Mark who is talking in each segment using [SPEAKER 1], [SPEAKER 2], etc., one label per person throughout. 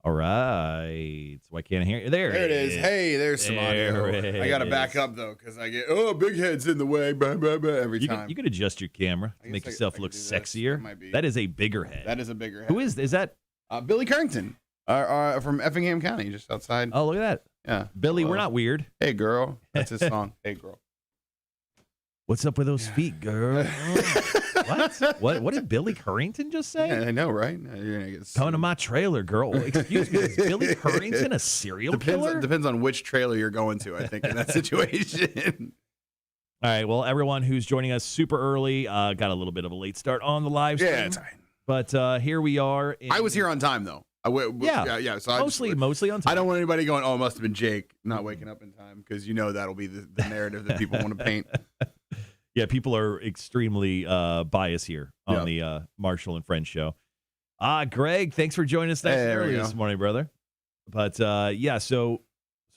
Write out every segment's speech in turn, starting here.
[SPEAKER 1] All right. So I can't hear you. There
[SPEAKER 2] it is. Hey, there's some audio. I got to back up, though, because I get, big head's in the way every time.
[SPEAKER 1] You could adjust your camera to make yourself look sexier. That is a bigger head.
[SPEAKER 2] That is a bigger head.
[SPEAKER 1] Who is that?
[SPEAKER 2] Billy Currington from Effingham County, just outside.
[SPEAKER 1] Oh, look at that.
[SPEAKER 2] Yeah.
[SPEAKER 1] Billy, we're not weird.
[SPEAKER 2] Hey, girl. That's his song. Hey, girl.
[SPEAKER 1] What's up with those feet, girl? What did Billy Currington just say?
[SPEAKER 2] Yeah, I know, right?
[SPEAKER 1] Coming to my trailer, girl. Excuse me, is Billy Currington a serial killer?
[SPEAKER 2] Depends on which trailer you're going to, I think, in that situation.
[SPEAKER 1] All right, well, everyone who's joining us super early, got a little bit of a late start on the live stream.
[SPEAKER 2] Yeah, it's fine.
[SPEAKER 1] But here we are.
[SPEAKER 2] I was here on time, though.
[SPEAKER 1] Yeah. So mostly on time.
[SPEAKER 2] I don't want anybody going, it must have been Jake not waking up in time, because that'll be the narrative that people want to paint.
[SPEAKER 1] Yeah, people are extremely biased here on the Marshall and Friends show. Greg, thanks for joining us early this morning, brother. But so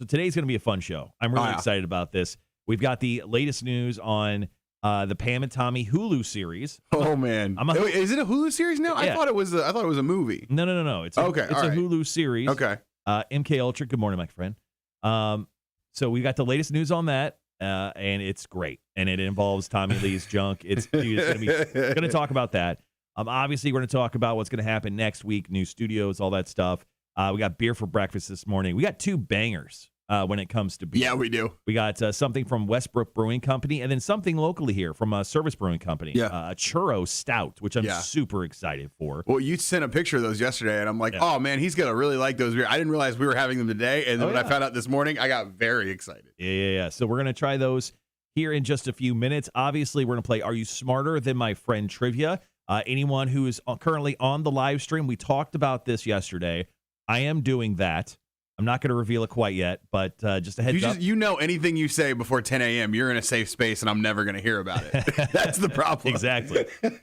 [SPEAKER 1] today's going to be a fun show. I'm really excited about this. We've got the latest news on the Pam and Tommy Hulu series.
[SPEAKER 2] Oh man, is it a Hulu series now?
[SPEAKER 1] Yeah.
[SPEAKER 2] I thought it was a movie.
[SPEAKER 1] No. It's a Hulu series.
[SPEAKER 2] Okay.
[SPEAKER 1] MK Ultra. Good morning, my friend. So we got the latest news on that. And it's great, and it involves Tommy Lee's junk. It's going to talk about that. Obviously, we're going to talk about what's going to happen next week, new studios, all that stuff. We got beer for breakfast this morning. We got two bangers when it comes to beer.
[SPEAKER 2] Yeah, we do.
[SPEAKER 1] We got something from Westbrook Brewing Company, and then something locally here from Service Brewing Company.
[SPEAKER 2] Yeah,
[SPEAKER 1] a churro stout, which I'm super excited for.
[SPEAKER 2] Well, you sent a picture of those yesterday, and I'm like, oh man, he's gonna really like those beer. I didn't realize we were having them today, and then when I found out this morning, I got very excited.
[SPEAKER 1] Yeah. So we're gonna try those here in just a few minutes. Obviously, we're gonna play Are You Smarter Than My Friend Trivia. Anyone who is currently on the live stream, we talked about this yesterday. I am doing that. I'm not going to reveal it quite yet, but just a heads up.
[SPEAKER 2] Anything you say before 10 a.m., you're in a safe space, and I'm never going to hear about it. That's the problem.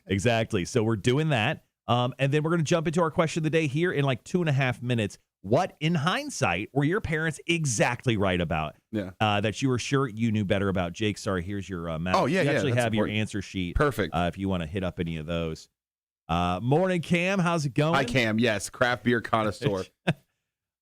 [SPEAKER 1] Exactly. So we're doing that. And then we're going to jump into our question of the day here in like 2.5 minutes. What, in hindsight, were your parents exactly right about?
[SPEAKER 2] Yeah.
[SPEAKER 1] That you were sure you knew better about? Jake, sorry, here's your message.
[SPEAKER 2] Oh, yeah,
[SPEAKER 1] you actually have
[SPEAKER 2] important.
[SPEAKER 1] your answer sheet.
[SPEAKER 2] Perfect.
[SPEAKER 1] If you want to hit up any of those. Morning, Cam. How's it going?
[SPEAKER 2] Hi, Cam. Yes, craft beer connoisseur.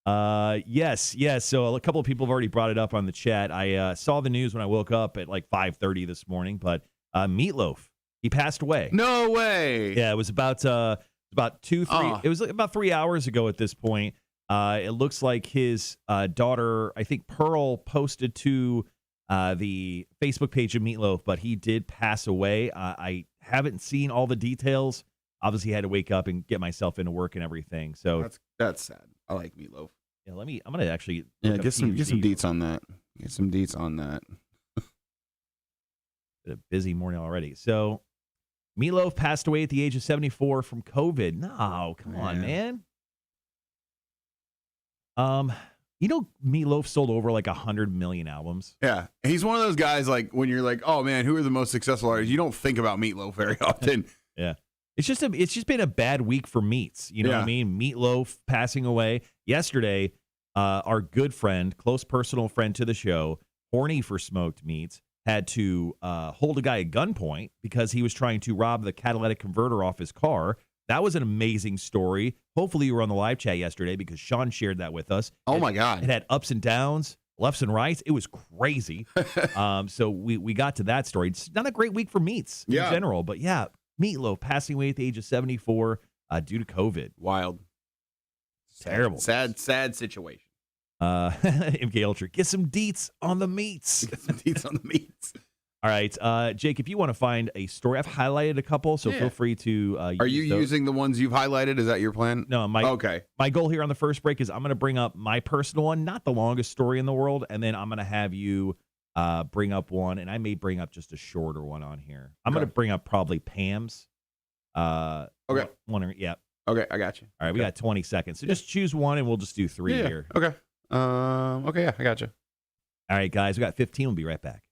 [SPEAKER 1] Yes. So a couple of people have already brought it up on the chat. I saw the news when I woke up at like 5:30 this morning, but Meatloaf, he passed away.
[SPEAKER 2] No way.
[SPEAKER 1] Yeah, it was about 2-3. It was about 3 hours ago at this point. It looks like his daughter, I think Pearl, posted to the Facebook page of Meatloaf, but he did pass away. I haven't seen all the details. Obviously, I had to wake up and get myself into work and everything. So
[SPEAKER 2] that's sad. I like Meatloaf.
[SPEAKER 1] Yeah, I'm gonna actually
[SPEAKER 2] get some deets on that. Get some deets on that.
[SPEAKER 1] Been a busy morning already. So Meatloaf passed away at the age of 74 from COVID. No, come on, man. Meatloaf sold over like 100 million albums.
[SPEAKER 2] Yeah, he's one of those guys. Like when you're like, oh man, who are the most successful artists? You don't think about Meatloaf very often.
[SPEAKER 1] Yeah. It's just been a bad week for meats. You know what I mean? Meatloaf passing away. Yesterday, our good friend, close personal friend to the show, horny for smoked meats, had to hold a guy at gunpoint because he was trying to rob the catalytic converter off his car. That was an amazing story. Hopefully you were on the live chat yesterday because Sean shared that with us.
[SPEAKER 2] Oh, my God.
[SPEAKER 1] It had ups and downs, lefts and rights. It was crazy. So we got to that story. It's not a great week for meats in general, but yeah. Meatloaf passing away at the age of 74 due to COVID.
[SPEAKER 2] Wild.
[SPEAKER 1] Terrible.
[SPEAKER 2] Sad situation.
[SPEAKER 1] MK Ultra, get some deets on the meats. All right. Jake, if you want to find a story, I've highlighted a couple, so feel free to
[SPEAKER 2] Are you using the ones you've highlighted? Is that your plan?
[SPEAKER 1] No. My goal here on the first break is I'm going to bring up my personal one, not the longest story in the world, and then I'm going to have you bring up one, and I may bring up just a shorter one on here. I'm going to bring up probably Pam's.
[SPEAKER 2] Okay.
[SPEAKER 1] Yeah.
[SPEAKER 2] Okay, I got you.
[SPEAKER 1] All right, we got 20 seconds. So just choose one, and we'll just do three here.
[SPEAKER 2] Okay. Okay, I got you.
[SPEAKER 1] All right, guys, we got 15. We'll be right back.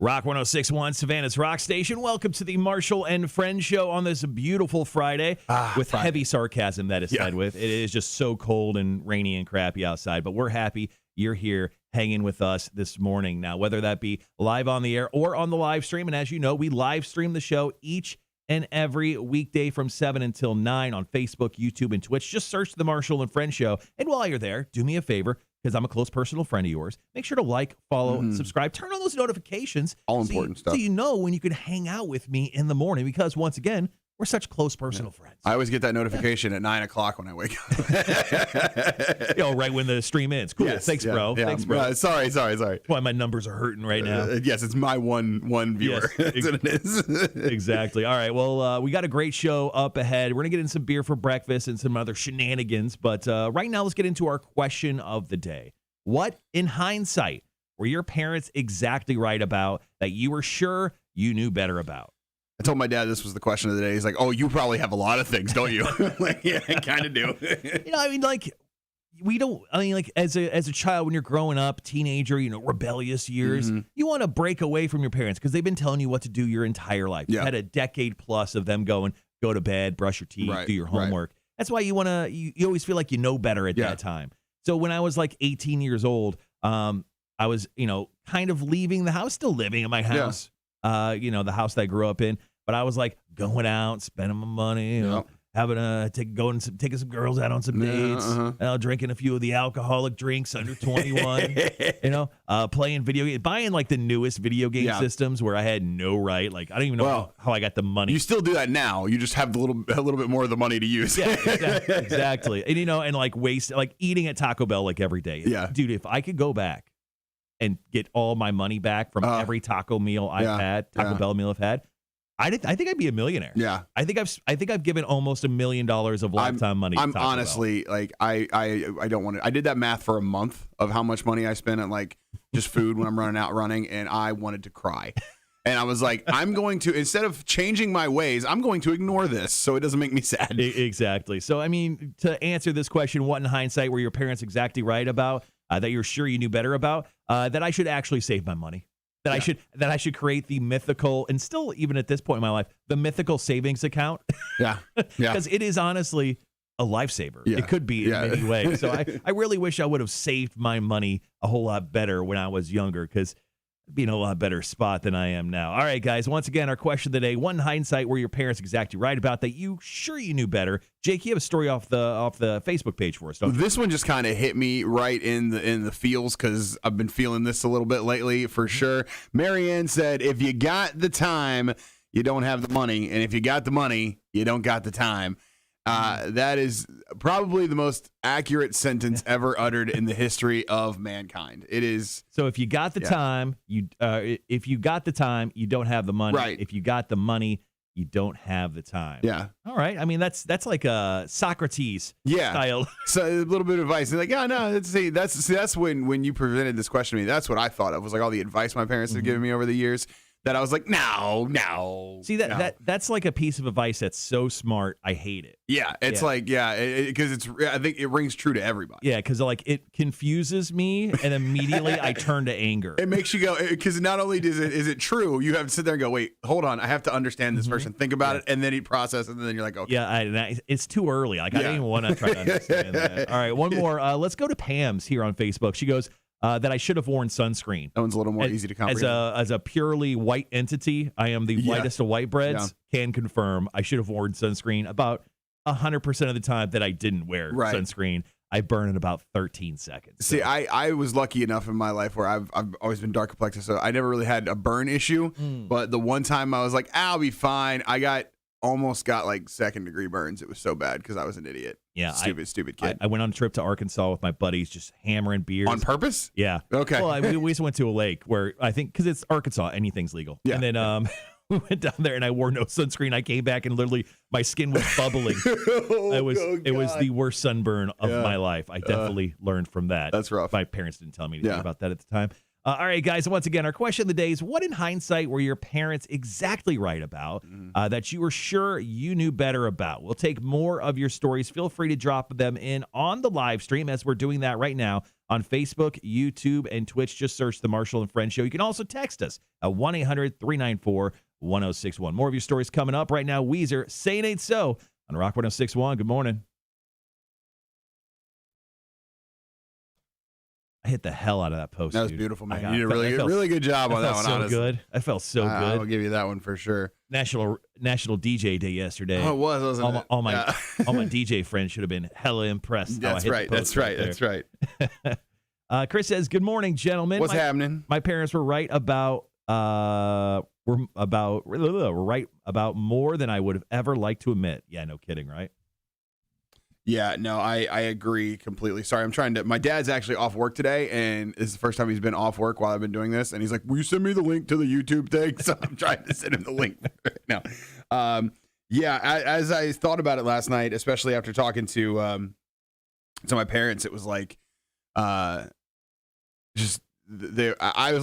[SPEAKER 1] Rock 106.1, Savannah's Rock Station. Welcome to the Marshall and Friends show on this beautiful Friday with heavy sarcasm that is said with. It is just so cold and rainy and crappy outside, but we're happy. you're here hanging with us this morning. Now, whether that be live on the air or on the live stream, and as you know, we live stream the show each and every weekday from 7 until 9 on Facebook, YouTube, and Twitch. Just search The Marshall and Friends Show. And while you're there, do me a favor, because I'm a close personal friend of yours. Make sure to like, follow, subscribe, turn on those notifications.
[SPEAKER 2] All important stuff.
[SPEAKER 1] So you know when you can hang out with me in the morning, because once again, we're such close personal friends.
[SPEAKER 2] I always get that notification at 9 o'clock when I wake
[SPEAKER 1] up. Right when the stream ends. Cool.
[SPEAKER 2] Yes,
[SPEAKER 1] Thanks, bro.
[SPEAKER 2] Yeah.
[SPEAKER 1] Thanks, bro.
[SPEAKER 2] Sorry.
[SPEAKER 1] That's why my numbers are hurting right now.
[SPEAKER 2] Yes, it's my one viewer.
[SPEAKER 1] Yes,
[SPEAKER 2] That's what it is.
[SPEAKER 1] Exactly. All right. Well, we got a great show up ahead. We're going to get in some beer for breakfast and some other shenanigans. But right now, let's get into our question of the day. What, in hindsight, were your parents exactly right about that you were sure you knew better about?
[SPEAKER 2] I told my dad this was the question of the day. He's like, "Oh, you probably have a lot of things, don't you?" Like, yeah, I kind of do. As a child, when you're growing up, teenager, rebellious years, you want to break away from your parents because they've been telling you what to do your entire life. Yeah.
[SPEAKER 1] You've had a decade plus of them going, go to bed, brush your teeth, do your homework. That's why you want to, you always feel like you know better at that time. So when I was like 18 years old, I was, kind of leaving the house, still living in my house. The house that I grew up in, but I was like going out, spending my money, taking some girls out on some dates, drinking a few of the alcoholic drinks under 21, playing video games, buying like the newest video game systems where I had no right. Like, I don't even know how I got the money.
[SPEAKER 2] You still do that now. You just have a little bit more of the money to use.
[SPEAKER 1] Yeah, exactly. And, and like eating at Taco Bell like every day.
[SPEAKER 2] Yeah.
[SPEAKER 1] Dude, if I could go back and get all my money back from every taco meal I've had, Taco Bell meal I've had, I think I'd be a millionaire.
[SPEAKER 2] Yeah,
[SPEAKER 1] I think I've given almost $1 million of lifetime money.
[SPEAKER 2] I'm honestly like I don't want to. I did that math for a month of how much money I spent on like just food when I'm running, and I wanted to cry. And I was like, I'm going to, instead of changing my ways, I'm going to ignore this so it doesn't make me sad.
[SPEAKER 1] Exactly. So I mean, to answer this question, what in hindsight were your parents exactly right about that you're sure you knew better about? That I should actually save my money. That I should create the mythical, and still even at this point in my life, the mythical savings account.
[SPEAKER 2] Yeah.
[SPEAKER 1] Because it is honestly a lifesaver.
[SPEAKER 2] Yeah.
[SPEAKER 1] It could be in many ways. So I really wish I would have saved my money a whole lot better when I was younger, because I'd be in a lot better spot than I am now. All right, guys. Once again, our question of the day: what in hindsight were your parents exactly right about that you sure you knew better? Jake, you have a story off the Facebook page for us, don't you?
[SPEAKER 2] This one just kind of hit me right in the feels, because I've been feeling this a little bit lately for sure. Marianne said, "If you got the time, you don't have the money, and if you got the money, you don't got the time." That is probably the most accurate sentence ever uttered in the history of mankind. It is.
[SPEAKER 1] So if you got the time, you don't have the money.
[SPEAKER 2] Right.
[SPEAKER 1] If you got the money, you don't have the time.
[SPEAKER 2] Yeah.
[SPEAKER 1] All right. I mean, that's like a Socrates style.
[SPEAKER 2] So a little bit of advice. They're like, yeah, no, that's when you presented this question to me. That's what I thought of, was like all the advice my parents have given me over the years. That I was like, no.
[SPEAKER 1] See, that's like a piece of advice that's so smart. I hate it.
[SPEAKER 2] Yeah, it's like, because I think it rings true to everybody.
[SPEAKER 1] Yeah, because like it confuses me, and immediately I turn to anger.
[SPEAKER 2] It makes you go, because not only is it true, you have to sit there and go, wait, hold on, I have to understand this person, think about it, and then you process it, and then you're like, okay.
[SPEAKER 1] Yeah, it's too early. Like I don't even want to try to understand that. All right, one more. Let's go to Pam's here on Facebook. She goes, that I should have worn sunscreen.
[SPEAKER 2] That one's a little more easy to comprehend.
[SPEAKER 1] As a purely white entity, I am the whitest of white breads. Can confirm I should have worn sunscreen about 100% of the time that I didn't wear sunscreen. I burn in about 13 seconds.
[SPEAKER 2] See, I was lucky enough in my life where I've always been dark complected, so I never really had a burn issue. But the one time I was like, I'll be fine. I almost got like second-degree burns. It was so bad because I was an idiot.
[SPEAKER 1] Yeah,
[SPEAKER 2] stupid kid.
[SPEAKER 1] I went on a trip to Arkansas with my buddies, just hammering beers
[SPEAKER 2] on purpose.
[SPEAKER 1] Yeah.
[SPEAKER 2] Okay.
[SPEAKER 1] Well, we just went to a lake where I think, because it's Arkansas, anything's legal.
[SPEAKER 2] Yeah.
[SPEAKER 1] And then we went down there and I wore no sunscreen. I came back and literally my skin was bubbling. It was the worst sunburn of my life. I definitely learned from that.
[SPEAKER 2] That's rough.
[SPEAKER 1] My parents didn't tell me anything about that at the time. All right, guys. Once again, our question of the day is: what in hindsight were your parents exactly right about that you were sure you knew better about? We'll take more of your stories. Feel free to drop them in on the live stream, as we're doing that right now on Facebook, YouTube, and Twitch. Just search The Marshall and Friends Show. You can also text us at 1-800-394-1061. More of your stories coming up right now. Weezer, Say It Ain't So on Rock 106.1. Good morning. I hit the hell out of that post.
[SPEAKER 2] That was
[SPEAKER 1] dude.
[SPEAKER 2] beautiful, man. You did a really good job on that one.
[SPEAKER 1] So
[SPEAKER 2] honestly.
[SPEAKER 1] good. I felt so good.
[SPEAKER 2] I'll give you that one for sure.
[SPEAKER 1] National DJ Day yesterday.
[SPEAKER 2] Oh, it was, wasn't it?
[SPEAKER 1] All my DJ friends should have been hella impressed.
[SPEAKER 2] That's right. That's right. That's right.
[SPEAKER 1] Chris says, "Good morning, gentlemen.
[SPEAKER 2] What's happening?
[SPEAKER 1] My parents were right about right about more than I would have ever liked to admit." Yeah, no kidding, right?
[SPEAKER 2] Yeah, no, I agree completely. Sorry, my dad's actually off work today, and this is the first time he's been off work while I've been doing this, and he's like, will you send me the link to the YouTube thing? So I'm trying to send him the link right now. Yeah, as I thought about it last night, especially after talking to my parents, it was like, I was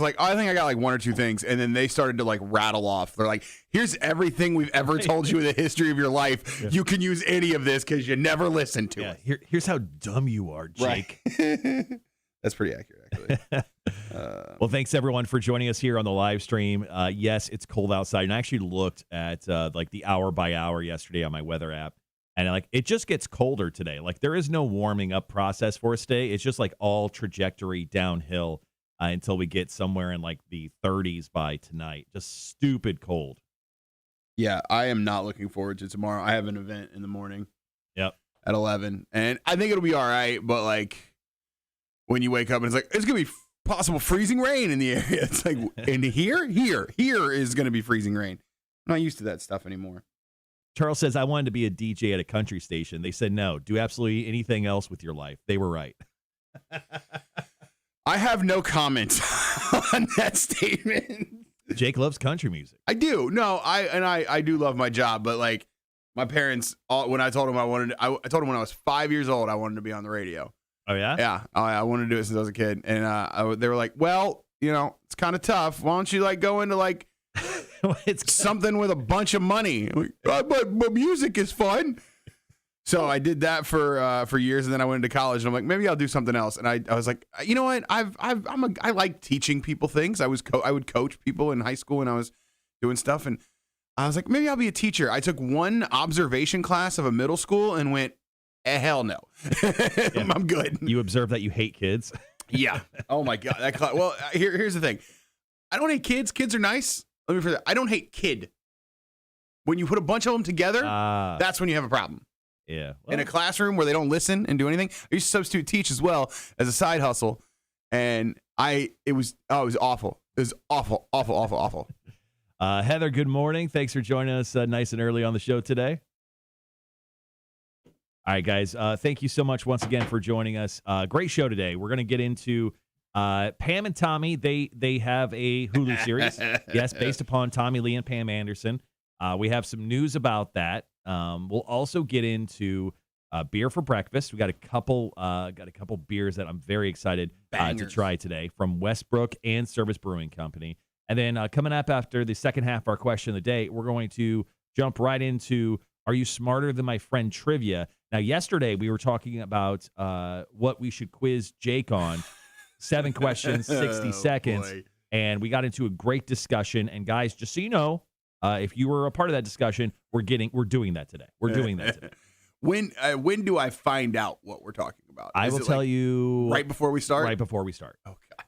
[SPEAKER 2] like, oh, I think I got like one or two things, and then they started to like rattle off. They're like, here's everything we've ever told you in the history of your life. Yeah. You can use any of this because you never listened to it.
[SPEAKER 1] Here's how dumb you are, Jake.
[SPEAKER 2] Right. That's pretty accurate, actually.
[SPEAKER 1] Well, thanks everyone for joining us here on the live stream. Yes, it's cold outside, and I actually looked at like the hour by hour yesterday on my weather app, and like it just gets colder today. Like there is no warming up process for us today. It's just like all trajectory downhill. Until we get somewhere in like the 30s by tonight. Just stupid cold.
[SPEAKER 2] Yeah, I am not looking forward to tomorrow. I have an event in the morning.
[SPEAKER 1] Yep.
[SPEAKER 2] At 11. And I think it'll be all right, but like when you wake up and it's like, it's going to be possible freezing rain in the area. It's like, and here is going to be freezing rain. I'm not used to that stuff anymore.
[SPEAKER 1] Charles says, I wanted to be a DJ at a country station. They said, no, do absolutely anything else with your life. They were right.
[SPEAKER 2] I have no comment on that statement.
[SPEAKER 1] Jake loves country music.
[SPEAKER 2] I do. No, I do love my job, but like my parents, when I told them I told them when I was 5 years old, I wanted to be on the radio.
[SPEAKER 1] Oh yeah?
[SPEAKER 2] Yeah. I wanted to do it since I was a kid. And they were like, well, it's kind of tough. Why don't you like go into like something with a bunch of money? But music is fun. So I did that for years, and then I went into college, and I'm like, maybe I'll do something else. And I was like, you know what? I like teaching people things. I would coach people in high school when I was doing stuff, and I was like, maybe I'll be a teacher. I took one observation class of a middle school and went, hell no, yeah. I'm good.
[SPEAKER 1] You observe that you hate kids.
[SPEAKER 2] Yeah. Oh my god. That class. Well, here's the thing. I don't hate kids. Kids are nice. Let me phrase that. I don't hate kid. When you put a bunch of them together, that's when you have a problem.
[SPEAKER 1] Yeah.
[SPEAKER 2] Well, in a classroom where they don't listen and do anything. I used to substitute teach as well as a side hustle. And it was awful. It was awful.
[SPEAKER 1] Heather, good morning. Thanks for joining us nice and early on the show today. All right, guys. Thank you so much once again for joining us. Great show today. We're going to get into Pam and Tommy. They have a Hulu series. Yes, based upon Tommy Lee and Pam Anderson. We have some news about that. We'll also get into beer for breakfast. We got a couple beers that I'm very excited to try today from Westbrook and Service Brewing Company. And then coming up after the second half of our question of the day, we're going to jump right into Are You Smarter Than My Friend Trivia? Now, yesterday we were talking about what we should quiz Jake on. 7 questions, 60 seconds. Boy. And we got into a great discussion. And guys, just so you know, if you were a part of that discussion, we're doing that today. We're doing that today.
[SPEAKER 2] When do I find out what we're talking about?
[SPEAKER 1] I will tell you
[SPEAKER 2] right before we start.
[SPEAKER 1] Right before we start.
[SPEAKER 2] Okay.
[SPEAKER 1] Yeah.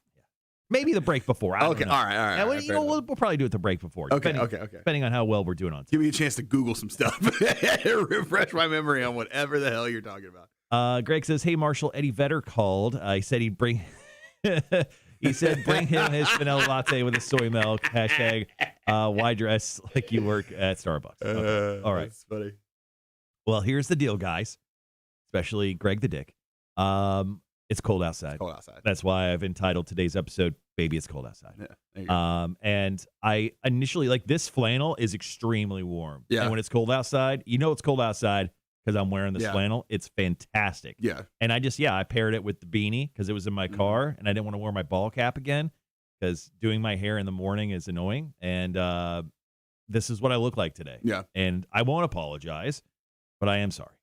[SPEAKER 1] Maybe the break before. I don't know.
[SPEAKER 2] All right.
[SPEAKER 1] Yeah, we'll probably do it the break before.
[SPEAKER 2] Okay.
[SPEAKER 1] Depending on how well we're doing on time.
[SPEAKER 2] Give me a chance to Google some stuff. Refresh my memory on whatever the hell you're talking about.
[SPEAKER 1] Greg says, "Hey Marshall, Eddie Vedder called. He said he'd bring." He said, bring him his vanilla latte with a soy milk. Hashtag why dress like you work at Starbucks. Okay. All right.
[SPEAKER 2] That's funny.
[SPEAKER 1] Well, here's the deal, guys, especially Greg the Dick. It's cold outside.
[SPEAKER 2] It's cold outside.
[SPEAKER 1] That's why I've entitled today's episode, Baby, It's Cold Outside.
[SPEAKER 2] Yeah, there you go.
[SPEAKER 1] And I initially, this flannel is extremely warm.
[SPEAKER 2] Yeah.
[SPEAKER 1] And when it's cold outside, it's cold outside because I'm wearing this flannel. It's fantastic.
[SPEAKER 2] Yeah.
[SPEAKER 1] And I paired it with the beanie because it was in my car and I didn't want to wear my ball cap again because doing my hair in the morning is annoying. And this is what I look like today.
[SPEAKER 2] Yeah.
[SPEAKER 1] And I won't apologize, but I am sorry.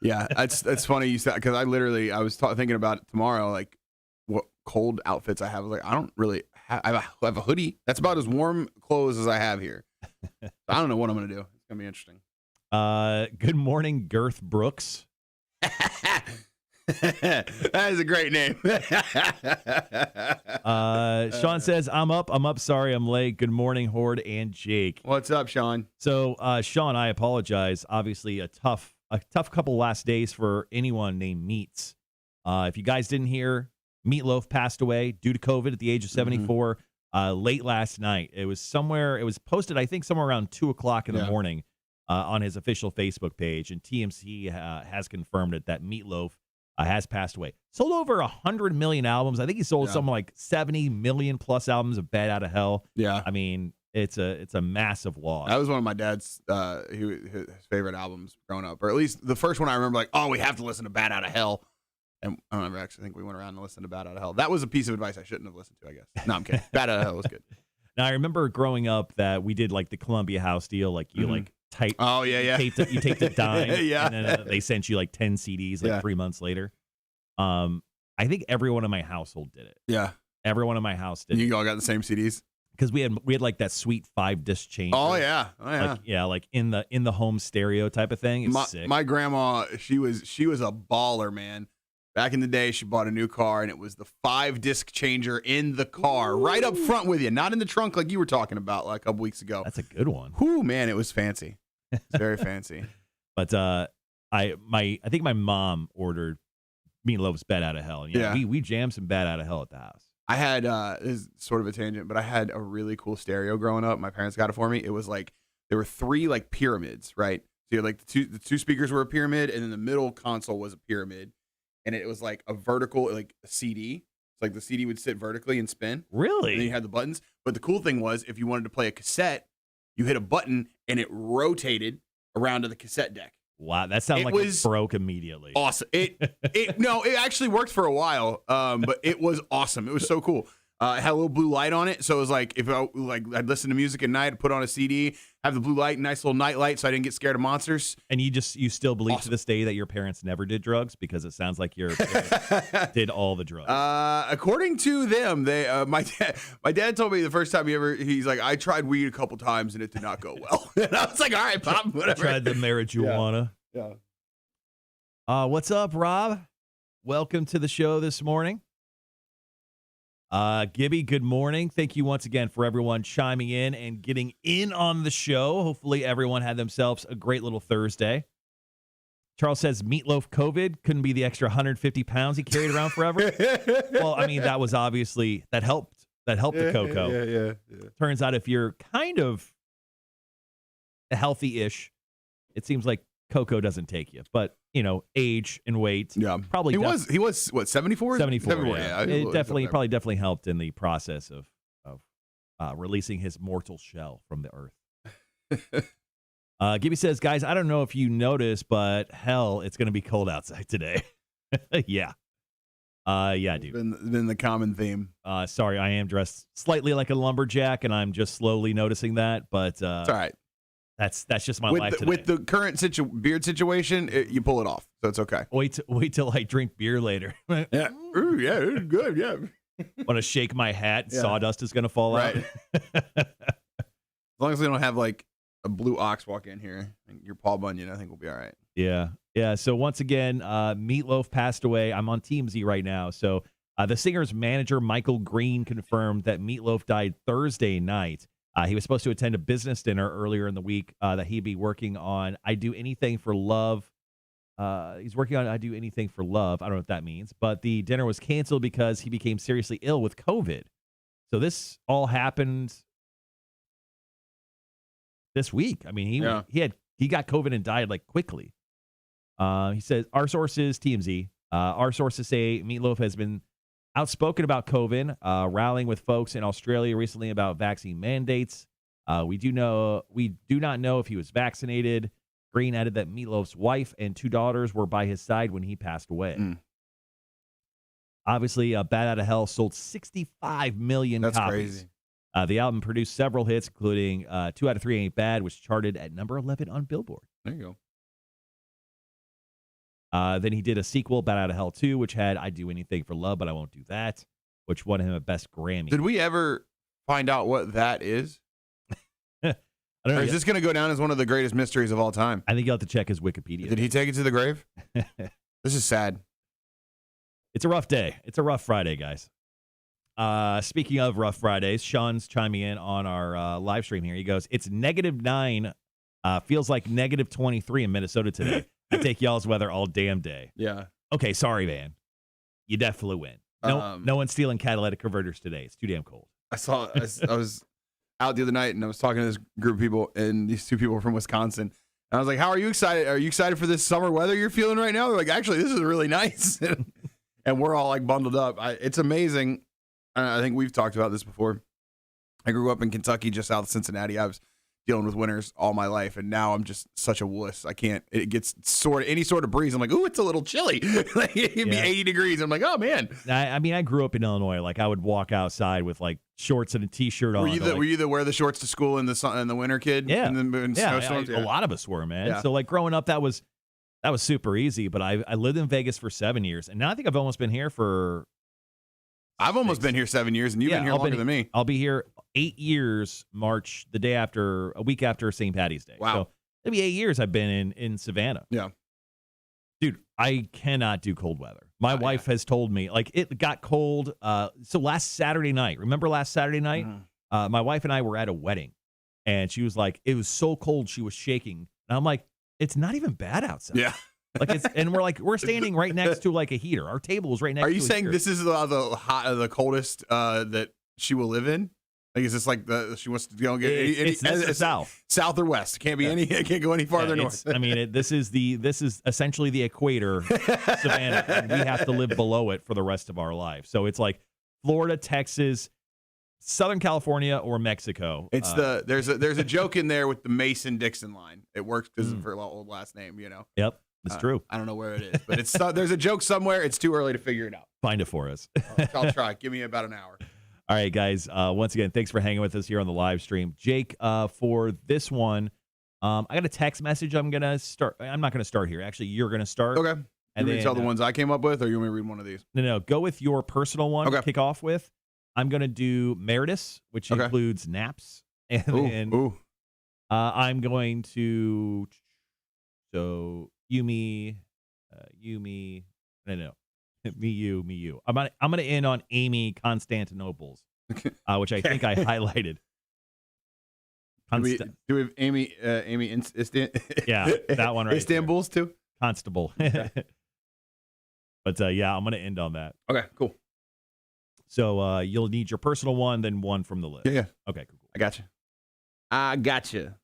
[SPEAKER 2] Yeah. That's funny you said, because I was thinking about it tomorrow, like what cold outfits I have. I was like, I don't really I have a hoodie. That's about as warm clothes as I have here. I don't know what I'm going to do. It's going to be interesting.
[SPEAKER 1] Good morning, Girth Brooks.
[SPEAKER 2] That is a great name.
[SPEAKER 1] Sean says, I'm up. Sorry, I'm late. Good morning, Horde and Jake.
[SPEAKER 2] What's up, Sean?
[SPEAKER 1] So, Sean, I apologize. Obviously, a tough couple last days for anyone named Meats. If you guys didn't hear, Meatloaf passed away due to COVID at the age of 74 late last night. It was posted, I think, somewhere around 2 o'clock in the morning on his official Facebook page. And TMZ has confirmed it, that Meatloaf has passed away. Sold over 100 million albums. I think he sold something like 70 million plus albums of Bad Out of Hell.
[SPEAKER 2] Yeah.
[SPEAKER 1] I mean, it's a massive loss.
[SPEAKER 2] That was one of my dad's his favorite albums growing up, or at least the first one I remember. Like, oh, we have to listen to Bad Out of Hell. And I don't ever actually think we went around and listened to Bad Out of Hell. That was a piece of advice I shouldn't have listened to, I guess. No, I'm kidding. Bad Out of Hell was good.
[SPEAKER 1] Now, I remember growing up that we did like the Columbia House deal. Like you like type.
[SPEAKER 2] Oh, yeah.
[SPEAKER 1] You taped the dime.
[SPEAKER 2] Yeah.
[SPEAKER 1] And then they sent you like 10 CDs like 3 months later. I think everyone in my household did it.
[SPEAKER 2] Yeah.
[SPEAKER 1] Everyone in my house did.
[SPEAKER 2] You all got the same CDs?
[SPEAKER 1] Because we had like that sweet 5-disc changer.
[SPEAKER 2] Oh yeah.
[SPEAKER 1] Like in the home stereo type of thing. It's sick.
[SPEAKER 2] My grandma, she was a baller, man. Back in the day, she bought a new car, and it was the 5-disc changer in the car, right up front with you, not in the trunk like you were talking about like a couple weeks ago.
[SPEAKER 1] That's a good one.
[SPEAKER 2] Whoo, man, it was fancy. It's very fancy.
[SPEAKER 1] But I think my mom ordered Meatloaf's Bad Out of Hell. And we jammed some Bad Out of Hell at the house.
[SPEAKER 2] I had this is sort of a tangent, but I had a really cool stereo growing up. My parents got it for me. It was like there were 3 like pyramids, right? So you had like the two speakers were a pyramid, and then the middle console was a pyramid. And it was like a vertical, like a CD. It's like the CD would sit vertically and spin.
[SPEAKER 1] Really?
[SPEAKER 2] And then you had the buttons. But the cool thing was, if you wanted to play a cassette, you hit a button and it rotated around to the cassette deck.
[SPEAKER 1] Wow, that sounded like it broke immediately.
[SPEAKER 2] Awesome. It actually worked for a while, but it was awesome. It was so cool. It had a little blue light on it, so it was like if I'd listen to music at night, I'd put on a CD, have the blue light, nice little night light, so I didn't get scared of monsters.
[SPEAKER 1] And you still believe to this day that your parents never did drugs, because it sounds like your parents did all the drugs.
[SPEAKER 2] According to them, my dad told me the first time he's like, I tried weed a couple times and it did not go well. And I was like, all right, Pop, whatever.
[SPEAKER 1] I tried the marijuana.
[SPEAKER 2] Yeah.
[SPEAKER 1] What's up, Rob? Welcome to the show this morning. Gibby, good morning. Thank you once again for everyone chiming in and getting in on the show. Hopefully everyone had themselves a great little Thursday. Charles says Meatloaf COVID couldn't be the extra 150 pounds he carried around forever. Well, I mean, that was obviously, that helped the cocoa.
[SPEAKER 2] Yeah.
[SPEAKER 1] Turns out if you're kind of healthy-ish, it seems like cocoa doesn't take you. But, age and weight.
[SPEAKER 2] Yeah.
[SPEAKER 1] Probably
[SPEAKER 2] he was what, 74?
[SPEAKER 1] 74, yeah. It definitely helped in the process of releasing his mortal shell from the earth. Gibby says, guys, I don't know if you noticed, but hell, it's going to be cold outside today. Yeah. Yeah, dude.
[SPEAKER 2] Been the common theme.
[SPEAKER 1] Sorry, I am dressed slightly like a lumberjack, and I'm just slowly noticing that, but
[SPEAKER 2] it's all right.
[SPEAKER 1] That's just my life today.
[SPEAKER 2] With the current beard situation, you pull it off, so it's okay.
[SPEAKER 1] Wait till I drink beer later.
[SPEAKER 2] Yeah. Ooh, yeah, it's good, yeah.
[SPEAKER 1] Want to shake my hat, sawdust is going to fall out.
[SPEAKER 2] As long as we don't have like a blue ox walk in here, your Paul Bunyan, I think we'll be all right.
[SPEAKER 1] Yeah. So once again, Meatloaf passed away. I'm on TMZ right now. So the singer's manager, Michael Green, confirmed that Meatloaf died Thursday night. He was supposed to attend a business dinner earlier in the week that he'd be working on I Do Anything for Love. He's working on I Do Anything for Love. I don't know what that means. But the dinner was canceled because he became seriously ill with COVID. So this all happened this week. I mean, he got COVID and died like quickly. He says, our sources, TMZ, our sources say Meatloaf has been outspoken about COVID, rallying with folks in Australia recently about vaccine mandates. We do not know if he was vaccinated. Green added that Meatloaf's wife and 2 daughters were by his side when he passed away. Obviously, Bad Out of Hell sold 65 million copies.
[SPEAKER 2] That's crazy.
[SPEAKER 1] The album produced several hits, including 2 Out of 3 Ain't Bad, which charted at number 11 on Billboard.
[SPEAKER 2] There you go.
[SPEAKER 1] Then he did a sequel, Bad Out of Hell 2, which had I Do Anything for Love, But I Won't Do That, which won him a Best Grammy.
[SPEAKER 2] Did we ever find out what that is?
[SPEAKER 1] I don't know.
[SPEAKER 2] Or is this going to go down as one of the greatest mysteries of all time?
[SPEAKER 1] I think you'll have to check his Wikipedia.
[SPEAKER 2] Did he take it to the grave? This is sad.
[SPEAKER 1] It's a rough day. It's a rough Friday, guys. Speaking of rough Fridays, Sean's chiming in on our live stream here. He goes, it's -9. Feels like -23 in Minnesota today. I take y'all's weather all damn day.
[SPEAKER 2] Yeah.
[SPEAKER 1] Okay, sorry, man. You definitely win. No one's stealing catalytic converters today. It's too damn cold.
[SPEAKER 2] I was out the other night and I was talking to this group of people, and these two people were from Wisconsin. And I was like, how are you excited? Are you excited for this summer weather you're feeling right now? They're like, actually, this is really nice. And we're all like bundled up. It's amazing. I think we've talked about this before. I grew up in Kentucky, just south of Cincinnati. I was dealing with winters all my life, and now I'm just such a wuss. I can't. It gets any sort of breeze. I'm like, ooh, it's a little chilly. Like, it'd be 80 degrees. I'm like, oh man.
[SPEAKER 1] I mean, I grew up in Illinois. Like, I would walk outside with like shorts and a t-shirt on.
[SPEAKER 2] Were you the wear the shorts to school in the sun in the winter kid?
[SPEAKER 1] Yeah,
[SPEAKER 2] in snowstorms?
[SPEAKER 1] A lot of us were, man.
[SPEAKER 2] Yeah.
[SPEAKER 1] So like growing up, that was super easy. But I lived in Vegas for 7 years, and now I think I've almost been here for.
[SPEAKER 2] I've almost been here 7 years, and you've been here longer than me.
[SPEAKER 1] I'll be here 8 years, March, a week after St. Patty's Day.
[SPEAKER 2] Wow.
[SPEAKER 1] So it'll be 8 years I've been in Savannah.
[SPEAKER 2] Yeah.
[SPEAKER 1] Dude, I cannot do cold weather. My wife has told me, like, it got cold. So last Saturday night, remember last Saturday night?
[SPEAKER 2] Mm-hmm.
[SPEAKER 1] My wife and I were at a wedding, and she was like, it was so cold she was shaking. And I'm like, it's not even bad outside.
[SPEAKER 2] Yeah.
[SPEAKER 1] Like and we're standing right next to like a heater. Our table is right next to a heater. Are you saying
[SPEAKER 2] this is the coldest that she will live in? Like, is this like she wants to go get
[SPEAKER 1] it's
[SPEAKER 2] south or west? Can't be it can't go any farther north.
[SPEAKER 1] I mean, this is essentially the equator, Savannah, and we have to live below it for the rest of our life. So it's like Florida, Texas, Southern California, or Mexico.
[SPEAKER 2] It's there's a joke in there with the Mason-Dixon line. It works because of her old last name, you know.
[SPEAKER 1] Yep. It's true.
[SPEAKER 2] I don't know where it is, but it's there's a joke somewhere. It's too early to figure it out.
[SPEAKER 1] Find it for us.
[SPEAKER 2] I'll try. Give me about an hour.
[SPEAKER 1] All right, guys. Once again, thanks for hanging with us here on the live stream. Jake, for this one, I got a text message. I'm gonna start. I'm not gonna start here. Actually, you're gonna start.
[SPEAKER 2] Okay. And you tell the ones I came up with, or you want me to read one of these?
[SPEAKER 1] No. Go with your personal one. Okay. Kick off with. I'm gonna do Meredith, which includes naps, and I'm going to Yumi, no, me, you. I'm gonna end on Amy Constantinople's, which I think I highlighted.
[SPEAKER 2] Do we have Amy?
[SPEAKER 1] Yeah, that one right.
[SPEAKER 2] Istanbul's too.
[SPEAKER 1] Constable.
[SPEAKER 2] Okay.
[SPEAKER 1] But yeah, I'm gonna end on that.
[SPEAKER 2] Okay, cool.
[SPEAKER 1] So you'll need your personal one, then one from the list.
[SPEAKER 2] Yeah.
[SPEAKER 1] Okay, cool.
[SPEAKER 2] I gotcha.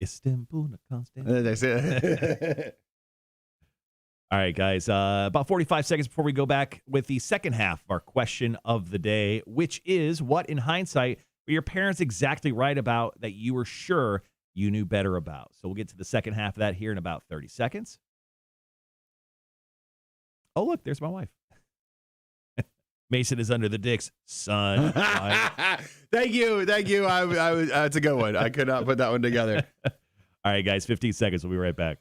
[SPEAKER 1] Istanbul,
[SPEAKER 2] That's it.
[SPEAKER 1] All right, guys. About 45 seconds before we go back with the second half of our question of the day, which is, what in hindsight were your parents exactly right about that you were sure you knew better about? So we'll get to the second half of that here in about 30 seconds. Oh, look, there's my wife. Mason is under the dicks, son.
[SPEAKER 2] Thank you. That's a good one. I could not put that one together.
[SPEAKER 1] All right, guys, 15 seconds. We'll be right back.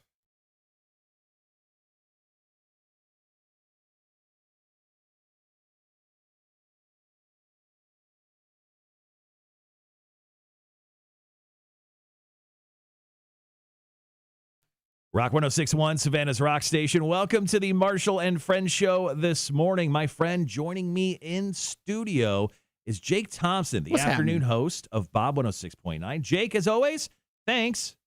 [SPEAKER 1] Rock 106.1, Savannah's Rock Station. Welcome to the Marshall and Friends show this morning. My friend joining me in studio is Jake Thomson, the afternoon host of Bob 106.9. Jake, as always, thanks,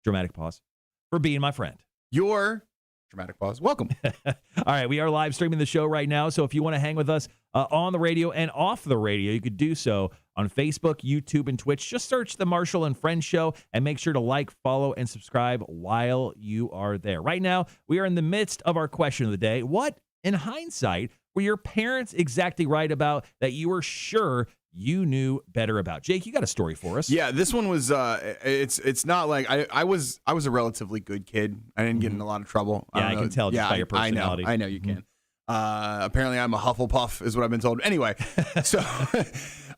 [SPEAKER 1] dramatic pause, for being my friend.
[SPEAKER 2] Your dramatic pause. Welcome.
[SPEAKER 1] All right, we are live streaming the show right now, so if you want to hang with us on the radio and off the radio, you could do so on Facebook, YouTube, and Twitch. Just search the Marshall and Friends show and make sure to like, follow, and subscribe while you are there. Right now, we are in the midst of our question of the day. What, in hindsight, were your parents exactly right about that you were sure you knew better about? Jake, you got a story for us.
[SPEAKER 2] Yeah, this one was it's not like I was a relatively good kid. I didn't get in a lot of trouble.
[SPEAKER 1] Yeah, I can tell just by your personality.
[SPEAKER 2] I know you can. Apparently I'm a Hufflepuff is what I've been told. Anyway, so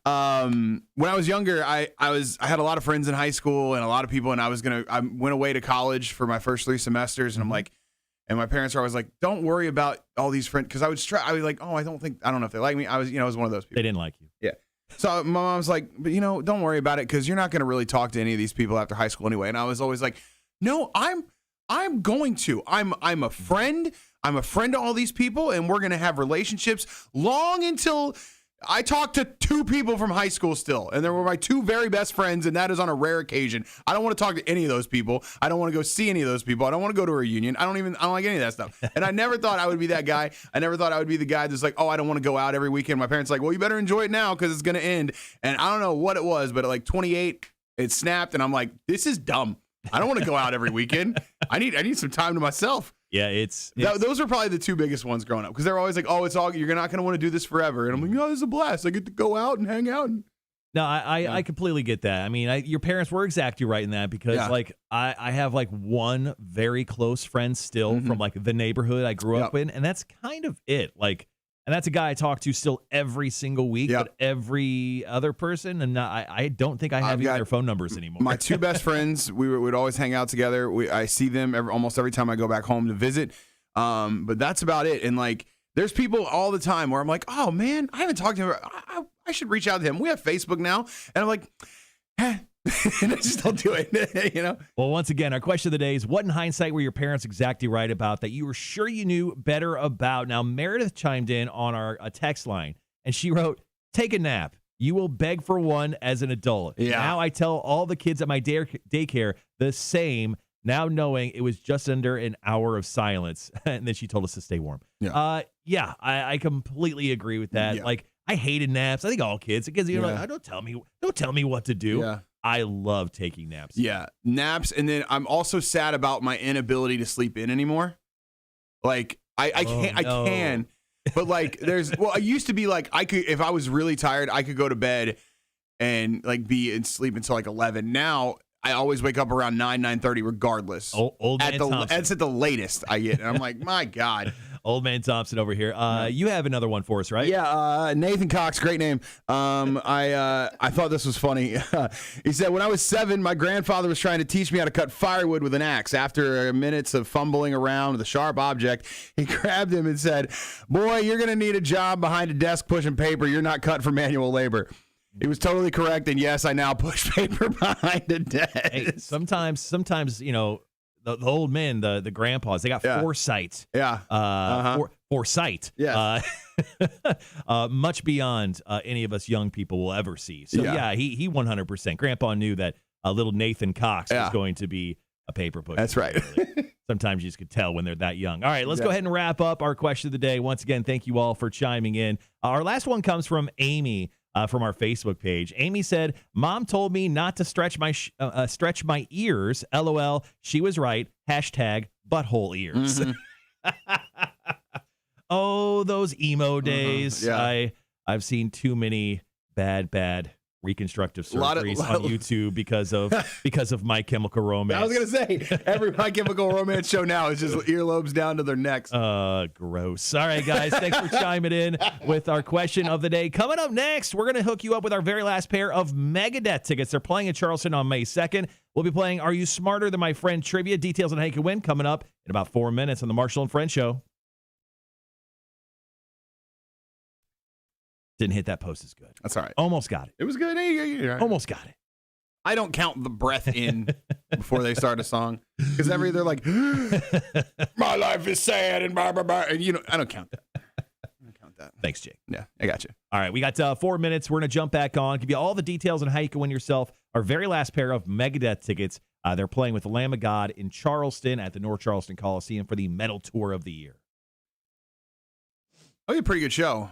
[SPEAKER 2] when I was younger, I had a lot of friends in high school and a lot of people, and I went away to college for my first 3 semesters, and I'm like, and my parents were always like, don't worry about all these friends, because I was like, oh, I don't know if they like me. I was one of those people.
[SPEAKER 1] They didn't like you.
[SPEAKER 2] Yeah. So my mom's like, but don't worry about it, because you're not going to really talk to any of these people after high school anyway. And I was always like, no, I'm going to. I'm a friend. I'm a friend to all these people, and we're going to have relationships long until I talk to 2 people from high school still, and they were my 2 very best friends, and that is on a rare occasion. I don't want to talk to any of those people. I don't want to go see any of those people. I don't want to go to a reunion. I don't like any of that stuff. And I never thought I would be that guy. I never thought I would be the guy that's like, oh, I don't want to go out every weekend. My parents are like, well, you better enjoy it now because it's going to end. And I don't know what it was, but at like 28, it snapped, and I'm like, this is dumb. I don't want to go out every weekend. I need some time to myself.
[SPEAKER 1] Yeah, it's
[SPEAKER 2] those were probably the 2 biggest ones growing up because they're always like, oh, it's all, you're not going to want to do this forever. And I'm like, no, this is a blast. I get to go out and hang out.
[SPEAKER 1] No, I completely get that. I mean, your parents were exactly right in that because like I have like one very close friend still from like the neighborhood I grew up in, and that's kind of it. Like, and that's a guy I talk to still every single week, but every other person, and I don't think I have even their phone numbers anymore.
[SPEAKER 2] My 2 best friends, we'd always hang out together. I see them almost every time I go back home to visit, but that's about it. And like, there's people all the time where I'm like, oh man, I haven't talked to him. I should reach out to him. We have Facebook now, and I'm like, and I just don't do it, you know?
[SPEAKER 1] Well, once again, our question of the day is, what in hindsight were your parents exactly right about that you were sure you knew better about? Now, Meredith chimed in on our text line, and she wrote, take a nap. You will beg for one as an adult.
[SPEAKER 2] Yeah.
[SPEAKER 1] Now I tell all the kids at my daycare the same, now knowing it was just under an hour of silence. And then she told us to stay warm.
[SPEAKER 2] Yeah.
[SPEAKER 1] I completely agree with that. Yeah. Like, I hated naps. I think all kids, because you're like, don't tell me what to do. Yeah. I love taking naps.
[SPEAKER 2] Yeah, naps, and then I'm also sad about my inability to sleep in anymore. Like I can, but like I used to be like I could, if I was really tired, I could go to bed and like be in sleep until like 11. Now I always wake up around 9:30 regardless.
[SPEAKER 1] Old man Thompson.
[SPEAKER 2] That's at the latest I get, and I'm like, my God.
[SPEAKER 1] Old man Thompson over here. You have another one for us, right?
[SPEAKER 2] Yeah, Nathan Cox, great name. I thought this was funny. He said, when I was 7, my grandfather was trying to teach me how to cut firewood with an axe. After minutes of fumbling around with a sharp object, he grabbed him and said, boy, you're going to need a job behind a desk pushing paper. You're not cut for manual labor. He was totally correct, and yes, I now push paper behind a desk.
[SPEAKER 1] Hey, sometimes, you know, the old men, the grandpas, they got foresight.
[SPEAKER 2] Yeah.
[SPEAKER 1] Foresight.
[SPEAKER 2] Yes.
[SPEAKER 1] Much beyond any of us young people will ever see. So, he 100%. Grandpa knew that little Nathan Cox was going to be a paper pusher.
[SPEAKER 2] That's right.
[SPEAKER 1] Sometimes you just could tell when they're that young. All right, let's go ahead and wrap up our question of the day. Once again, thank you all for chiming in. Our last one comes from Amy. From our Facebook page. Amy said, Mom told me not to stretch my ears. LOL. She was right. Hashtag butthole ears. Mm-hmm. Oh, those emo days.
[SPEAKER 2] Yeah.
[SPEAKER 1] I've seen too many bad reconstructive surgeries on YouTube because of My Chemical Romance.
[SPEAKER 2] I was gonna say every My Chemical Romance show now is just earlobes down to their necks.
[SPEAKER 1] Gross. All right, guys, thanks for chiming in with our question of the day. Coming up next, we're gonna hook you up with our very last pair of Megadeth tickets. They're playing in Charleston on May 2nd. We'll be playing Are You Smarter Than My Friend Trivia. Details on how you can win coming up in about 4 minutes on the Marshall and Friends Show. Didn't hit that post as good.
[SPEAKER 2] That's all right.
[SPEAKER 1] Almost got it.
[SPEAKER 2] It was good. Hey.
[SPEAKER 1] Almost got it.
[SPEAKER 2] I don't count the breath in before they start a song because they're like, my life is sad and blah, blah, blah. And I don't count that.
[SPEAKER 1] Thanks, Jake.
[SPEAKER 2] Yeah, I got you.
[SPEAKER 1] All right, we got 4 minutes. We're going to jump back on, give you all the details on how you can win yourself our very last pair of Megadeth tickets. They're playing with the Lamb of God in Charleston at the North Charleston Coliseum for the Metal Tour of the Year.
[SPEAKER 2] Oh, a pretty good show.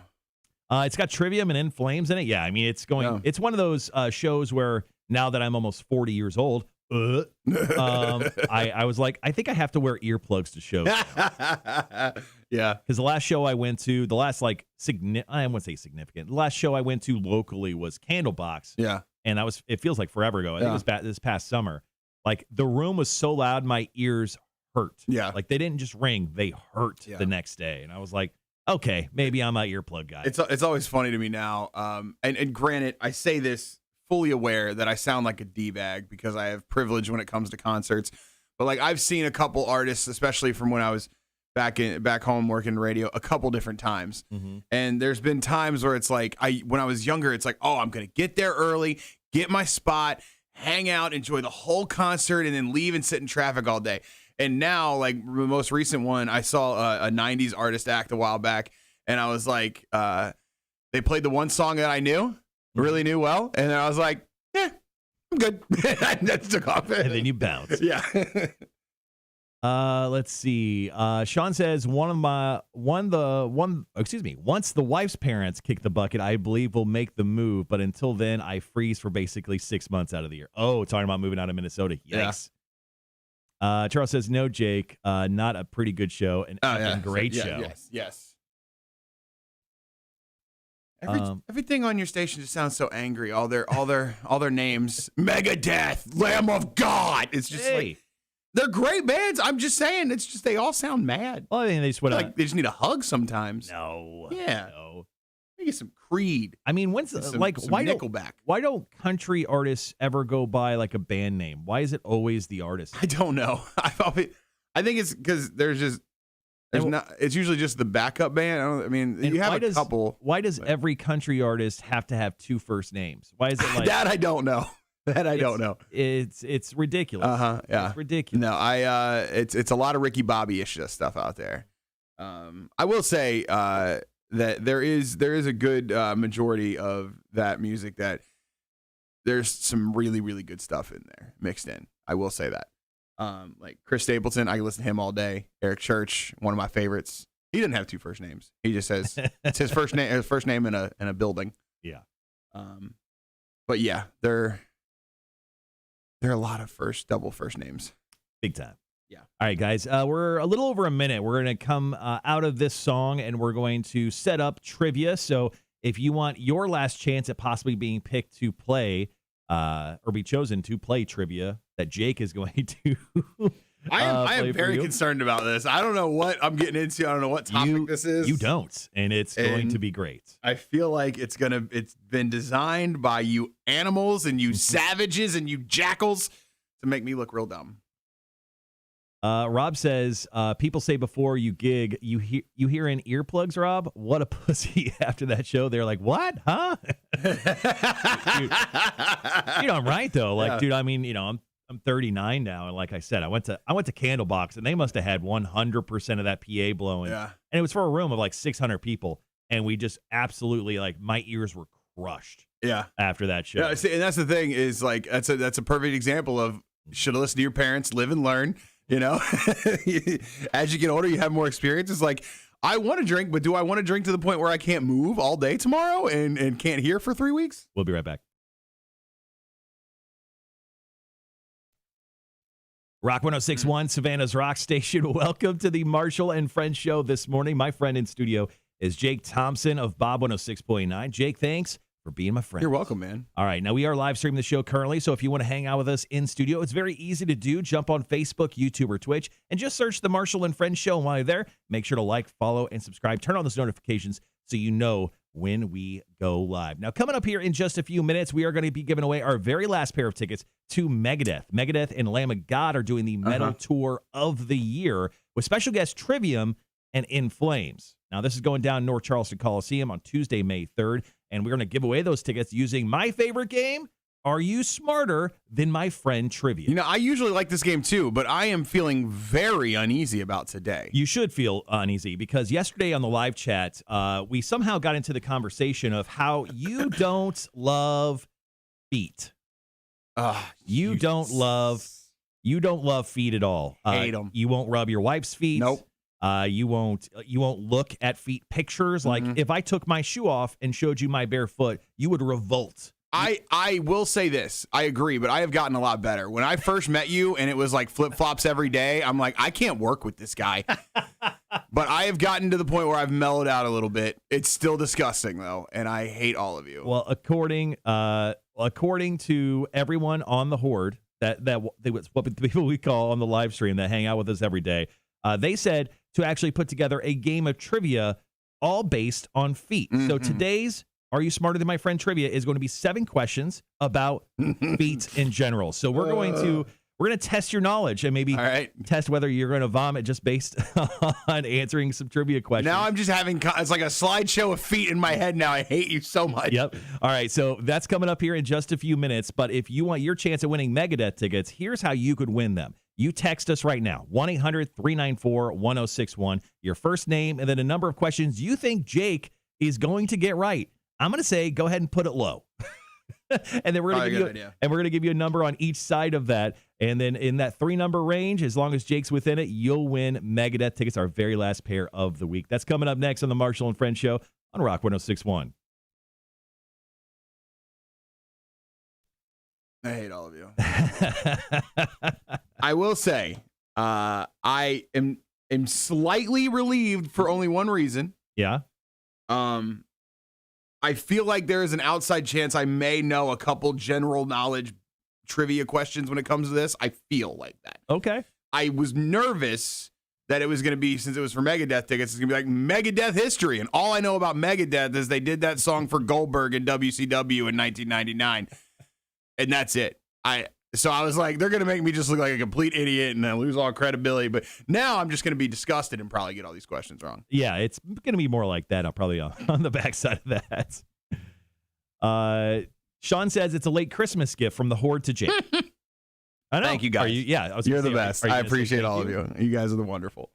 [SPEAKER 1] It's got Trivium and In Flames in it. Yeah, I mean, it's going. Yeah. It's one of those shows where now that I'm almost 40 years old, I was like, I think I have to wear earplugs to shows.
[SPEAKER 2] Yeah,
[SPEAKER 1] because the last show I went to, I wouldn't say significant. The last show I went to locally was Candlebox.
[SPEAKER 2] Yeah,
[SPEAKER 1] and it feels like forever ago. I think it was this past summer. Like the room was so loud, my ears hurt.
[SPEAKER 2] Yeah,
[SPEAKER 1] like they didn't just ring; they hurt the next day, and I was like, okay, maybe I'm an earplug guy.
[SPEAKER 2] It's always funny to me now. And granted, I say this fully aware that I sound like a D-bag because I have privilege when it comes to concerts. But like I've seen a couple artists, especially from when I was back home working radio, a couple different times. Mm-hmm. And there's been times where it's like when I was younger, it's like, oh, I'm gonna get there early, get my spot, hang out, enjoy the whole concert, and then leave and sit in traffic all day. And now, like the most recent one, I saw a 90s artist act a while back, and I was like, they played the one song that I really knew well, and then I was like, yeah, I'm good. That took off.
[SPEAKER 1] And then you bounce.
[SPEAKER 2] Yeah.
[SPEAKER 1] Let's see. Sean says once the wife's parents kick the bucket, I believe we'll make the move. But until then, I freeze for basically 6 months out of the year. Oh, talking about moving out of Minnesota. Yikes. Yeah. Charles says, no, Jake, not a pretty good show. An great show.
[SPEAKER 2] Yes. Everything on your station just sounds so angry. All their names. Megadeth, Lamb of God. It's just like, they're great bands. I'm just saying, it's just they all sound mad.
[SPEAKER 1] Well, I mean, they just
[SPEAKER 2] need a hug sometimes.
[SPEAKER 1] No.
[SPEAKER 2] Yeah.
[SPEAKER 1] No.
[SPEAKER 2] Maybe some Creed.
[SPEAKER 1] I mean, when's
[SPEAKER 2] some
[SPEAKER 1] Nickelback? Why don't country artists ever go by like a band name? Why is it always the artist?
[SPEAKER 2] I don't know. I think it's because it's usually just the backup band. You have a couple.
[SPEAKER 1] Why does every country artist have to have two first names? Why is it like
[SPEAKER 2] that? I don't know. Don't know.
[SPEAKER 1] It's ridiculous.
[SPEAKER 2] Yeah.
[SPEAKER 1] It's ridiculous.
[SPEAKER 2] No, it's a lot of Ricky Bobby-ish stuff out there. I will say that there is a good majority of that music that there's some really, really good stuff in there mixed in. I will say that. Like Chris Stapleton, I can listen to him all day. Eric Church, one of my favorites. He didn't have two first names. He just says it's his first name in a building.
[SPEAKER 1] Yeah.
[SPEAKER 2] But yeah, there are a lot of double first names.
[SPEAKER 1] Big time.
[SPEAKER 2] Yeah.
[SPEAKER 1] All right, guys. We're a little over a minute. We're going to come out of this song, and we're going to set up trivia. So if you want your last chance at possibly being picked to play or be chosen to play trivia that Jake is going to
[SPEAKER 2] I am very concerned about this. I don't know what I'm getting into. I don't know what topic this is.
[SPEAKER 1] You don't, and it's going to be great.
[SPEAKER 2] I feel like it's been designed by you animals and you savages and you jackals to make me look real dumb.
[SPEAKER 1] Rob says, people say before you gig, you hear in earplugs, Rob? What a pussy. After that show, they're like, what? Huh? Dude, I'm right, though. Like, dude, I mean, I'm 39 now, and like I said, I went to Candlebox, and they must have had 100% of that PA blowing.
[SPEAKER 2] Yeah.
[SPEAKER 1] And it was for a room of like 600 people, and we just absolutely, like, my ears were crushed.
[SPEAKER 2] Yeah.
[SPEAKER 1] After that show.
[SPEAKER 2] Yeah, see, and that's the thing is, like, that's a perfect example of should have listened to your parents, live and learn. As you get older, you have more experience. It's like, I want to drink, but do I want to drink to the point where I can't move all day tomorrow and can't hear for 3 weeks?
[SPEAKER 1] We'll be right back. Rock 106.1, Savannah's Rock Station. Welcome to the Marshall and Friends show this morning. My friend in studio is Jake Thomson of Bob 106.9. Jake, thanks for being my friend.
[SPEAKER 2] You're welcome, man.
[SPEAKER 1] All right, now we are live streaming the show currently, so if you want to hang out with us in studio, it's very easy to do. Jump on Facebook, YouTube, or Twitch, and just search the Marshall and Friends show. And while you're there, make sure to like, follow, and subscribe. Turn on those notifications so you know when we go live. Now, coming up here in just a few minutes, we are going to be giving away our very last pair of tickets to Megadeth. Megadeth and Lamb of God are doing the metal tour of the year with special guest Trivium and In Flames. Now, this is going down North Charleston Coliseum on Tuesday, May 3rd, and we're going to give away those tickets using my favorite game, Are You Smarter Than My Friend Trivia?
[SPEAKER 2] I usually like this game too, but I am feeling very uneasy about today.
[SPEAKER 1] You should feel uneasy because yesterday on the live chat, we somehow got into the conversation of how you don't love feet. You don't love feet at all.
[SPEAKER 2] Hate them.
[SPEAKER 1] You won't rub your wife's feet.
[SPEAKER 2] Nope.
[SPEAKER 1] You won't look at feet pictures. Like if I took my shoe off and showed you my bare foot, you would revolt.
[SPEAKER 2] I will say this. I agree, but I have gotten a lot better. When I first met you and it was like flip-flops every day, I'm like, I can't work with this guy. But I have gotten to the point where I've mellowed out a little bit. It's still disgusting, though, and I hate all of you.
[SPEAKER 1] Well, according to everyone on the Horde, what the people we call on the live stream that hang out with us every day, they said to actually put together a game of trivia all based on feet. So today's Are You Smarter Than My Friend Trivia is going to be 7 questions about feet in general. So we're going to test your knowledge and maybe test whether you're going to vomit just based on answering some trivia questions.
[SPEAKER 2] Now I'm just it's like a slideshow of feet in my head now. I hate you so much.
[SPEAKER 1] Yep. All right, so that's coming up here in just a few minutes. But if you want your chance at winning Megadeth tickets, here's how you could win them. You text us right now, 1-800-394-1061, your first name and then a number of questions you think Jake is going to get right. I'm going to say go ahead and put it low. And then we're going to give you a number on each side of that. And then in that 3-number range, as long as Jake's within it, you'll win Megadeth tickets, our very last pair of the week. That's coming up next on the Marshall and Friends show on Rock 106.1.
[SPEAKER 2] I hate all of you. I will say, I am slightly relieved for only one reason.
[SPEAKER 1] Yeah.
[SPEAKER 2] I feel like there is an outside chance I may know a couple general knowledge trivia questions when it comes to this. I feel like that.
[SPEAKER 1] Okay.
[SPEAKER 2] I was nervous that it was going to be, since it was for Megadeth tickets, it's going to be like Megadeth history. And all I know about Megadeth is they did that song for Goldberg in WCW in 1999. And that's it. So I was like, they're going to make me just look like a complete idiot and lose all credibility. But now I'm just going to be disgusted and probably get all these questions wrong.
[SPEAKER 1] Yeah, it's going to be more like that. I'll probably on the backside of that. Sean says it's a late Christmas gift from the Horde to Jake. I know.
[SPEAKER 2] Thank you, guys. You're the best. I appreciate all of you. You guys are the wonderful.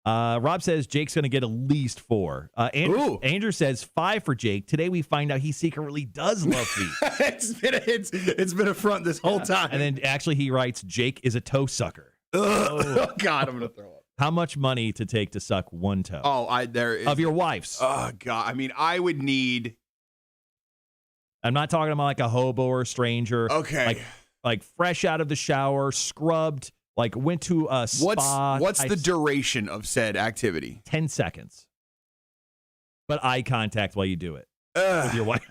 [SPEAKER 1] Rob says Jake's going to get at least 4. Andrew says 5 for Jake. Today we find out he secretly does love feet.
[SPEAKER 2] it's been a front this whole time.
[SPEAKER 1] And then actually he writes, Jake is a toe sucker.
[SPEAKER 2] Oh God, I'm going to throw up.
[SPEAKER 1] How much money to take to suck one toe?
[SPEAKER 2] Of
[SPEAKER 1] your wife's.
[SPEAKER 2] Oh God. I mean, I would need.
[SPEAKER 1] I'm not talking about like a hobo or a stranger.
[SPEAKER 2] Okay.
[SPEAKER 1] Like fresh out of the shower, scrubbed. Like went to a spa.
[SPEAKER 2] What's the duration of said activity?
[SPEAKER 1] 10 seconds. But eye contact while you do it with your wife.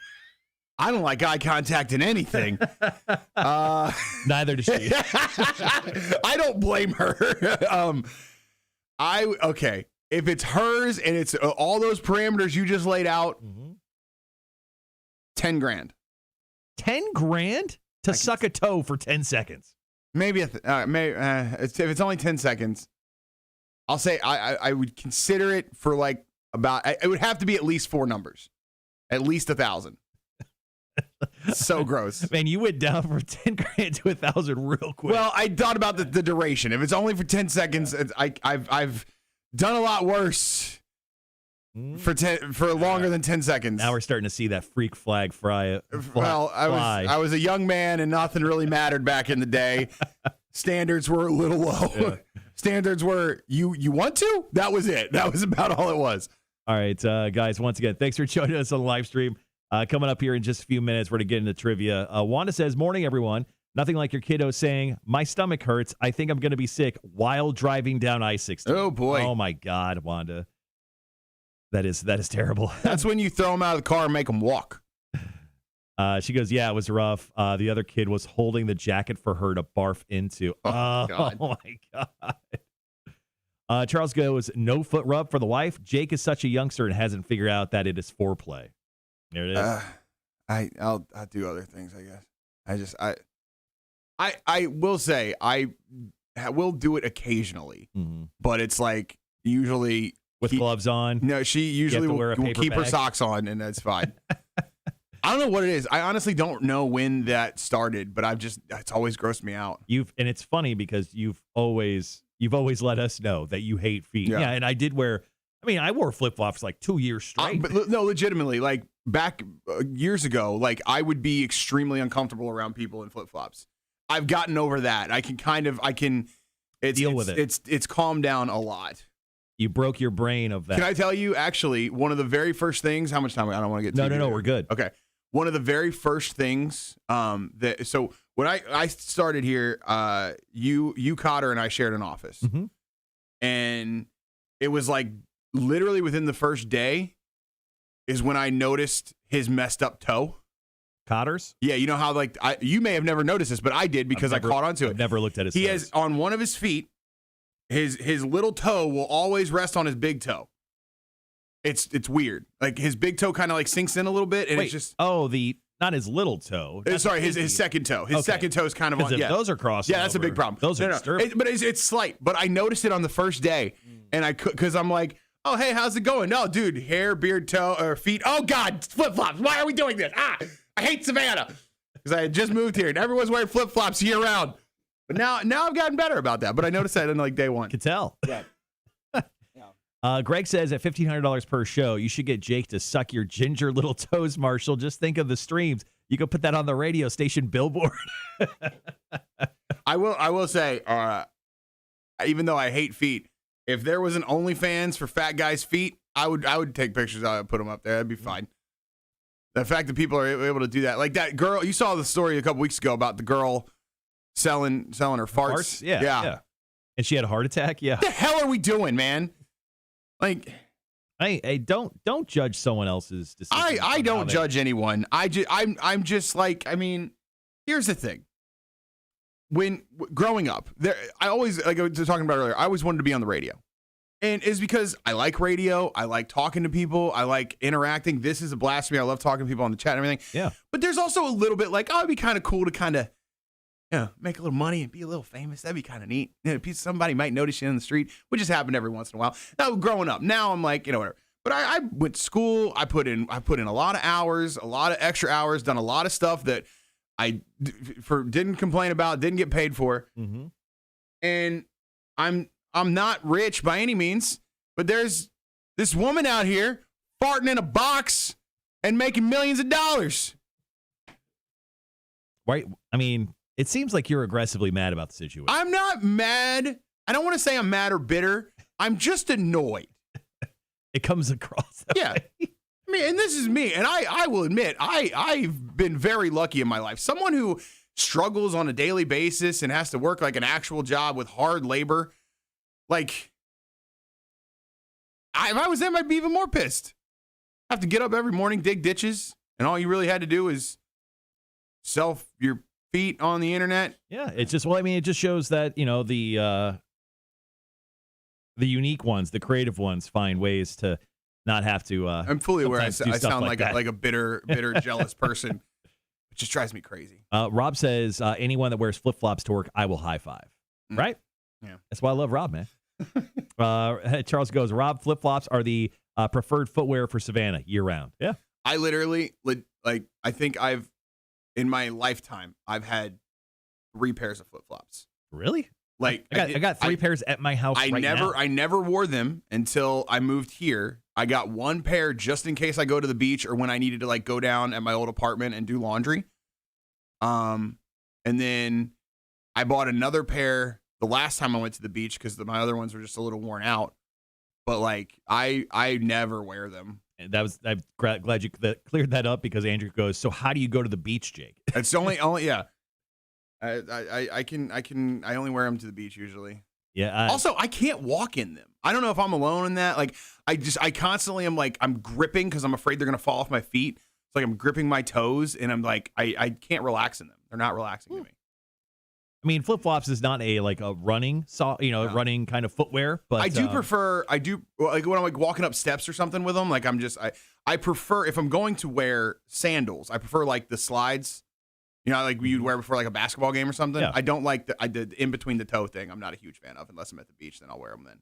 [SPEAKER 2] I don't like eye contact in anything.
[SPEAKER 1] Neither does she.
[SPEAKER 2] I don't blame her. Okay. If it's hers and it's all those parameters you just laid out, $10,000.
[SPEAKER 1] $10,000 to suck a toe for 10 seconds.
[SPEAKER 2] Maybe if it's only 10 seconds, I'll say I would consider it for like it would have to be at least 4 numbers, at least 1,000. So gross.
[SPEAKER 1] Man, you went down from 10,000 to 1,000 real quick.
[SPEAKER 2] Well, I thought about the duration. If it's only for 10 seconds, I've done a lot worse for longer than 10 seconds.
[SPEAKER 1] Now we're starting to see that freak flag fly.
[SPEAKER 2] Well, I was a young man and nothing really mattered back in the day. Standards were a little low. Yeah. Standards were you want to? That was it. That was about all it was.
[SPEAKER 1] All right, guys, once again, thanks for joining us on the live stream. Coming up here in just a few minutes, we're going to get into trivia. Wanda says, morning, everyone. Nothing like your kiddo saying, my stomach hurts. I think I'm going to be sick while driving down I-16.
[SPEAKER 2] Oh, boy.
[SPEAKER 1] Oh, my God, Wanda. That is terrible.
[SPEAKER 2] That's when you throw them out of the car and make them walk.
[SPEAKER 1] She goes, yeah, it was rough. The other kid was holding the jacket for her to barf into. Oh God. My God. Charles goes, no foot rub for the wife. Jake is such a youngster and hasn't figured out that it is foreplay. There it is.
[SPEAKER 2] I'll do other things, I guess. I will say I will do it occasionally, but it's like usually
[SPEAKER 1] with gloves on.
[SPEAKER 2] No, she usually will keep her socks on, and that's fine. I don't know what it is. I honestly don't know when that started, but it's always grossed me out.
[SPEAKER 1] And it's funny because you've always let us know that you hate feet. Yeah, and I did I wore flip-flops like 2 years straight.
[SPEAKER 2] But no, legitimately, like back years ago, like I would be extremely uncomfortable around people in flip-flops. I've gotten over that. I can deal with it. It's calmed down a lot.
[SPEAKER 1] You broke your brain of that.
[SPEAKER 2] Can I tell you, actually, one of the very first things, how much time? I don't want to get
[SPEAKER 1] No, we're good.
[SPEAKER 2] Okay. One of the very first things so when I started here, you Cotter and I shared an office.
[SPEAKER 1] Mm-hmm.
[SPEAKER 2] And it was like literally within the first day is when I noticed his messed up toe.
[SPEAKER 1] Cotter's?
[SPEAKER 2] Yeah, you know how you may have never noticed this, but I did because I caught onto it.
[SPEAKER 1] I've never looked at his toes.
[SPEAKER 2] He has on one of his feet, his little toe will always rest on his big toe. It's weird. Like his big toe kind of like sinks in a little bit, and it's just
[SPEAKER 1] not his little toe.
[SPEAKER 2] Sorry, his second toe. His second toe is kind of on.
[SPEAKER 1] Yeah, those are crossed.
[SPEAKER 2] Yeah, that's a big problem.
[SPEAKER 1] Those are disturbing.
[SPEAKER 2] But it's slight. But I noticed it on the first day, and because I'm like, oh hey, how's it going? No, dude, hair, beard, toe, or feet. Oh God, flip flops. Why are we doing this? I hate Savannah because I had just moved here and everyone's wearing flip flops year round. But now I've gotten better about that. But I noticed that in like day one.
[SPEAKER 1] Could tell.
[SPEAKER 2] Yeah.
[SPEAKER 1] Greg says at $1,500 per show, you should get Jake to suck your ginger little toes, Marshall. Just think of the streams. You could put that on the radio station billboard.
[SPEAKER 2] I will say, even though I hate feet, if there was an OnlyFans for fat guys' feet, I would take pictures. I would put them up there. That'd be fine. The fact that people are able to do that, like that girl, you saw the story a couple weeks ago about the girl selling her farts.
[SPEAKER 1] Yeah. And she had a heart attack. Yeah.
[SPEAKER 2] What the hell are we doing, man? Like,
[SPEAKER 1] hey, don't judge someone else's decision.
[SPEAKER 2] I don't judge anyone. I'm just like, I mean, here's the thing. When growing up, I always, like I was talking about earlier, I always wanted to be on the radio. And it's because I like radio. I like talking to people. I like interacting. This is a blast for me. I love talking to people on the chat and everything.
[SPEAKER 1] Yeah.
[SPEAKER 2] But there's also a little bit like, oh, it'd be kind of cool to kind of, make a little money and be a little famous. That'd be kind of neat. Somebody might notice you in the street, which has happened every once in a while. Now, growing up, now I'm like, whatever. But I went to school. I put in a lot of hours, a lot of extra hours, done a lot of stuff that I didn't complain about, didn't get paid for.
[SPEAKER 1] Mm-hmm.
[SPEAKER 2] And I'm not rich by any means, but there's this woman out here farting in a box and making millions of dollars.
[SPEAKER 1] Right? I mean, it seems like you're aggressively mad about the situation.
[SPEAKER 2] I'm not mad. I don't want to say I'm mad or bitter. I'm just annoyed.
[SPEAKER 1] It comes across that way.
[SPEAKER 2] I mean, and this is me, and I will admit, I've been very lucky in my life. Someone who struggles on a daily basis and has to work like an actual job with hard labor, like, if I was them, I'd be even more pissed. Have to get up every morning, dig ditches, and all you really had to do is sell your feet on the internet.
[SPEAKER 1] Yeah, it's just, it just shows that, the unique ones, the creative ones, find ways to not have to.
[SPEAKER 2] I'm fully aware I sound like a bitter, jealous person. It just drives me crazy.
[SPEAKER 1] Rob says, anyone that wears flip-flops to work, I will high five. Right?
[SPEAKER 2] Yeah.
[SPEAKER 1] That's why I love Rob, man. Charles goes, Rob, flip-flops are the preferred footwear for Savannah year-round. Yeah.
[SPEAKER 2] I literally, I think in my lifetime, I've had 3 pairs of flip-flops.
[SPEAKER 1] Really?
[SPEAKER 2] Like
[SPEAKER 1] I got 3 pairs at my house now.
[SPEAKER 2] I never wore them until I moved here. I got 1 pair just in case I go to the beach or when I needed to go down at my old apartment and do laundry. And then I bought another pair the last time I went to the beach because my other ones were just a little worn out. But I never wear them.
[SPEAKER 1] And I'm glad you cleared that up because Andrew goes, so how do you go to the beach, Jake?
[SPEAKER 2] It's only yeah. I only wear them to the beach usually.
[SPEAKER 1] Yeah.
[SPEAKER 2] Also, I can't walk in them. I don't know if I'm alone in that. I constantly am I'm gripping because I'm afraid they're gonna fall off my feet. It's like I'm gripping my toes, and I'm I can't relax in them. They're not relaxing to me.
[SPEAKER 1] I mean, flip flops is not a running running kind of footwear, but
[SPEAKER 2] I do prefer. When I'm walking up steps or something with them. I prefer if I'm going to wear sandals. I prefer the slides. You'd wear before a basketball game or something.
[SPEAKER 1] Yeah.
[SPEAKER 2] I don't like the in between the toe thing. I'm not a huge fan of unless I'm at the beach. Then I'll wear them then.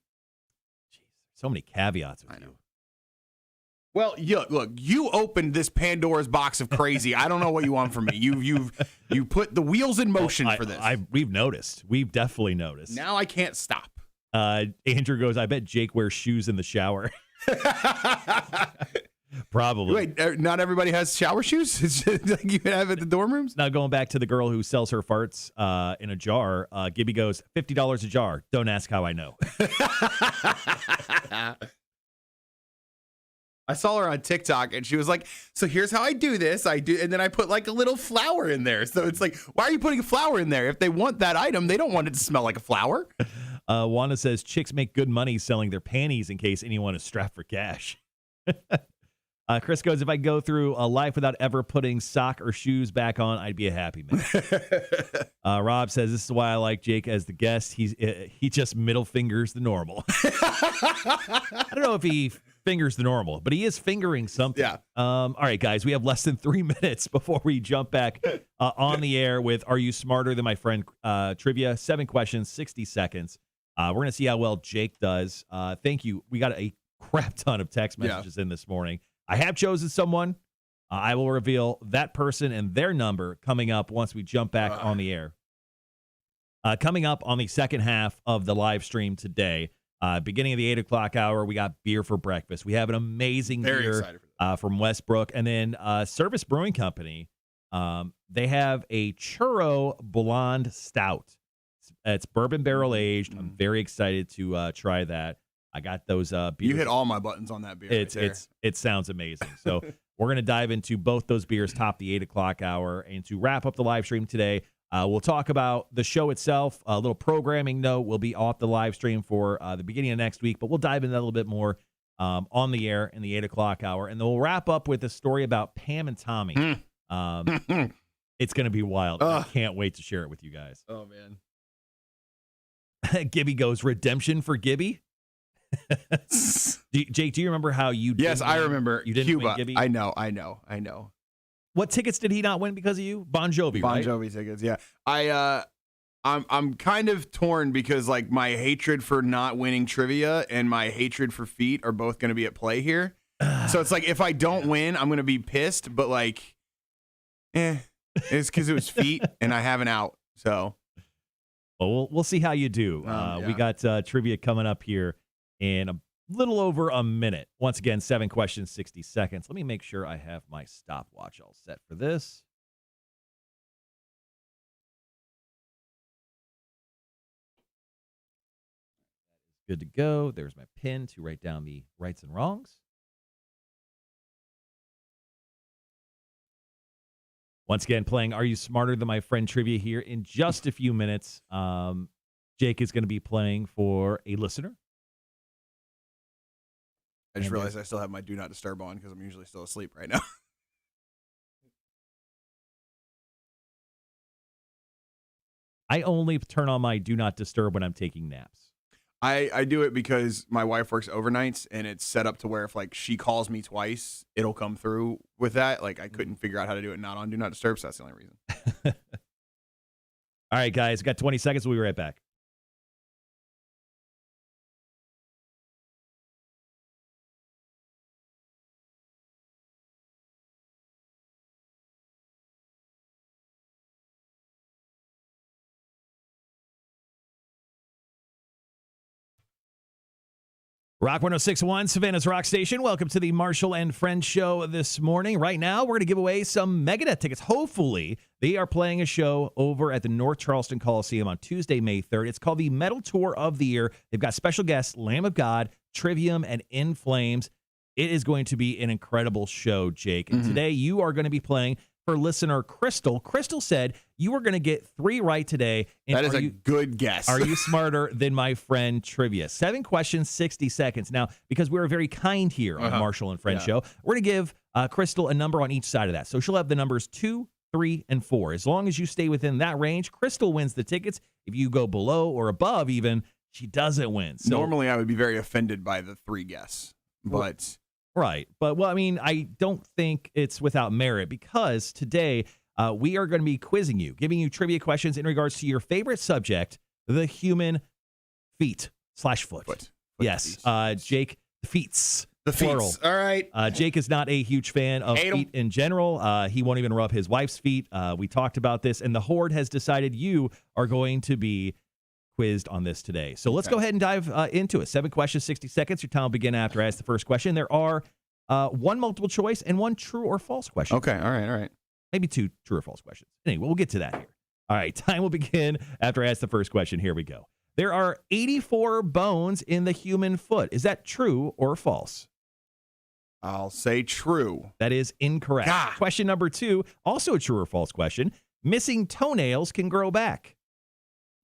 [SPEAKER 1] Jeez, so many caveats with
[SPEAKER 2] I know.
[SPEAKER 1] you.
[SPEAKER 2] Well, look, you opened this Pandora's box of crazy. I don't know what you want from me. You put the wheels in motion for this.
[SPEAKER 1] We've noticed. We've definitely noticed.
[SPEAKER 2] Now I can't stop.
[SPEAKER 1] Andrew goes, I bet Jake wears shoes in the shower. Probably.
[SPEAKER 2] Wait, not everybody has shower shoes? It's just like you have at the dorm rooms?
[SPEAKER 1] Now, going back to the girl who sells her farts in a jar, Gibby goes, $50 a jar. Don't ask how I know.
[SPEAKER 2] I saw her on TikTok, and she was like, so here's how I do this. And then I put a little flower in there. So it's why are you putting a flower in there? If they want that item, they don't want it to smell like a flower.
[SPEAKER 1] Wanda says, chicks make good money selling their panties in case anyone is strapped for cash. Chris goes, if I go through a life without ever putting sock or shoes back on, I'd be a happy man. Rob says, this is why I like Jake as the guest. He just middle fingers the normal. I don't know if he fingers the normal, but he is fingering something.
[SPEAKER 2] Yeah.
[SPEAKER 1] All right, guys, we have less than 3 minutes before we jump back on the air with Are You Smarter Than My Friend trivia. 7 questions, 60 seconds. We're going to see how well Jake does. Thank you. We got a crap ton of text messages in this morning. I have chosen someone. I will reveal that person and their number coming up once we jump back on the air. Coming up on the second half of the live stream today, beginning of the 8 o'clock hour, we got beer for breakfast. We have an amazing beer from Westbrook. And then Service Brewing Company, they have a Churro Blonde Stout. It's bourbon barrel aged. I'm very excited to try that. I got those beers.
[SPEAKER 2] You hit all my buttons on that beer.
[SPEAKER 1] It sounds amazing. So we're going to dive into both those beers top the 8 o'clock hour. And to wrap up the live stream today, we'll talk about the show itself. A little programming note will be off the live stream for the beginning of next week, but we'll dive into that a little bit more on the air in the 8 o'clock hour. And then we'll wrap up with a story about Pam and Tommy. It's going to be wild. I can't wait to share it with you guys.
[SPEAKER 2] Oh, man.
[SPEAKER 1] Gibby goes, redemption for Gibby? Jake, do you remember how you did?
[SPEAKER 2] Yes, I remember.
[SPEAKER 1] You didn't
[SPEAKER 2] Cuba.
[SPEAKER 1] win Gibby?
[SPEAKER 2] I know.
[SPEAKER 1] What tickets did he not win because of you? Bon Jovi, right?
[SPEAKER 2] Bon Jovi tickets, yeah. I'm kind of torn because like my hatred for not winning trivia and my hatred for feet are both going to be at play here. So it's like if I don't win, I'm going to be pissed, but like it's because it was feet and I have an out. So
[SPEAKER 1] well, we'll see how you do. We got trivia coming up here in a little over a minute. Once again, 7 questions, 60 seconds. Let me make sure I have my stopwatch all set for this. Good to go. There's my pin to write down the rights and wrongs. Once again, playing Are You Smarter Than My Friend Trivia here in just a few minutes. Jake is going to be playing for a listener.
[SPEAKER 2] I just realized I still have my Do Not Disturb on because I'm usually still asleep right now.
[SPEAKER 1] I only turn on my Do Not Disturb when I'm taking naps.
[SPEAKER 2] I do it because my wife works overnights and it's set up to where if like she calls me twice, it'll come through with that. Like I couldn't figure out how to do it not on Do Not Disturb, so that's the only reason.
[SPEAKER 1] All right, guys, got 20 seconds. We'll be right back. Rock 106.1, Savannah's Rock Station. Welcome to the Marshall and Friends show this morning. Right now, we're going to give away some Megadeth tickets. Hopefully, they are playing a show over at the North Charleston Coliseum on Tuesday, May 3rd. It's called the Metal Tour of the Year. They've got special guests, Lamb of God, Trivium, and In Flames. It is going to be an incredible show, Jake. And today, you are going to be playing for listener Crystal. Crystal said you were going to get 3 right today. And
[SPEAKER 2] that is a good guess.
[SPEAKER 1] Are you smarter than my friend trivia? 7 questions, 60 seconds. Now, because we're very kind here on the Marshall and Friends show, we're going to give Crystal a number on each side of that. So she'll have the numbers 2, 3, and 4. As long as you stay within that range, Crystal wins the tickets. If you go below or above even, she doesn't win. So,
[SPEAKER 2] normally, I would be very offended by the 3 guess, but...
[SPEAKER 1] Right. But, well, I mean, I don't think it's without merit because today we are going to be quizzing you, giving you trivia questions in regards to your favorite subject, the human feet/foot. Yes. Jake, the feets.
[SPEAKER 2] The feet. All right.
[SPEAKER 1] Jake is not a huge fan of feet in general. He won't even rub his wife's feet. We talked about this, and the Horde has decided you are going to be quizzed on this today. So let's go ahead and dive into it. 7 questions, 60 seconds. Your time will begin after I ask the first question. There are 1 multiple choice and 1 true or false question.
[SPEAKER 2] Okay, all right.
[SPEAKER 1] Maybe 2 true or false questions. Anyway, we'll get to that here. All right, time will begin after I ask the first question. Here we go. There are 84 bones in the human foot. Is that true or false?
[SPEAKER 2] I'll say true.
[SPEAKER 1] That is incorrect. Question number 2, also a true or false question. Missing toenails can grow back.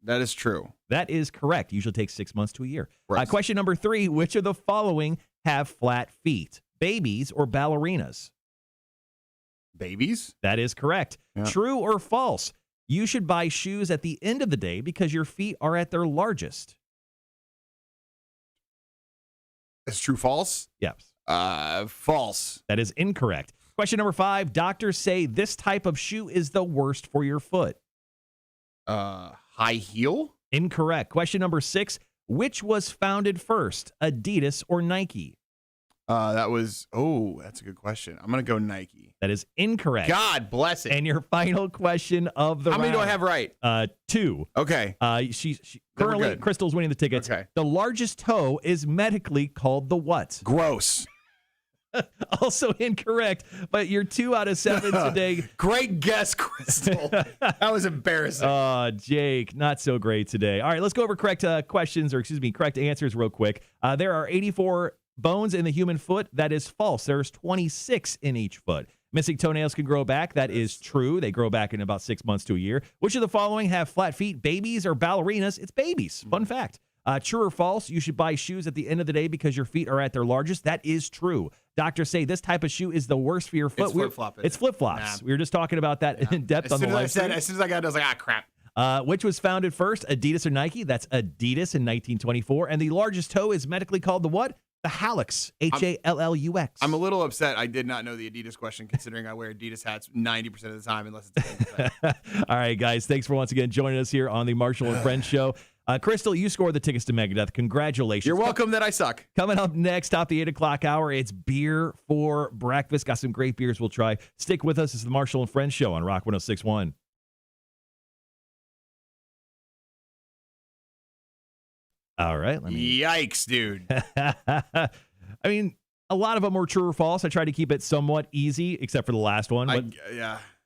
[SPEAKER 2] That is true.
[SPEAKER 1] That is correct. Usually takes 6 months to a year. Right. Question number 3, which of the following have flat feet? Babies or ballerinas?
[SPEAKER 2] Babies?
[SPEAKER 1] That is correct. Yeah. True or false? You should buy shoes at the end of the day because your feet are at their largest.
[SPEAKER 2] It's true, false?
[SPEAKER 1] Yes.
[SPEAKER 2] False.
[SPEAKER 1] That is incorrect. Question number 5, doctors say this type of shoe is the worst for your foot.
[SPEAKER 2] High heel?
[SPEAKER 1] Incorrect. Question number 6, which was founded first, Adidas or Nike?
[SPEAKER 2] That was, that's a good question. I'm going to go Nike.
[SPEAKER 1] That is incorrect.
[SPEAKER 2] God bless it.
[SPEAKER 1] And your final question of the
[SPEAKER 2] How many
[SPEAKER 1] round.
[SPEAKER 2] do I have right?
[SPEAKER 1] 2.
[SPEAKER 2] Okay.
[SPEAKER 1] She
[SPEAKER 2] Then we're
[SPEAKER 1] currently,
[SPEAKER 2] good.
[SPEAKER 1] Crystal's winning the tickets.
[SPEAKER 2] Okay.
[SPEAKER 1] The largest toe is medically called the what?
[SPEAKER 2] Gross.
[SPEAKER 1] Also incorrect, but you're 2 out of 7 today.
[SPEAKER 2] Great guess, Crystal. That was embarrassing.
[SPEAKER 1] Jake, not so great today. All right, let's go over correct correct answers real quick. There are 84 bones in the human foot. That is false. There's 26 in each foot. Missing toenails can grow back. That is true. They grow back in about 6 months to a year. Which of the following have flat feet, babies or ballerinas? It's babies. Fun fact. True or false, you should buy shoes at the end of the day because your feet are at their largest. That is true. Doctors say this type of shoe is the worst for your foot.
[SPEAKER 2] It's flip-flop.
[SPEAKER 1] It's flip-flops. We were just talking about that in depth on the live stream.
[SPEAKER 2] As soon as I got it, I was like, crap.
[SPEAKER 1] Which was founded first, Adidas or Nike? That's Adidas in 1924. And the largest toe is medically called the what? The hallux, Hallux.
[SPEAKER 2] I'm a little upset. I did not know the Adidas question, considering I wear Adidas hats 90% of the time, unless it's 10%.
[SPEAKER 1] All right, guys. Thanks for once again joining us here on the Marshall and Friends show. Crystal, you scored the tickets to Megadeth. Congratulations.
[SPEAKER 2] You're welcome that I suck.
[SPEAKER 1] Coming up next, top the 8 o'clock hour, it's beer for breakfast. Got some great beers we'll try. Stick with us. It's the Marshall and Friends show on Rock 106.1. All right.
[SPEAKER 2] Yikes, dude.
[SPEAKER 1] I mean, a lot of them were true or false. I tried to keep it somewhat easy, except for the last one. But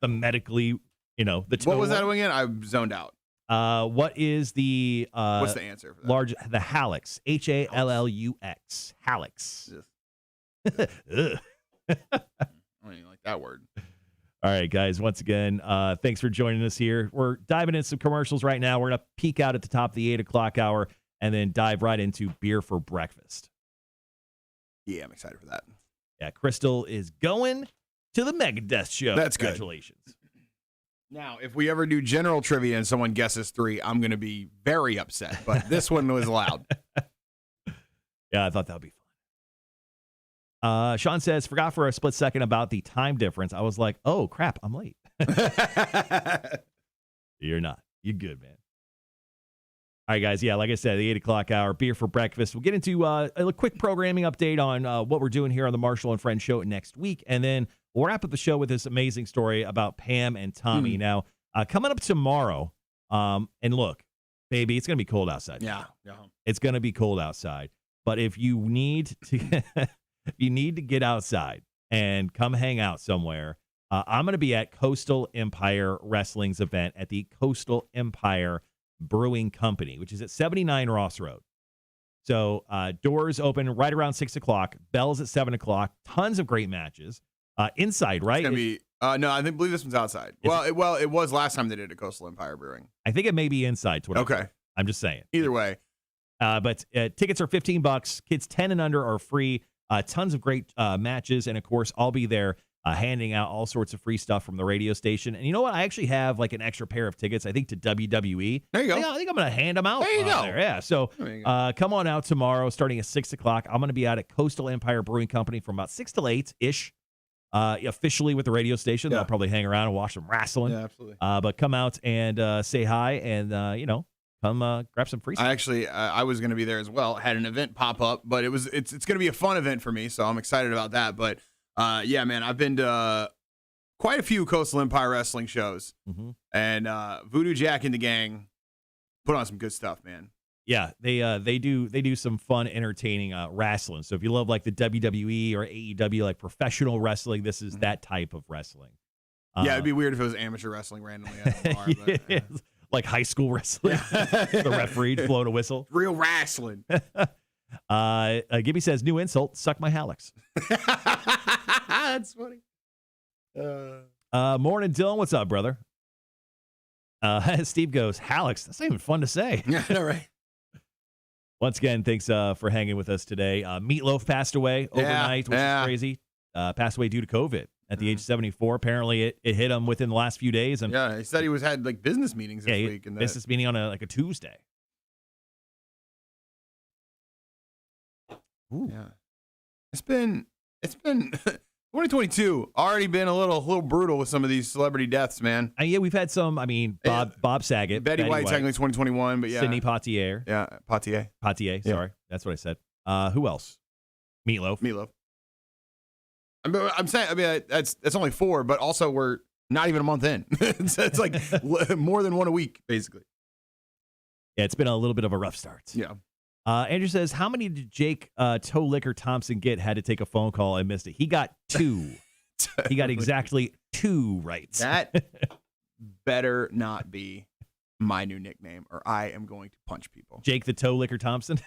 [SPEAKER 1] the medically, the toe.
[SPEAKER 2] What was that one again? I zoned out.
[SPEAKER 1] What is the
[SPEAKER 2] what's the answer for that?
[SPEAKER 1] The hallux, Hallux, hallux.
[SPEAKER 2] I don't even like that word.
[SPEAKER 1] All right, guys. Once again, thanks for joining us here. We're diving into some commercials right now. We're gonna peek out at the top of the 8 o'clock hour and then dive right into beer for breakfast.
[SPEAKER 2] Yeah, I'm excited for that.
[SPEAKER 1] Yeah, Crystal is going to the Megadeth show.
[SPEAKER 2] That's good.
[SPEAKER 1] Congratulations.
[SPEAKER 2] Now, if we ever do general trivia and someone guesses 3, I'm going to be very upset. But this one was allowed.
[SPEAKER 1] Yeah, I thought that would be fun. Sean says, forgot for a split second about the time difference. I was like, oh, crap, I'm late. You're not. You're good, man. All right, guys. Yeah, like I said, the 8 o'clock hour, beer for breakfast. We'll get into a quick programming update on what we're doing here on the Marshall and Friends show next week. And then we'll wrap up the show with this amazing story about Pam and Tommy. Now, coming up tomorrow, and look, baby, it's going to be cold outside.
[SPEAKER 2] Yeah.
[SPEAKER 1] It's going to be cold outside. But if you need to, get outside and come hang out somewhere, I'm going to be at Coastal Empire Wrestling's event at the Coastal Empire Brewing Company, which is at 79 Ross Road. So doors open right around 6 o'clock. Bells at 7 o'clock. Tons of great matches. Inside, right?
[SPEAKER 2] It's gonna be no, I believe this one's outside. It was last time they did it at Coastal Empire Brewing.
[SPEAKER 1] I think it may be inside.
[SPEAKER 2] Okay,
[SPEAKER 1] I'm just saying.
[SPEAKER 2] Either way,
[SPEAKER 1] but tickets are $15. Kids 10 and under are free. Tons of great matches, and of course, I'll be there handing out all sorts of free stuff from the radio station. And you know what? I actually have like an extra pair of tickets, I think, to WWE.
[SPEAKER 2] There you go.
[SPEAKER 1] I think I'm going to hand them out.
[SPEAKER 2] There you go.
[SPEAKER 1] Yeah. So come on out tomorrow starting at 6 o'clock. I'm going to be out at Coastal Empire Brewing Company from about 6 till 8-ish. Officially with the radio station. I'll probably hang around and watch some wrestling.
[SPEAKER 2] Yeah, absolutely.
[SPEAKER 1] But come out and say hi and, come grab some free stuff.
[SPEAKER 2] I was going to be there as well. Had an event pop up, but it's going to be a fun event for me, so I'm excited about that. But yeah, man, I've been to quite a few Coastal Empire Wrestling shows, and Voodoo Jack and the gang put on some good stuff, man.
[SPEAKER 1] Yeah, they do some fun, entertaining wrestling. So if you love like the WWE or AEW, like professional wrestling, this is that type of wrestling.
[SPEAKER 2] Yeah, it'd be weird if it was amateur wrestling randomly at the bar. But, yeah.
[SPEAKER 1] Like high school wrestling. The referee blowing a whistle.
[SPEAKER 2] Real wrestling.
[SPEAKER 1] Gibby says, new insult, suck my hallux.
[SPEAKER 2] That's funny.
[SPEAKER 1] Morning, Dylan. What's up, brother? Steve goes, hallux. That's not even fun to say.
[SPEAKER 2] Yeah, all right.
[SPEAKER 1] Once again, thanks for hanging with us today. Meatloaf passed away overnight, which is crazy. Passed away due to COVID at the age of 74. Apparently, it hit him within the last few days. And
[SPEAKER 2] yeah, he said he had like business meetings this week. And
[SPEAKER 1] business meeting on a Tuesday.
[SPEAKER 2] Ooh. Yeah, it's been 2022 already been a little brutal with some of these celebrity deaths, man.
[SPEAKER 1] Yeah, we've had some. I mean, Bob Saget,
[SPEAKER 2] Betty White, technically 2021, but yeah,
[SPEAKER 1] Sidney Poitier.
[SPEAKER 2] Yeah, Poitier.
[SPEAKER 1] Sorry, that's what I said. Who else? Meatloaf.
[SPEAKER 2] I'm saying, I mean, that's only 4, but also we're not even a month in. It's like more than 1 a week, basically.
[SPEAKER 1] Yeah, it's been a little bit of a rough start.
[SPEAKER 2] Yeah.
[SPEAKER 1] Andrew says, how many did Jake Toe Licker Thompson get? Had to take a phone call. I missed it. He got 2. He got exactly 2 right.
[SPEAKER 2] That better not be my new nickname, or I am going to punch people.
[SPEAKER 1] Jake the Toe Licker Thompson.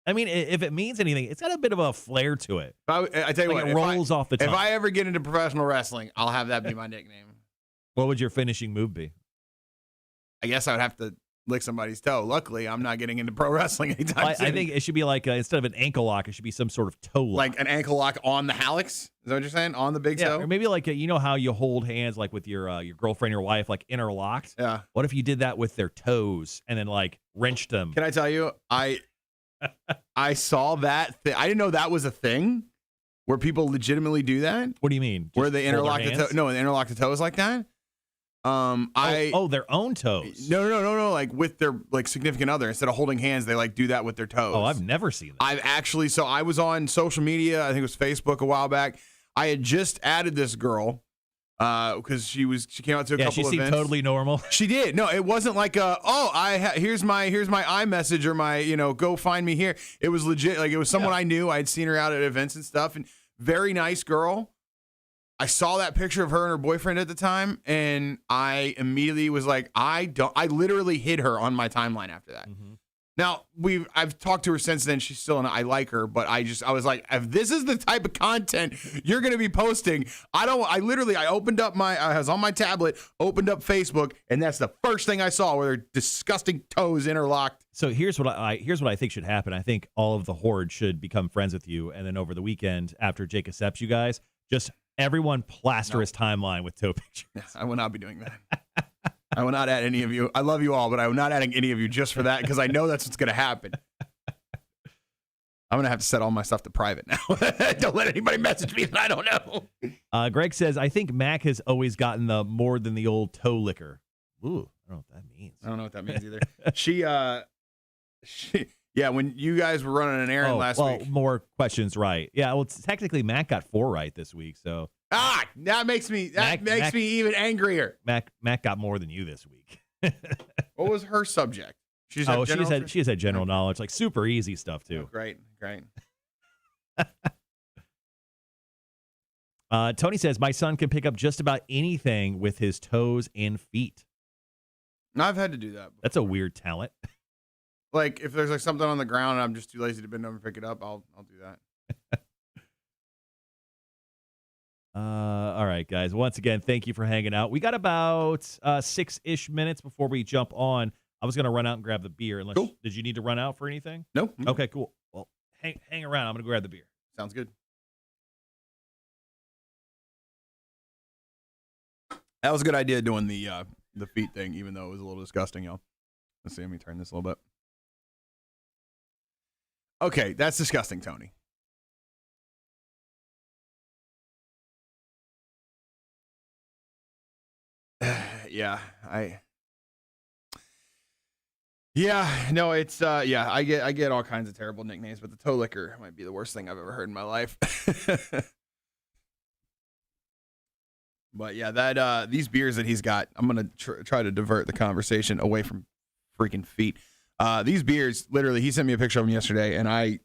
[SPEAKER 1] I mean, if it means anything, it's got a bit of a flair to it.
[SPEAKER 2] I tell you
[SPEAKER 1] like
[SPEAKER 2] what,
[SPEAKER 1] it rolls off the tongue.
[SPEAKER 2] If I ever get into professional wrestling, I'll have that be my nickname.
[SPEAKER 1] What would your finishing move be?
[SPEAKER 2] I guess I would have to lick somebody's toe. Luckily, I'm not getting into pro wrestling anytime soon.
[SPEAKER 1] I think it should be like instead of an ankle lock, it should be some sort of toe lock.
[SPEAKER 2] Like an ankle lock on the hallux? Is that what you're saying? On the big toe?
[SPEAKER 1] Or maybe like you know how you hold hands like with your girlfriend or wife like interlocked?
[SPEAKER 2] Yeah.
[SPEAKER 1] What if you did that with their toes and then like wrenched them?
[SPEAKER 2] Can I tell you, I saw that. I didn't know that was a thing where people legitimately do that.
[SPEAKER 1] What do you mean?
[SPEAKER 2] Where they interlock the toe? No, they interlock the toes like that.
[SPEAKER 1] Their own toes.
[SPEAKER 2] No. Like with their like significant other, instead of holding hands, they like do that with their toes.
[SPEAKER 1] Oh, I've never seen that.
[SPEAKER 2] I've actually. So I was on social media. I think it was Facebook a while back. I had just added this girl because she came out to a couple
[SPEAKER 1] she seemed
[SPEAKER 2] events.
[SPEAKER 1] totally normal.
[SPEAKER 2] She did. No, it wasn't like here's my iMessage or my go find me here. It was legit. Like it was someone I knew. I had seen her out at events and stuff, and very nice girl. I saw that picture of her and her boyfriend at the time, and I immediately was like, I literally hid her on my timeline after that. Mm-hmm. Now I've talked to her since then. She's still, I like her, but I was like, if this is the type of content you're going to be posting, I opened up I was on my tablet, opened up Facebook, and that's the first thing I saw where their disgusting toes interlocked.
[SPEAKER 1] So here's what I think should happen. I think all of the horde should become friends with you, and then over the weekend after Jake accepts you guys, just everyone plaster his timeline with toe pictures.
[SPEAKER 2] I will not be doing that. I will not add any of you. I love you all, but I will not adding any of you just for that because I know that's what's going to happen. I'm going to have to set all my stuff to private now. Don't let anybody message me that I don't know.
[SPEAKER 1] Greg says, I think Mac has always gotten the more than the old toe licker. Ooh, I don't know what that means.
[SPEAKER 2] I don't know what that means either. Yeah, when you guys were running an errand last week.
[SPEAKER 1] More questions right. Yeah, well, technically Mac got 4 right this week, so.
[SPEAKER 2] That makes me even angrier.
[SPEAKER 1] Mac got more than you this week.
[SPEAKER 2] What was her subject? She
[SPEAKER 1] just had general knowledge, like super easy stuff too.
[SPEAKER 2] Oh, great.
[SPEAKER 1] Tony says, my son can pick up just about anything with his toes and feet.
[SPEAKER 2] I've had to do that before.
[SPEAKER 1] That's a weird talent.
[SPEAKER 2] Like if there's like something on the ground and I'm just too lazy to bend over and pick it up, I'll do that.
[SPEAKER 1] All right, guys. Once again, thank you for hanging out. We got about 6-ish minutes before we jump on. I was going to run out and grab the beer.
[SPEAKER 2] Cool.
[SPEAKER 1] Did you need to run out for anything?
[SPEAKER 2] Nope.
[SPEAKER 1] Okay, cool. Well, hang around. I'm going to grab the beer.
[SPEAKER 2] Sounds good. That was a good idea doing the feet thing, even though it was a little disgusting, y'all. Let's see. Let me turn this a little bit. Okay, that's disgusting, Tony. I get all kinds of terrible nicknames, but the toe licker might be the worst thing I've ever heard in my life. But yeah, these beers that he's got, I'm gonna try to divert the conversation away from freaking feet. These beers, literally, he sent me a picture of them yesterday, and I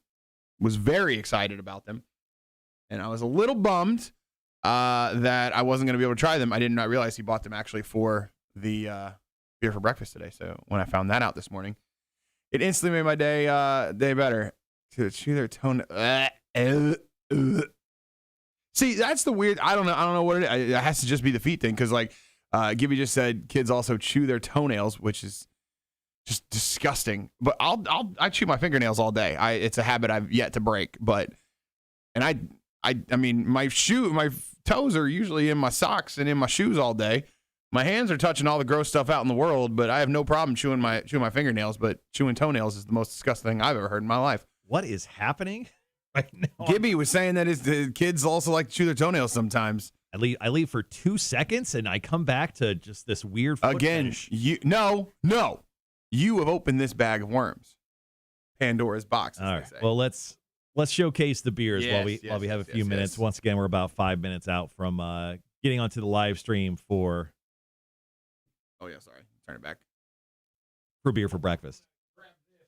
[SPEAKER 2] was very excited about them, and I was a little bummed that I wasn't gonna be able to try them. I did not realize he bought them actually for the beer for breakfast today. So when I found that out this morning, it instantly made my day better. To chew their toenails. See, that's the weird. I don't know what it is. It has to just be the feet thing because like Gibby just said, kids also chew their toenails, which is just disgusting. But I chew my fingernails all day. It's a habit I've yet to break. I mean my toes are usually in my socks and in my shoes all day. My hands are touching all the gross stuff out in the world, but I have no problem chewing my fingernails. But chewing toenails is the most disgusting thing I've ever heard in my life.
[SPEAKER 1] What is happening right now?
[SPEAKER 2] Gibby was saying that the kids also like to chew their toenails sometimes.
[SPEAKER 1] I leave for 2 seconds and I come back to just this weird foot fetish.
[SPEAKER 2] No. You have opened this bag of worms. Pandora's box.
[SPEAKER 1] All right. Well, let's let's showcase the beers
[SPEAKER 2] Yes,
[SPEAKER 1] while we have a few
[SPEAKER 2] yes,
[SPEAKER 1] minutes.
[SPEAKER 2] yes.
[SPEAKER 1] Once again, we're about 5 minutes out from getting onto the live stream for
[SPEAKER 2] Oh yeah, sorry. Turn it back.
[SPEAKER 1] beer for breakfast.
[SPEAKER 2] Grab this.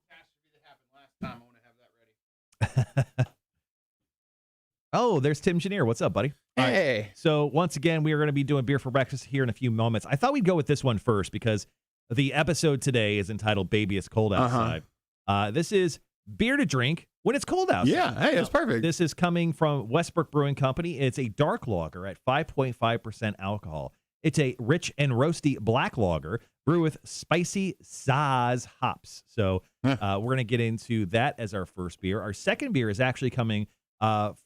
[SPEAKER 2] Catastrophe that happened last time. I want to have that ready.
[SPEAKER 1] Oh, there's Tim Janier. What's up, buddy? All right.
[SPEAKER 2] Hey.
[SPEAKER 1] So once again, we are going to be doing beer for breakfast here in a few moments. I thought we'd go with this one first because the episode today is entitled "Baby It's Cold Outside." This is beer to drink when it's cold outside.
[SPEAKER 2] Yeah, hey, that's perfect.
[SPEAKER 1] This is coming from Westbrook Brewing Company. It's a dark lager at 5.5% alcohol. It's a rich and roasty black lager brewed with spicy Saaz hops. So we're going to get into that as our first beer. Our second beer is actually coming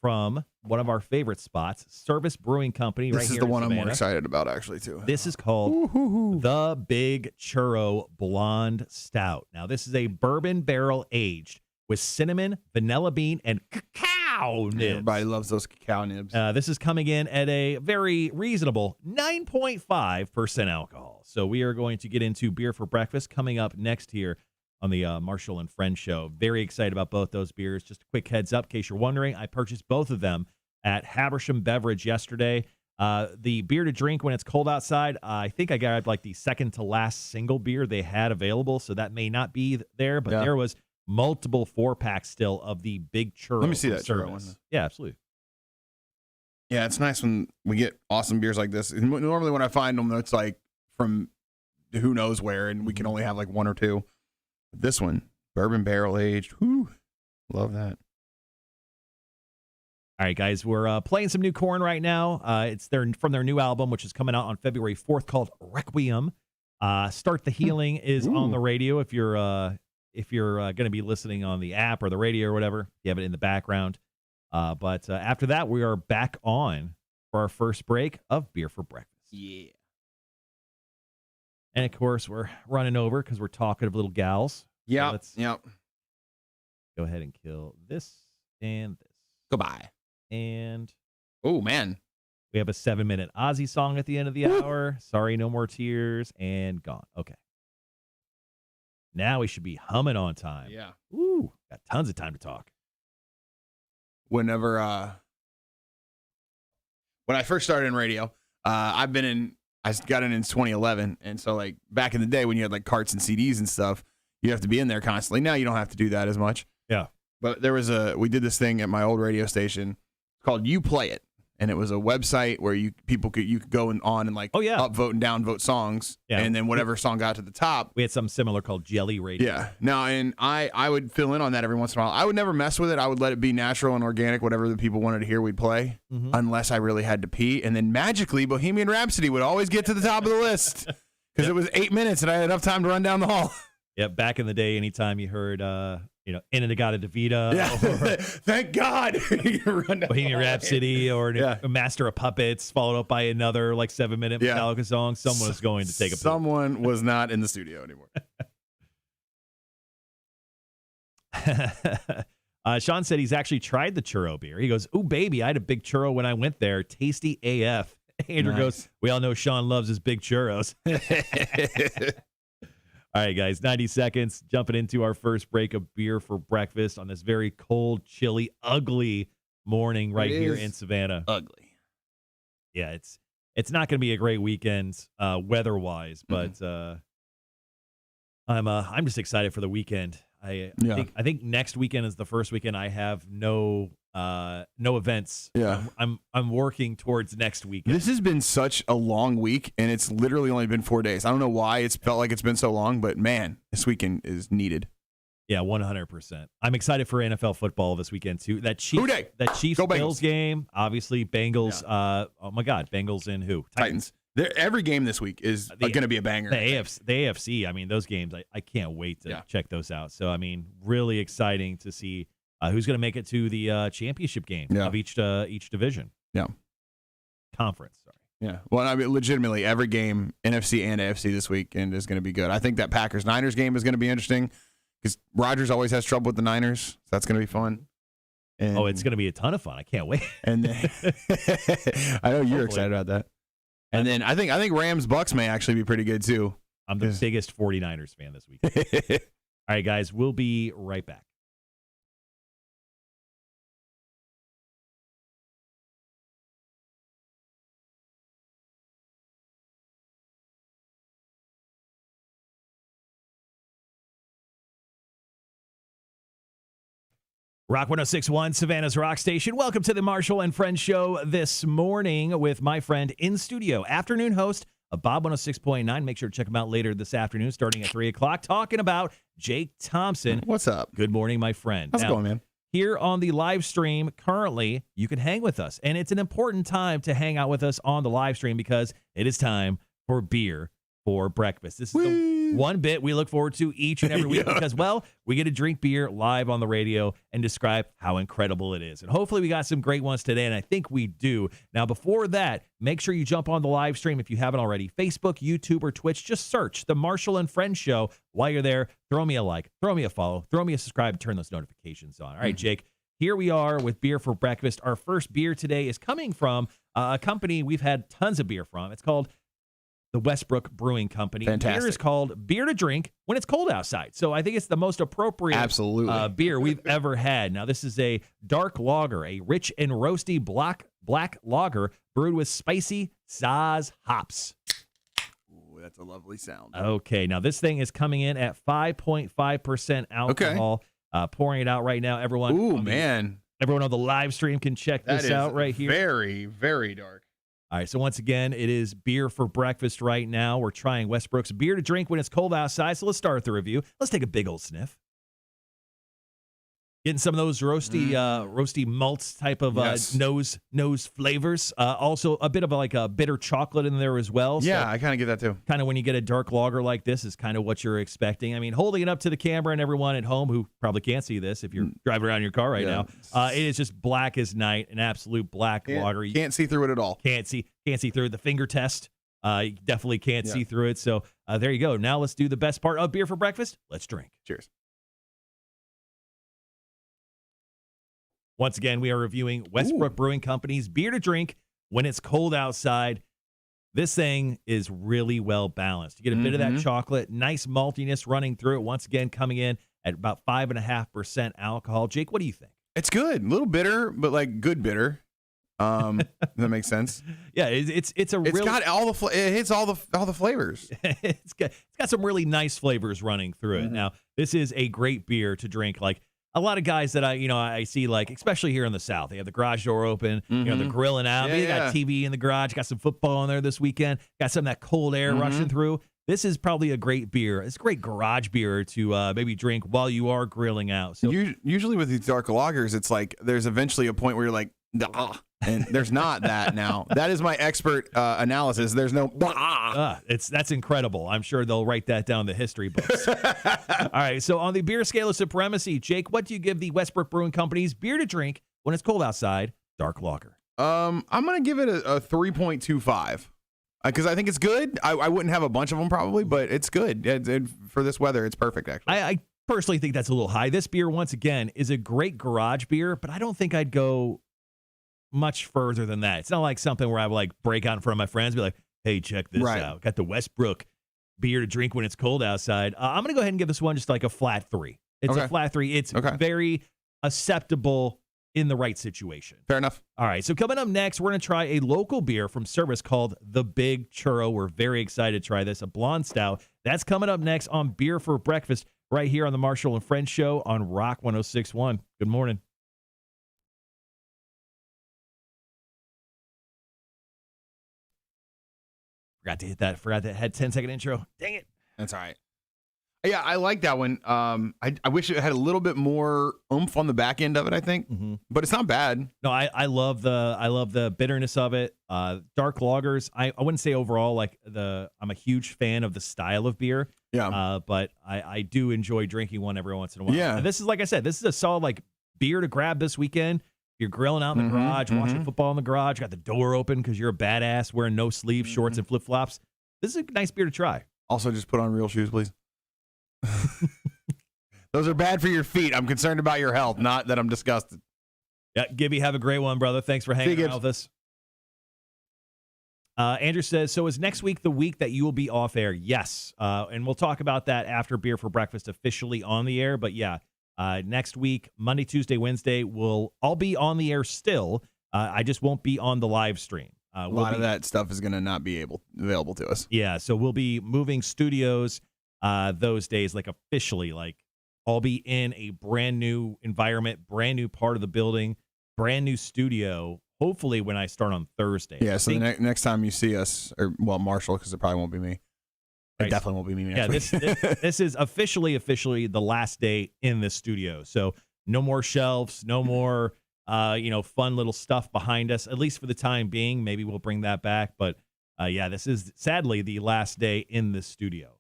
[SPEAKER 1] from one of our favorite spots, Service Brewing Company.
[SPEAKER 2] This
[SPEAKER 1] right
[SPEAKER 2] is
[SPEAKER 1] here
[SPEAKER 2] the
[SPEAKER 1] in
[SPEAKER 2] one I'm
[SPEAKER 1] Savannah.
[SPEAKER 2] more excited about, actually, too.
[SPEAKER 1] This is called the Big Churro Blonde Stout. Now, this is a bourbon barrel aged with cinnamon, vanilla bean, and cacao nibs.
[SPEAKER 2] Everybody loves those cacao nibs.
[SPEAKER 1] This is coming in at a very reasonable 9.5% alcohol. So we are going to get into beer for breakfast coming up next here on the Marshall and Friends show. Very excited about both those beers. Just a quick heads up, in case you're wondering, I purchased both of them at Habersham Beverage yesterday. The beer to drink when it's cold outside, I think I got like the second to last single beer they had available, so that may not be there, but there was multiple 4-packs still of the Big Churro.
[SPEAKER 2] Let me see that churro
[SPEAKER 1] Service.
[SPEAKER 2] one.
[SPEAKER 1] Yeah, absolutely.
[SPEAKER 2] Yeah, it's nice when we get awesome beers like this. Normally when I find them, it's like from who knows where, and we can only have like one or two. But this one, bourbon barrel aged. Whoo, love that.
[SPEAKER 1] All right, guys, we're playing some new Korn right now. It's from their new album, which is coming out on February 4th, called Requiem. Start the Healing is on the radio if you're going to be listening on the app or the radio or whatever. You have it in the background. But after that, we are back on for our first break of Beer for Breakfast.
[SPEAKER 2] Yeah.
[SPEAKER 1] And, of course, we're running over because we're talkative little gals.
[SPEAKER 2] Yeah.
[SPEAKER 1] So let's
[SPEAKER 2] Yep.
[SPEAKER 1] go ahead and kill this and this.
[SPEAKER 2] Goodbye.
[SPEAKER 1] And
[SPEAKER 2] Oh, man.
[SPEAKER 1] we have a 7-minute Ozzy song at the end of the hour. Sorry, no more tears. And gone. Okay. Now we should be humming on time.
[SPEAKER 2] Yeah.
[SPEAKER 1] Ooh, got tons of time to talk.
[SPEAKER 2] Whenever when I first started in radio, I got in 2011, and so like back in the day when you had like carts and CDs and stuff, you have to be in there constantly. Now you don't have to do that as much.
[SPEAKER 1] Yeah.
[SPEAKER 2] But we did this thing at my old radio station called You Play It, and it was a website where you could go on and like upvote and downvote songs, and then whatever song got to the top.
[SPEAKER 1] We had something similar called Jelly Radio.
[SPEAKER 2] Yeah. Now, and I would fill in on that every once in a while. I would never mess with it. I would let it be natural and organic, whatever the people wanted to hear, we'd play, unless I really had to pee. And then magically, Bohemian Rhapsody would always get to the top of the list because it was 8 minutes and I had enough time to run down the hall.
[SPEAKER 1] Yeah, back in the day, anytime you heard, Inagata Davida, or
[SPEAKER 2] thank God,
[SPEAKER 1] Bohemian Rhapsody, or Master of Puppets, followed up by another like 7-minute Metallica song, someone was going to take a poop.
[SPEAKER 2] Someone was not in the studio anymore.
[SPEAKER 1] Sean said he's actually tried the churro beer. He goes, "Ooh, baby, I had a big churro when I went there. Tasty AF." Andrew goes, "We all know Sean loves his big churros." All right, guys, 90 seconds, jumping into our first break of Beer for Breakfast on this very cold, chilly, ugly morning right here in Savannah.
[SPEAKER 2] Ugly.
[SPEAKER 1] Yeah, it's not going to be a great weekend weather-wise, but I'm just excited for the weekend. I think next weekend is the first weekend I have no events.
[SPEAKER 2] Yeah.
[SPEAKER 1] I'm working towards next weekend.
[SPEAKER 2] This has been such a long week, and it's literally only been 4 days. I don't know why it's felt like it's been so long, but man, this weekend is needed.
[SPEAKER 1] Yeah, 100%. I'm excited for NFL football this weekend too. That Chiefs Bills game, obviously Bengals.
[SPEAKER 2] Yeah.
[SPEAKER 1] Oh my God, Bengals and who?
[SPEAKER 2] Titans. Every game this week is going to be a banger.
[SPEAKER 1] The AFC. I mean, those games. I can't wait to check those out. So I mean, really exciting to see who's going to make it to the championship game of each division.
[SPEAKER 2] Yeah,
[SPEAKER 1] conference. Sorry.
[SPEAKER 2] Yeah. Well, I mean, legitimately, every game, NFC and AFC this weekend is going to be good. I think that Packers-Niners game is going to be interesting because Rodgers always has trouble with the Niners. So that's going to be fun. And,
[SPEAKER 1] it's going to be a ton of fun. I can't wait.
[SPEAKER 2] And then, I know you're excited about that. And then I think Rams-Bucks may actually be pretty good too.
[SPEAKER 1] I'm the biggest 49ers fan this week. All right, guys, we'll be right back. Rock 106.1, Savannah's Rock Station. Welcome to the Marshall and Friends show this morning with my friend in studio, afternoon host of Bob 106.9. Make sure to check him out later this afternoon, starting at 3 o'clock, talking about Jake Thomson.
[SPEAKER 2] What's up?
[SPEAKER 1] Good morning, my friend.
[SPEAKER 2] How's it going, man?
[SPEAKER 1] Here on the live stream, currently, you can hang with us. And it's an important time to hang out with us on the live stream because it is time for beer for breakfast. This is the one bit we look forward to each and every week because, well, we get to drink beer live on the radio and describe how incredible it is. And hopefully we got some great ones today, and I think we do. Now, before that, make sure you jump on the live stream if you haven't already. Facebook, YouTube, or Twitch. Just search the Marshall and Friends show. While you're there, throw me a like, throw me a follow, throw me a subscribe, and turn those notifications on. All right, Jake, here we are with beer for breakfast. Our first beer today is coming from a company we've had tons of beer from. It's called the Westbrook Brewing Company.
[SPEAKER 2] Fantastic.
[SPEAKER 1] Beer is called Beer to Drink When It's Cold Outside. So I think it's the most appropriate beer we've ever had. Now, this is a dark lager, a rich and roasty black lager brewed with spicy Saaz hops.
[SPEAKER 2] Ooh, that's a lovely sound.
[SPEAKER 1] Okay, now this thing is coming in at 5.5% alcohol. Pouring it out right now. Everyone on the live stream can check this out right here.
[SPEAKER 2] Very, very dark.
[SPEAKER 1] All right, so once again, it is beer for breakfast right now. We're trying Westbrook's Beer to Drink When It's Cold Outside. So let's start with the review. Let's take a big old sniff. Getting some of those roasty malts type of nose flavors. Also, a bit of a bitter chocolate in there as well.
[SPEAKER 2] Yeah,
[SPEAKER 1] so
[SPEAKER 2] I kind of get that too.
[SPEAKER 1] Kind of when you get a dark lager like this is kind of what you're expecting. I mean, holding it up to the camera and everyone at home who probably can't see this if you're driving around in your car right now, it is just black as night, an absolute black lager. You
[SPEAKER 2] can't see through it at all.
[SPEAKER 1] Can't see through it. The finger test. You definitely can't see through it. So there you go. Now let's do the best part of beer for breakfast. Let's drink.
[SPEAKER 2] Cheers.
[SPEAKER 1] Once again, we are reviewing Westbrook Brewing Company's Beer to Drink When It's Cold Outside. This thing is really well balanced. You get a bit of that chocolate, nice maltiness running through it. Once again, coming in at about 5.5% alcohol. Jake, what do you think?
[SPEAKER 2] It's good. A little bitter, but like good bitter. Does that make sense?
[SPEAKER 1] Yeah, it's
[SPEAKER 2] got all the it hits all the flavors.
[SPEAKER 1] It's got some really nice flavors running through it. Now, this is a great beer to drink. Like a lot of guys that I see, like especially here in the South, they have the garage door open. They're grilling out. Maybe they got TV in the garage. Got some football in there this weekend. Got some of that cold air rushing through. This is probably a great beer. It's a great garage beer to maybe drink while you are grilling out. So
[SPEAKER 2] usually with these dark lagers, it's like there's eventually a point where you're like, and there's not that now. That is my expert analysis. There's no
[SPEAKER 1] that's incredible. I'm sure they'll write that down in the history books. All right, so on the beer scale of supremacy, Jake, what do you give the Westbrook Brewing Company's Beer to Drink When It's Cold Outside dark lager?
[SPEAKER 2] I'm gonna give it a 3.25 because I think it's good. I wouldn't have a bunch of them probably, but it's good. For this weather, it's perfect actually.
[SPEAKER 1] I personally think that's a little high. This beer, once again, is a great garage beer, but I don't think I'd go much further than that. It's not like something where I would break out in front of my friends and be like, hey, check this out. Got the Westbrook Beer to Drink When It's Cold Outside. I'm going to go ahead and give this one just like a flat 3. It's a flat 3. It's very acceptable in the right situation.
[SPEAKER 2] Fair enough.
[SPEAKER 1] All right, so coming up next, we're going to try a local beer from Service called The Big Churro. We're very excited to try this, a blonde stout. That's coming up next on Beer for Breakfast right here on the Marshall and Friends show on Rock 106.1. Good morning. Forgot to hit that. Forgot that had 10-second intro. Dang it.
[SPEAKER 2] That's all right. Yeah, I like that one. I wish it had a little bit more oomph on the back end of it, I think. But it's not bad.
[SPEAKER 1] No, I love the bitterness of it. Dark lagers. I wouldn't say overall I'm a huge fan of the style of beer.
[SPEAKER 2] Yeah.
[SPEAKER 1] But I do enjoy drinking one every once in a while.
[SPEAKER 2] Yeah.
[SPEAKER 1] And this is, like I said, this is a solid beer to grab this weekend. You're grilling out in the garage, watching football in the garage, got the door open because you're a badass wearing no sleeves, shorts, and flip-flops. This is a nice beer to try.
[SPEAKER 2] Also, just put on real shoes, please. Those are bad for your feet. I'm concerned about your health, not that I'm disgusted.
[SPEAKER 1] Yeah, Gibby, have a great one, brother. Thanks for hanging out with us. Andrew says, so is next week the week that you will be off air? Yes. And we'll talk about that after Beer for Breakfast officially on the air. But yeah, next week, Monday, Tuesday, Wednesday, I'll be on the air still. I just won't be on the live stream.
[SPEAKER 2] A lot of that stuff is going to not be available to us.
[SPEAKER 1] Yeah, so we'll be moving studios those days, officially, I'll be in a brand new environment, brand new part of the building, brand new studio. Hopefully, when I start on Thursday.
[SPEAKER 2] Yeah. So the next time you see us, or well, Marshall, because it probably won't be me. It definitely won't be me next week.
[SPEAKER 1] This is officially the last day in this studio. So no more shelves, no more fun little stuff behind us, at least for the time being. Maybe we'll bring that back. But this is sadly the last day in this studio.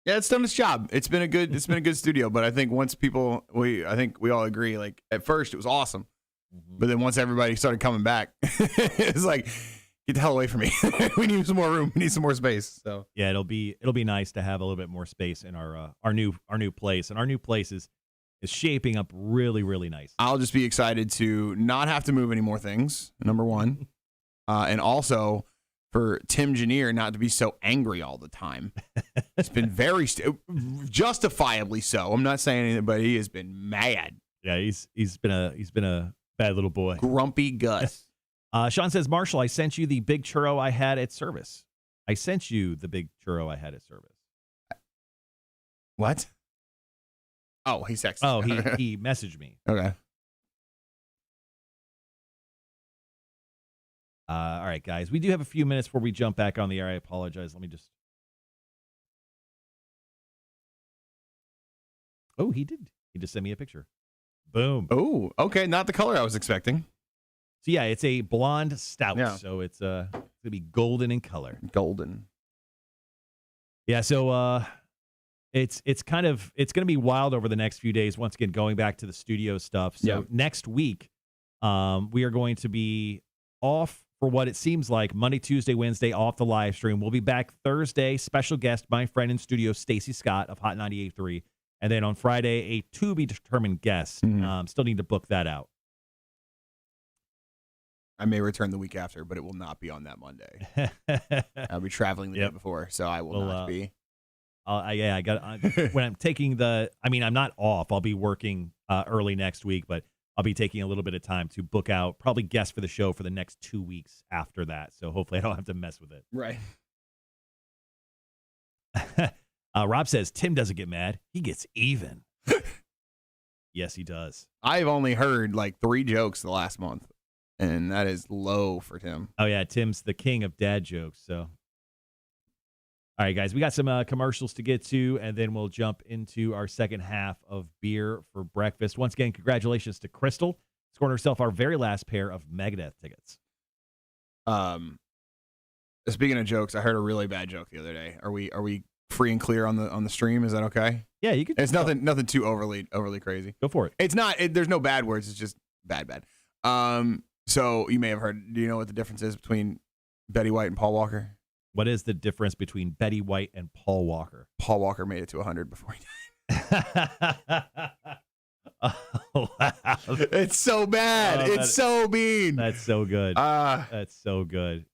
[SPEAKER 2] Yeah, it's done its job. It's been a good studio. But I think once I think we all agree, like at first it was awesome. Mm-hmm. But then once everybody started coming back, it's like, get the hell away from me. We need some more room. We need some more space. So
[SPEAKER 1] yeah, it'll be nice to have a little bit more space in our new place. And our new place is shaping up really, really nice.
[SPEAKER 2] I'll just be excited to not have to move any more things, number one. And also for Tim Janier not to be so angry all the time. It's been very justifiably so. I'm not saying anything, but he has been mad.
[SPEAKER 1] Yeah, he's been a bad little boy.
[SPEAKER 2] Grumpy Gus.
[SPEAKER 1] Sean says, Marshall, I sent you the big churro I had at service.
[SPEAKER 2] What? Oh, he texted.
[SPEAKER 1] Oh, he messaged me.
[SPEAKER 2] Okay.
[SPEAKER 1] All right, guys. We do have a few minutes before we jump back on the air. I apologize. Let me just. Oh, he did. He just sent me a picture. Boom.
[SPEAKER 2] Oh, okay. Not the color I was expecting.
[SPEAKER 1] So yeah, it's a blonde stout.
[SPEAKER 2] Yeah.
[SPEAKER 1] So it's gonna be golden in color.
[SPEAKER 2] Golden.
[SPEAKER 1] Yeah. So it's gonna be wild over the next few days. Once again, going back to the studio stuff. So next week, we are going to be off for what it seems like Monday, Tuesday, Wednesday off the live stream. We'll be back Thursday. Special guest, my friend in studio, Stacy Scott of Hot 98.3. And then on Friday, a to be determined guest. Still need to book that out.
[SPEAKER 2] I may return the week after, but it will not be on that Monday. I'll be traveling the day before, so I will not be.
[SPEAKER 1] I got when I'm taking I'm not off. I'll be working early next week, but I'll be taking a little bit of time to book out probably guests for the show for the next 2 weeks after that. So hopefully I don't have to mess with it.
[SPEAKER 2] Right.
[SPEAKER 1] Rob says Tim doesn't get mad. He gets even. Yes, he does.
[SPEAKER 2] I've only heard like 3 jokes the last month, and that is low for Tim.
[SPEAKER 1] Oh, yeah. Tim's the king of dad jokes. So, all right, guys, we got some commercials to get to, and then we'll jump into our second half of Beer for Breakfast. Once again, congratulations to Crystal. Scored herself our very last pair of Megadeth tickets.
[SPEAKER 2] Speaking of jokes, I heard a really bad joke the other day. Are we free and clear on the stream? Is that okay?
[SPEAKER 1] Yeah, you could.
[SPEAKER 2] It's nothing too overly crazy.
[SPEAKER 1] Go for it.
[SPEAKER 2] It's not. There's no bad words. It's just bad. So you may have heard. Do you know what the difference is between Betty White and Paul Walker?
[SPEAKER 1] What is the difference between Betty White and Paul Walker?
[SPEAKER 2] Paul Walker made it to 100 before he died.
[SPEAKER 1] Oh, wow.
[SPEAKER 2] It's so bad. It's so mean.
[SPEAKER 1] That's so good. That's so good.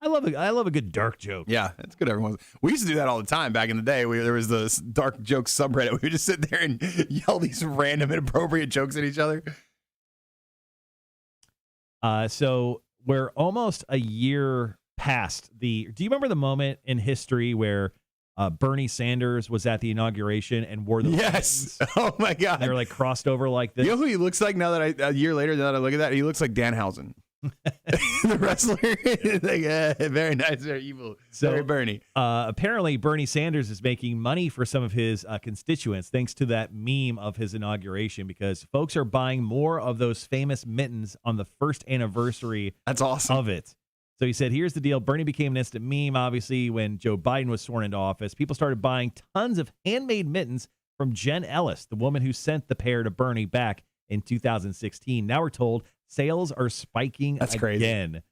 [SPEAKER 1] I love a good dark joke.
[SPEAKER 2] Yeah, it's good. We used to do that all the time back in the day. There was the dark jokes subreddit. We would just sit there and yell these random inappropriate jokes at each other.
[SPEAKER 1] So we're almost a year past do you remember the moment in history where Bernie Sanders was at the inauguration and wore the
[SPEAKER 2] Yes. Buttons? Oh my God.
[SPEAKER 1] They were like crossed over like this.
[SPEAKER 2] You know who he looks like now that a year later, now that I look at that? He looks like Danhausen. The wrestler. Like, very nice, very evil. So, very Bernie.
[SPEAKER 1] Apparently, Bernie Sanders is making money for some of his constituents thanks to that meme of his inauguration, because folks are buying more of those famous mittens on the first anniversary.
[SPEAKER 2] That's awesome.
[SPEAKER 1] Of it. So he said, here's the deal. Bernie became an instant meme, obviously, when Joe Biden was sworn into office. People started buying tons of handmade mittens from Jen Ellis, the woman who sent the pair to Bernie back in 2016. Now we're told sales are spiking again.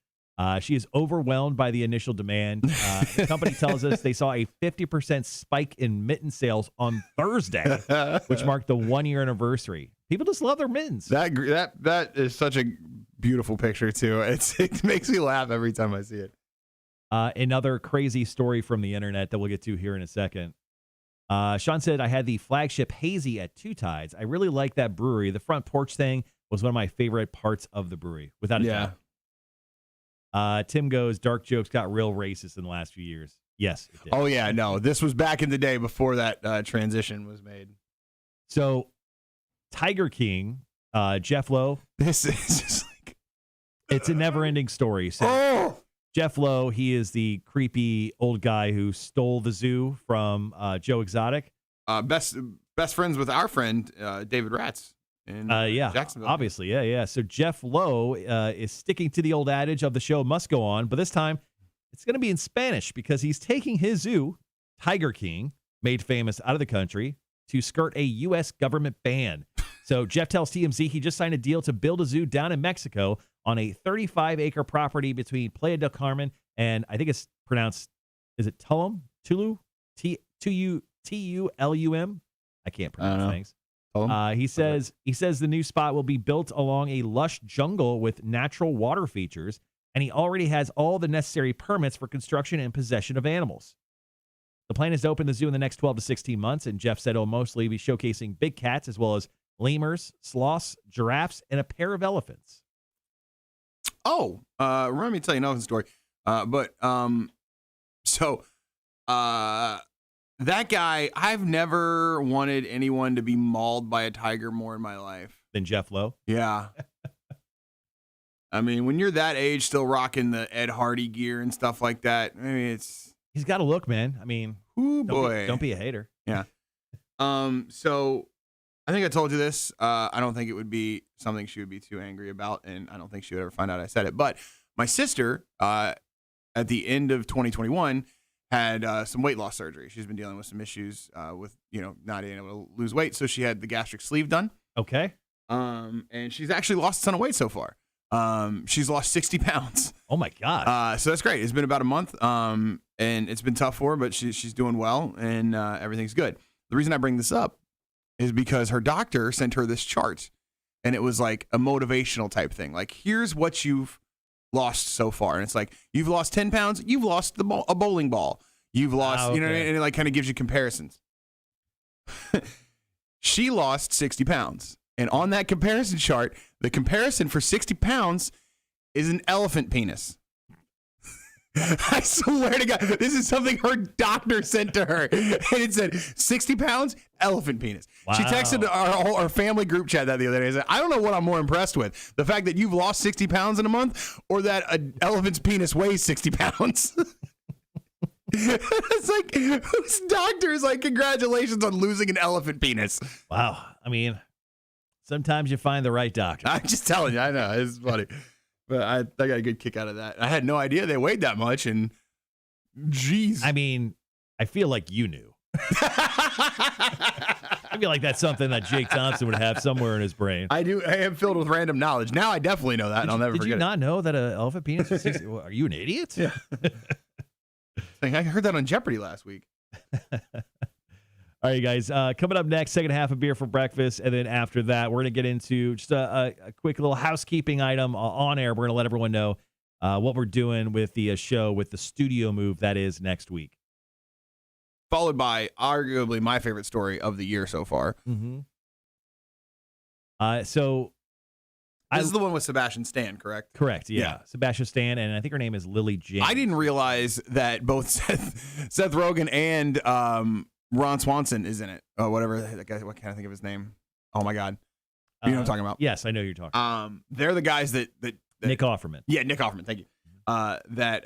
[SPEAKER 1] She is overwhelmed by the initial demand. The company tells us they saw a 50% spike in mitten sales on Thursday, which marked the 1-year anniversary. People just love their mittens.
[SPEAKER 2] That is such a beautiful picture too. It makes me laugh every time I see it.
[SPEAKER 1] Another crazy story from the internet that we'll get to here in a second. Sean said, I had the flagship Hazy at Two Tides. I really like that brewery. The front porch thing was one of my favorite parts of the brewery, without a doubt. Tim goes, dark jokes got real racist in the last few years. Yes. It did.
[SPEAKER 2] Oh, yeah, no. This was back in the day before that transition was made.
[SPEAKER 1] So, Tiger King, Jeff Lowe.
[SPEAKER 2] This is just like...
[SPEAKER 1] It's a never-ending story. So, Jeff Lowe, he is the creepy old guy who stole the zoo from Joe Exotic.
[SPEAKER 2] Best friends with our friend, David Ratz. Jacksonville.
[SPEAKER 1] Obviously. Yeah. So, Jeff Lowe is sticking to the old adage of the show must go on, but this time it's going to be in Spanish because he's taking his zoo, Tiger King, made famous out of the country, to skirt a U.S. government ban. So Jeff tells TMZ he just signed a deal to build a zoo down in Mexico on a 35-acre property between Playa del Carmen and I think it's pronounced, is it Tulum? Tulum? Tulum? I can't pronounce things. He says the new spot will be built along a lush jungle with natural water features, and he already has all the necessary permits for construction and possession of animals. The plan is to open the zoo in the next 12 to 16 months, and Jeff said he'll mostly be showcasing big cats as well as lemurs, sloths, giraffes, and a pair of elephants.
[SPEAKER 2] Remind me to tell you another story. That guy, I've never wanted anyone to be mauled by a tiger more in my life.
[SPEAKER 1] Than Jeff Lowe?
[SPEAKER 2] Yeah. I mean, when you're that age, still rocking the Ed Hardy gear and stuff like that, I mean,
[SPEAKER 1] he's got a look, man. I mean, don't be a hater.
[SPEAKER 2] Yeah. So I think I told you this. I don't think it would be something she would be too angry about, and I don't think she would ever find out I said it. But my sister, at the end of 2021, had some weight loss surgery. She's been dealing with some issues with, not being able to lose weight. So she had the gastric sleeve done.
[SPEAKER 1] Okay.
[SPEAKER 2] And she's actually lost a ton of weight so far. She's lost 60 pounds.
[SPEAKER 1] Oh my God.
[SPEAKER 2] So that's great. It's been about a month. And it's been tough for her, but she's doing well and everything's good. The reason I bring this up is because her doctor sent her this chart, and it was like a motivational type thing. Like, here's what you've lost so far. And it's like, you've lost 10 pounds. You've lost a bowling ball. You've lost,
[SPEAKER 1] okay.
[SPEAKER 2] And it like kind of gives you comparisons. She lost 60 pounds. And on that comparison chart, the comparison for 60 pounds is an elephant penis. I swear to God, this is something her doctor sent to her. And it said, 60 pounds, elephant penis.
[SPEAKER 1] Wow.
[SPEAKER 2] She texted our family group chat that the other day. I said, I don't know what I'm more impressed with. The fact that you've lost 60 pounds in a month, or that an elephant's penis weighs 60 pounds. It's like, whose doctor is like, congratulations on losing an elephant penis.
[SPEAKER 1] Wow. I mean, sometimes you find the right doctor.
[SPEAKER 2] I'm just telling you, I know, it's funny. But I got a good kick out of that. I had no idea they weighed that much, and geez.
[SPEAKER 1] I mean, I feel like you knew. I feel like that's something that Jake Thomson would have somewhere in his brain.
[SPEAKER 2] I do. I am filled with random knowledge. Now I definitely know that, and I'll never forget it.
[SPEAKER 1] Did you not know that an elephant penis was 60? Are you an idiot?
[SPEAKER 2] Yeah. I heard that on Jeopardy last week.
[SPEAKER 1] All right, guys. Coming up next, second half of Beer for Breakfast. And then after that, we're going to get into just a quick little housekeeping item on air. We're going to let everyone know what we're doing with the show, with the studio move that is next week.
[SPEAKER 2] Followed by arguably my favorite story of the year so far.
[SPEAKER 1] Mm-hmm.
[SPEAKER 2] This is the one with Sebastian Stan, correct?
[SPEAKER 1] Correct, yeah. Sebastian Stan, and I think her name is Lily James.
[SPEAKER 2] I didn't realize that both Seth Rogen and Ron Swanson is in it. Oh, whatever that guy. What can't I think of his name? Oh my God, you know what I'm talking about?
[SPEAKER 1] Yes, I know who you're talking.
[SPEAKER 2] They're the guys that
[SPEAKER 1] Nick Offerman.
[SPEAKER 2] Yeah, Nick Offerman. Thank you. That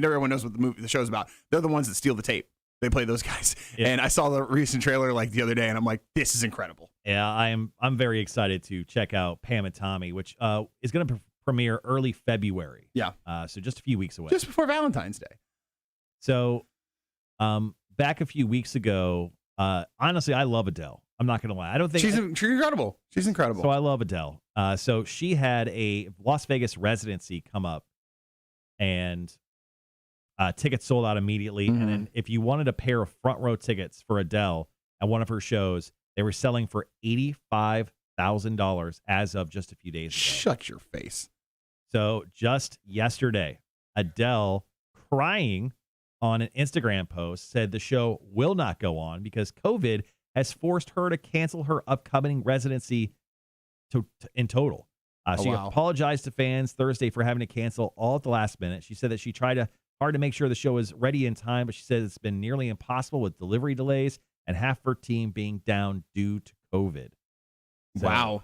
[SPEAKER 2] everyone knows what the show's about. They're the ones that steal the tape. They play those guys. Yeah. And I saw the recent trailer like the other day, and I'm like, this is incredible.
[SPEAKER 1] Yeah, I'm very excited to check out Pam and Tommy, which is going to premiere early February.
[SPEAKER 2] Yeah.
[SPEAKER 1] So just a few weeks away.
[SPEAKER 2] Just before Valentine's Day.
[SPEAKER 1] So back a few weeks ago, honestly, I love Adele. I'm not going to lie. I don't think
[SPEAKER 2] she's incredible. She's incredible.
[SPEAKER 1] So I love Adele. So she had a Las Vegas residency come up, and tickets sold out immediately. Mm-hmm. And then if you wanted a pair of front row tickets for Adele at one of her shows, they were selling for $85,000 as of just a few days ago.
[SPEAKER 2] Shut your face.
[SPEAKER 1] So just yesterday, Adele, crying on an Instagram post, said the show will not go on because COVID has forced her to cancel her upcoming residency in total. She apologized to fans Thursday for having to cancel all at the last minute. She said that she tried to Hard to make sure the show is ready in time, but she says it's been nearly impossible with delivery delays and half her team being down due to COVID. So,
[SPEAKER 2] wow.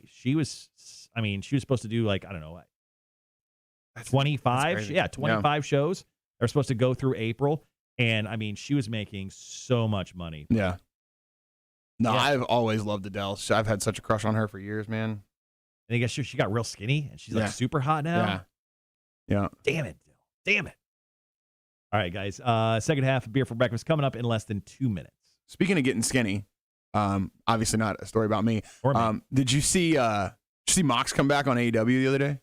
[SPEAKER 1] She was supposed to do like, I don't know, 25. Yeah, 25 shows. They're supposed to go through April. And I mean, she was making so much money.
[SPEAKER 2] Yeah. No, yeah. I've always loved Adele. I've had such a crush on her for years, man.
[SPEAKER 1] And I guess she got real skinny and she's like super hot now.
[SPEAKER 2] Yeah.
[SPEAKER 1] Damn it. All right, guys. Second half of Beer for Breakfast coming up in less than 2 minutes.
[SPEAKER 2] Speaking of getting skinny, obviously not a story about me. Did you see Mox come back on AEW the other day?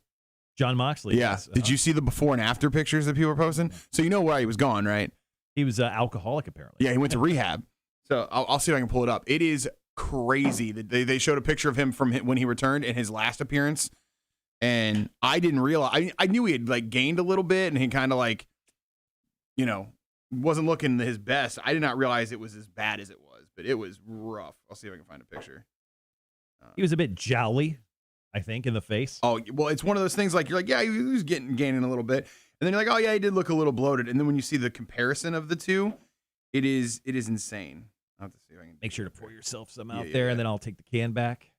[SPEAKER 1] John Moxley.
[SPEAKER 2] Yeah.
[SPEAKER 1] Yes.
[SPEAKER 2] Did you see the before and after pictures that people were posting? So you know why he was gone, right?
[SPEAKER 1] He was alcoholic, apparently.
[SPEAKER 2] Yeah, he went to rehab. So I'll see if I can pull it up. It is crazy. They showed a picture of him from when he returned in his last appearance, and I didn't realize. I knew he had like gained a little bit, and he kind of like, wasn't looking his best. I did not realize it was as bad as it was, but it was rough. I'll see if I can find a picture.
[SPEAKER 1] He was a bit jowly, I think, in the face.
[SPEAKER 2] Oh, well, it's one of those things like you're like, yeah, he was gaining a little bit. And then you're like, oh, yeah, he did look a little bloated. And then when you see the comparison of the two, it is insane. I'll have to see if I can
[SPEAKER 1] make sure to pour yourself some out there, and then I'll take the can back.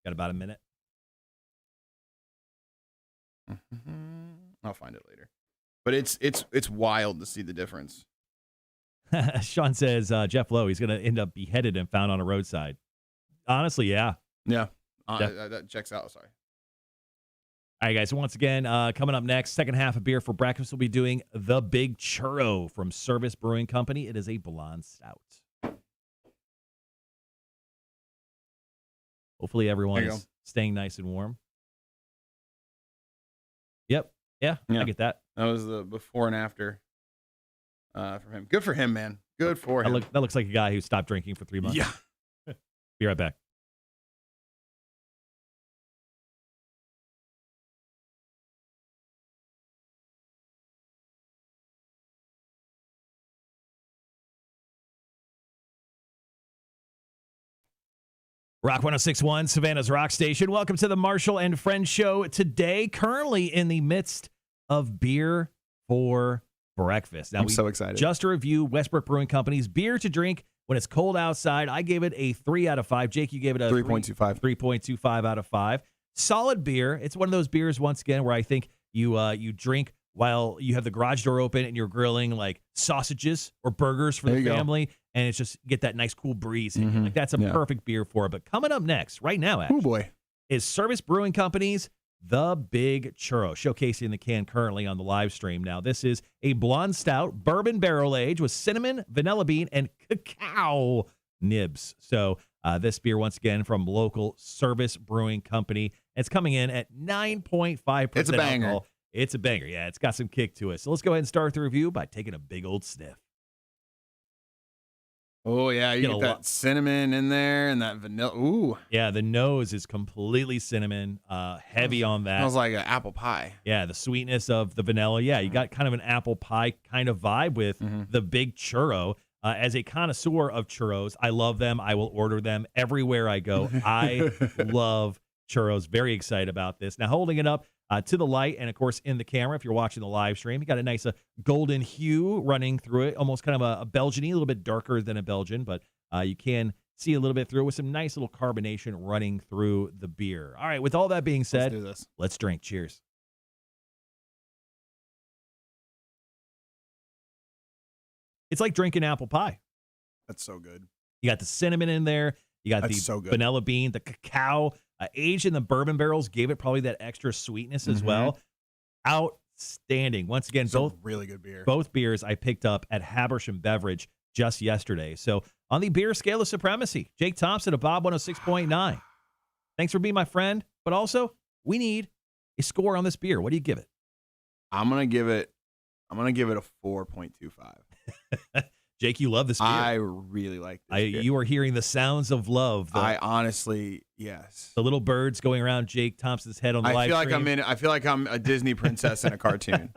[SPEAKER 1] Got about a minute.
[SPEAKER 2] I'll find it later. But it's wild to see the difference.
[SPEAKER 1] Sean says Jeff Lowe, he's going to end up beheaded and found on a roadside. Honestly, yeah.
[SPEAKER 2] Yeah. That checks out. Sorry.
[SPEAKER 1] All right, guys. Once again, coming up next, second half of Beer for Breakfast, we'll be doing the Big Churro from Service Brewing Company. It is a blonde stout. Hopefully everyone is staying nice and warm. Yep. Yeah, I get that.
[SPEAKER 2] That was the before and after from him. Good for him, man. Good for him.
[SPEAKER 1] That looks like a guy who stopped drinking for 3 months.
[SPEAKER 2] Yeah.
[SPEAKER 1] Be right back. Rock 106.1, Savannah's Rock Station. Welcome to the Marshall and Friends Show today, currently in the midst of Beer for Breakfast. Now,
[SPEAKER 2] I'm so excited.
[SPEAKER 1] Just to review Westbrook Brewing Company's beer to drink when it's cold outside. I gave it a 3 out of 5. Jake, you gave it a
[SPEAKER 2] 3.25.
[SPEAKER 1] 3.25 out of 5. Solid beer. It's one of those beers, once again, where I think you drink while you have the garage door open and you're grilling like sausages or burgers for the family. And it's just get that nice cool breeze. Mm-hmm. Like that's a perfect beer for it. But coming up next, right now, actually, is Service Brewing Company's The Big Churro, showcasing the can currently on the live stream. Now, this is a blonde stout, bourbon barrel aged with cinnamon, vanilla bean, and cacao nibs. So this beer, once again, from local Service Brewing Company. It's coming in at 9.5%.
[SPEAKER 2] It's a banger.
[SPEAKER 1] Alcohol. It's a banger. Yeah, it's got some kick to it. So let's go ahead and start the review by taking a big old sniff.
[SPEAKER 2] Oh, yeah. You get that cinnamon in there and that vanilla. Ooh.
[SPEAKER 1] Yeah, the nose is completely cinnamon, heavy on that.
[SPEAKER 2] Smells like an apple pie.
[SPEAKER 1] Yeah, the sweetness of the vanilla. Yeah, you got kind of an apple pie kind of vibe with the Big Churro. As a connoisseur of churros, I love them. I will order them everywhere I go. I love churros. Very excited about this. Now, holding it up to the light and, of course, in the camera, if you're watching the live stream, you got a nice golden hue running through it, almost kind of a Belgian-y, a little bit darker than a Belgian, but you can see a little bit through it with some nice little carbonation running through the beer. All right, with all that being said, let's drink. Cheers. It's like drinking apple pie.
[SPEAKER 2] That's so good.
[SPEAKER 1] You got the cinnamon in there. You got the vanilla bean, the cacao. Aged in the bourbon barrels gave it probably that extra sweetness as well. Outstanding. Once again, both
[SPEAKER 2] really good beer.
[SPEAKER 1] Both beers I picked up at Habersham Beverage just yesterday. So on the beer scale of supremacy, Jake Thomson of Bob 106.9. Thanks for being my friend, but also we need a score on this beer. What do you give it?
[SPEAKER 2] I'm gonna give it a 4.25.
[SPEAKER 1] Jake, you love this beer.
[SPEAKER 2] I really like this beer.
[SPEAKER 1] You are hearing the sounds of love.
[SPEAKER 2] I honestly, yes.
[SPEAKER 1] The little birds going around Jake Thompson's head on the live stream.
[SPEAKER 2] I feel like I'm a Disney princess in a cartoon.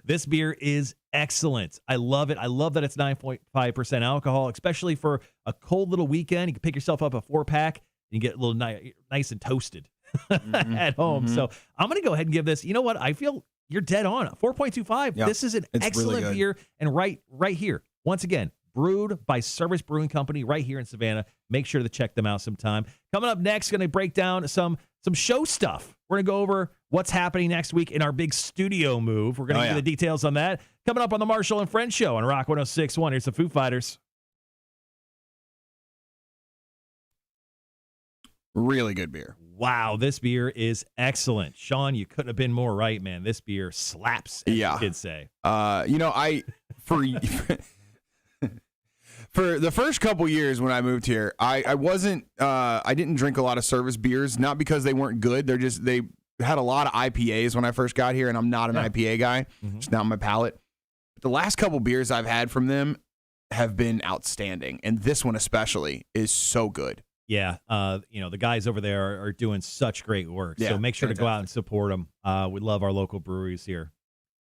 [SPEAKER 1] This beer is excellent. I love it. I love that it's 9.5% alcohol, especially for a cold little weekend. You can pick yourself up a 4-pack and you get a little nice and toasted at home. So I'm going to go ahead and give this, you know what? I feel you're dead on. 4.25.
[SPEAKER 2] Yeah,
[SPEAKER 1] This is an
[SPEAKER 2] it's
[SPEAKER 1] excellent
[SPEAKER 2] really good.
[SPEAKER 1] beer. And right here, once again, brewed by Service Brewing Company right here in Savannah. Make sure to check them out sometime. Coming up next, going to break down some show stuff. We're going to go over what's happening next week in our big studio move. We're going to give you the details on that. Coming up on the Marshall and Friends Show on Rock 106.1. Here's the Foo Fighters.
[SPEAKER 2] Really good beer.
[SPEAKER 1] Wow, this beer is excellent. Sean, you couldn't have been more right, man. This beer slaps, as the kids say.
[SPEAKER 2] For the first couple years when I moved here, I didn't drink a lot of Service beers, not because they weren't good. They had a lot of IPAs when I first got here, and I'm not an IPA guy. It's not my palate. But the last couple beers I've had from them have been outstanding, and this one especially is so good.
[SPEAKER 1] Yeah, the guys over there are doing such great work.
[SPEAKER 2] Yeah,
[SPEAKER 1] so make sure to go out and support them. We love our local breweries here.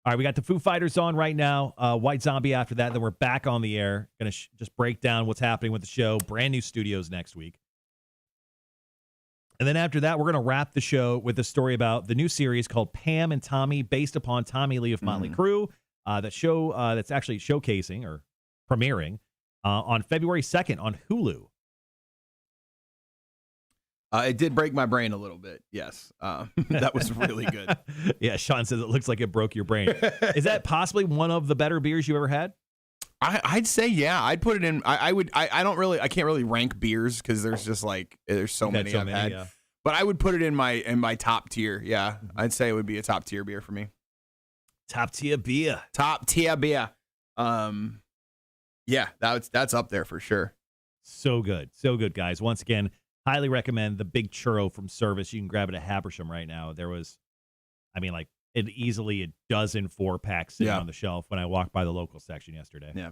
[SPEAKER 1] All right, we got the Foo Fighters on right now. White Zombie after that. Then we're back on the air. Going to just break down what's happening with the show. Brand new studios next week. And then after that, we're going to wrap the show with a story about the new series called Pam and Tommy, based upon Tommy Lee of Motley Crue. That show that's actually showcasing or premiering on February 2nd on Hulu.
[SPEAKER 2] It did break my brain a little bit. Yes. That was really good.
[SPEAKER 1] Yeah, Sean says it looks like it broke your brain. Is that possibly one of the better beers you ever had?
[SPEAKER 2] I'd say, yeah. I'd put it in. I can't really rank beers because there's just there's so many I've had. Yeah. But I would put it in my top tier. Yeah. I'd say it would be a top tier beer for me.
[SPEAKER 1] Top tier beer.
[SPEAKER 2] Top tier beer. Yeah, that's up there for sure.
[SPEAKER 1] So good. So good, guys. Once again, highly recommend the Big Churro from Service. You can grab it at Habersham right now. There was, easily a dozen 4-packs sitting on the shelf when I walked by the local section yesterday.
[SPEAKER 2] Yeah.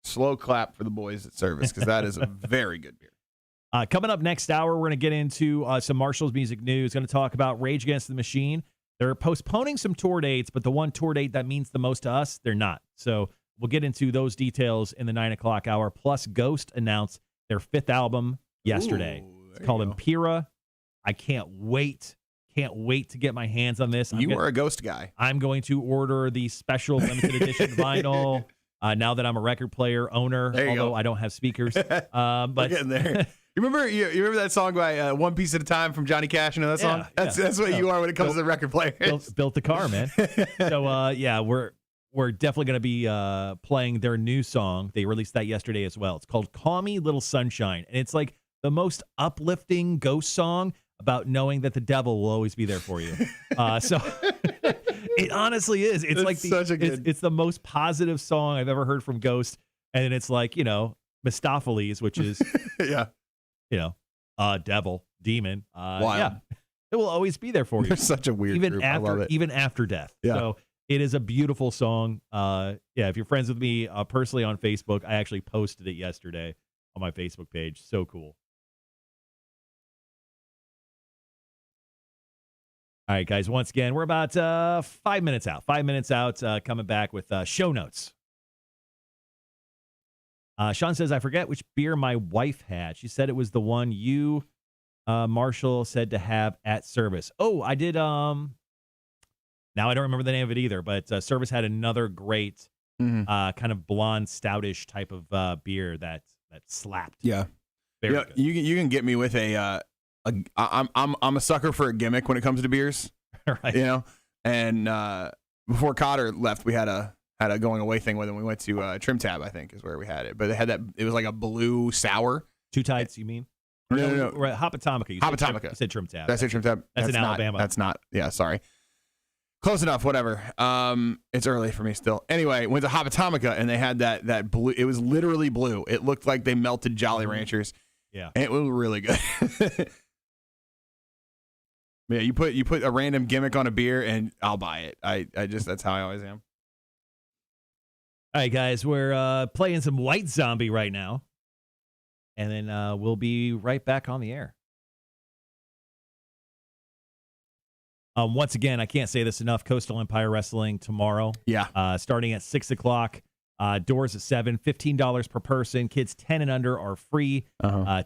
[SPEAKER 2] Slow clap for the boys at Service because that is a very good beer.
[SPEAKER 1] Coming up next hour, we're going to get into some Marshall's music news. Going to talk about Rage Against the Machine. They're postponing some tour dates, but the one tour date that means the most to us, they're not. So we'll get into those details in the 9 o'clock hour. Plus, Ghost announced their 5th album yesterday. It's called Impera. I can't wait to get my hands on this.
[SPEAKER 2] You are a Ghost guy.
[SPEAKER 1] I'm going to order the special limited edition vinyl now that I'm a record player owner, although I don't have speakers. But
[SPEAKER 2] we're getting there. You remember that song by One Piece at a Time from Johnny Cash? You know that song? That's what you are when it comes to the record player.
[SPEAKER 1] Built the car, man. So we're definitely going to be playing their new song. They released that yesterday as well. It's called Call Me Little Sunshine, and it's like the most uplifting Ghost song about knowing that the devil will always be there for you. So it honestly is. It's the most positive song I've ever heard from Ghost, and it's like Mephistopheles, which is devil, demon. Yeah, it will always be there for you.
[SPEAKER 2] They're such a weird group. I love it.
[SPEAKER 1] Even after death.
[SPEAKER 2] Yeah.
[SPEAKER 1] So it is a beautiful song. If you're friends with me personally on Facebook, I actually posted it yesterday on my Facebook page. So cool. All right, guys, once again, we're about 5 minutes out. 5 minutes out, coming back with show notes. Sean says, I forget which beer my wife had. She said it was the one you, Marshall, said to have at Service. Oh, I did. Now I don't remember the name of it either, but Service had another great kind of blonde, stoutish type of beer that slapped.
[SPEAKER 2] Yeah.
[SPEAKER 1] Very good.
[SPEAKER 2] You can get me with I'm a sucker for a gimmick when it comes to beers.
[SPEAKER 1] Right.
[SPEAKER 2] And before Cotter left, we had a going away thing with him. We went to Trim Tab, I think, is where we had it. But they had that. It was like a blue sour.
[SPEAKER 1] Two Tights, you mean?
[SPEAKER 2] No.
[SPEAKER 1] We're at Hopatomica. You said Trim Tab.
[SPEAKER 2] That's Trim Tab.
[SPEAKER 1] That's in Alabama.
[SPEAKER 2] That's not. Yeah, sorry. Close enough. Whatever. It's early for me still. Anyway, went to Hopatomica and they had that blue. It was literally blue. It looked like they melted Jolly Ranchers.
[SPEAKER 1] Yeah,
[SPEAKER 2] and it was really good. Yeah, you put a random gimmick on a beer and I'll buy it. I just that's how I always am.
[SPEAKER 1] All right, guys, we're playing some White Zombie right now, and then we'll be right back on the air. Once again, I can't say this enough. Coastal Empire Wrestling tomorrow.
[SPEAKER 2] Yeah.
[SPEAKER 1] Starting at 6 o'clock. Doors at 7. $15 per person. Kids 10 and under are free.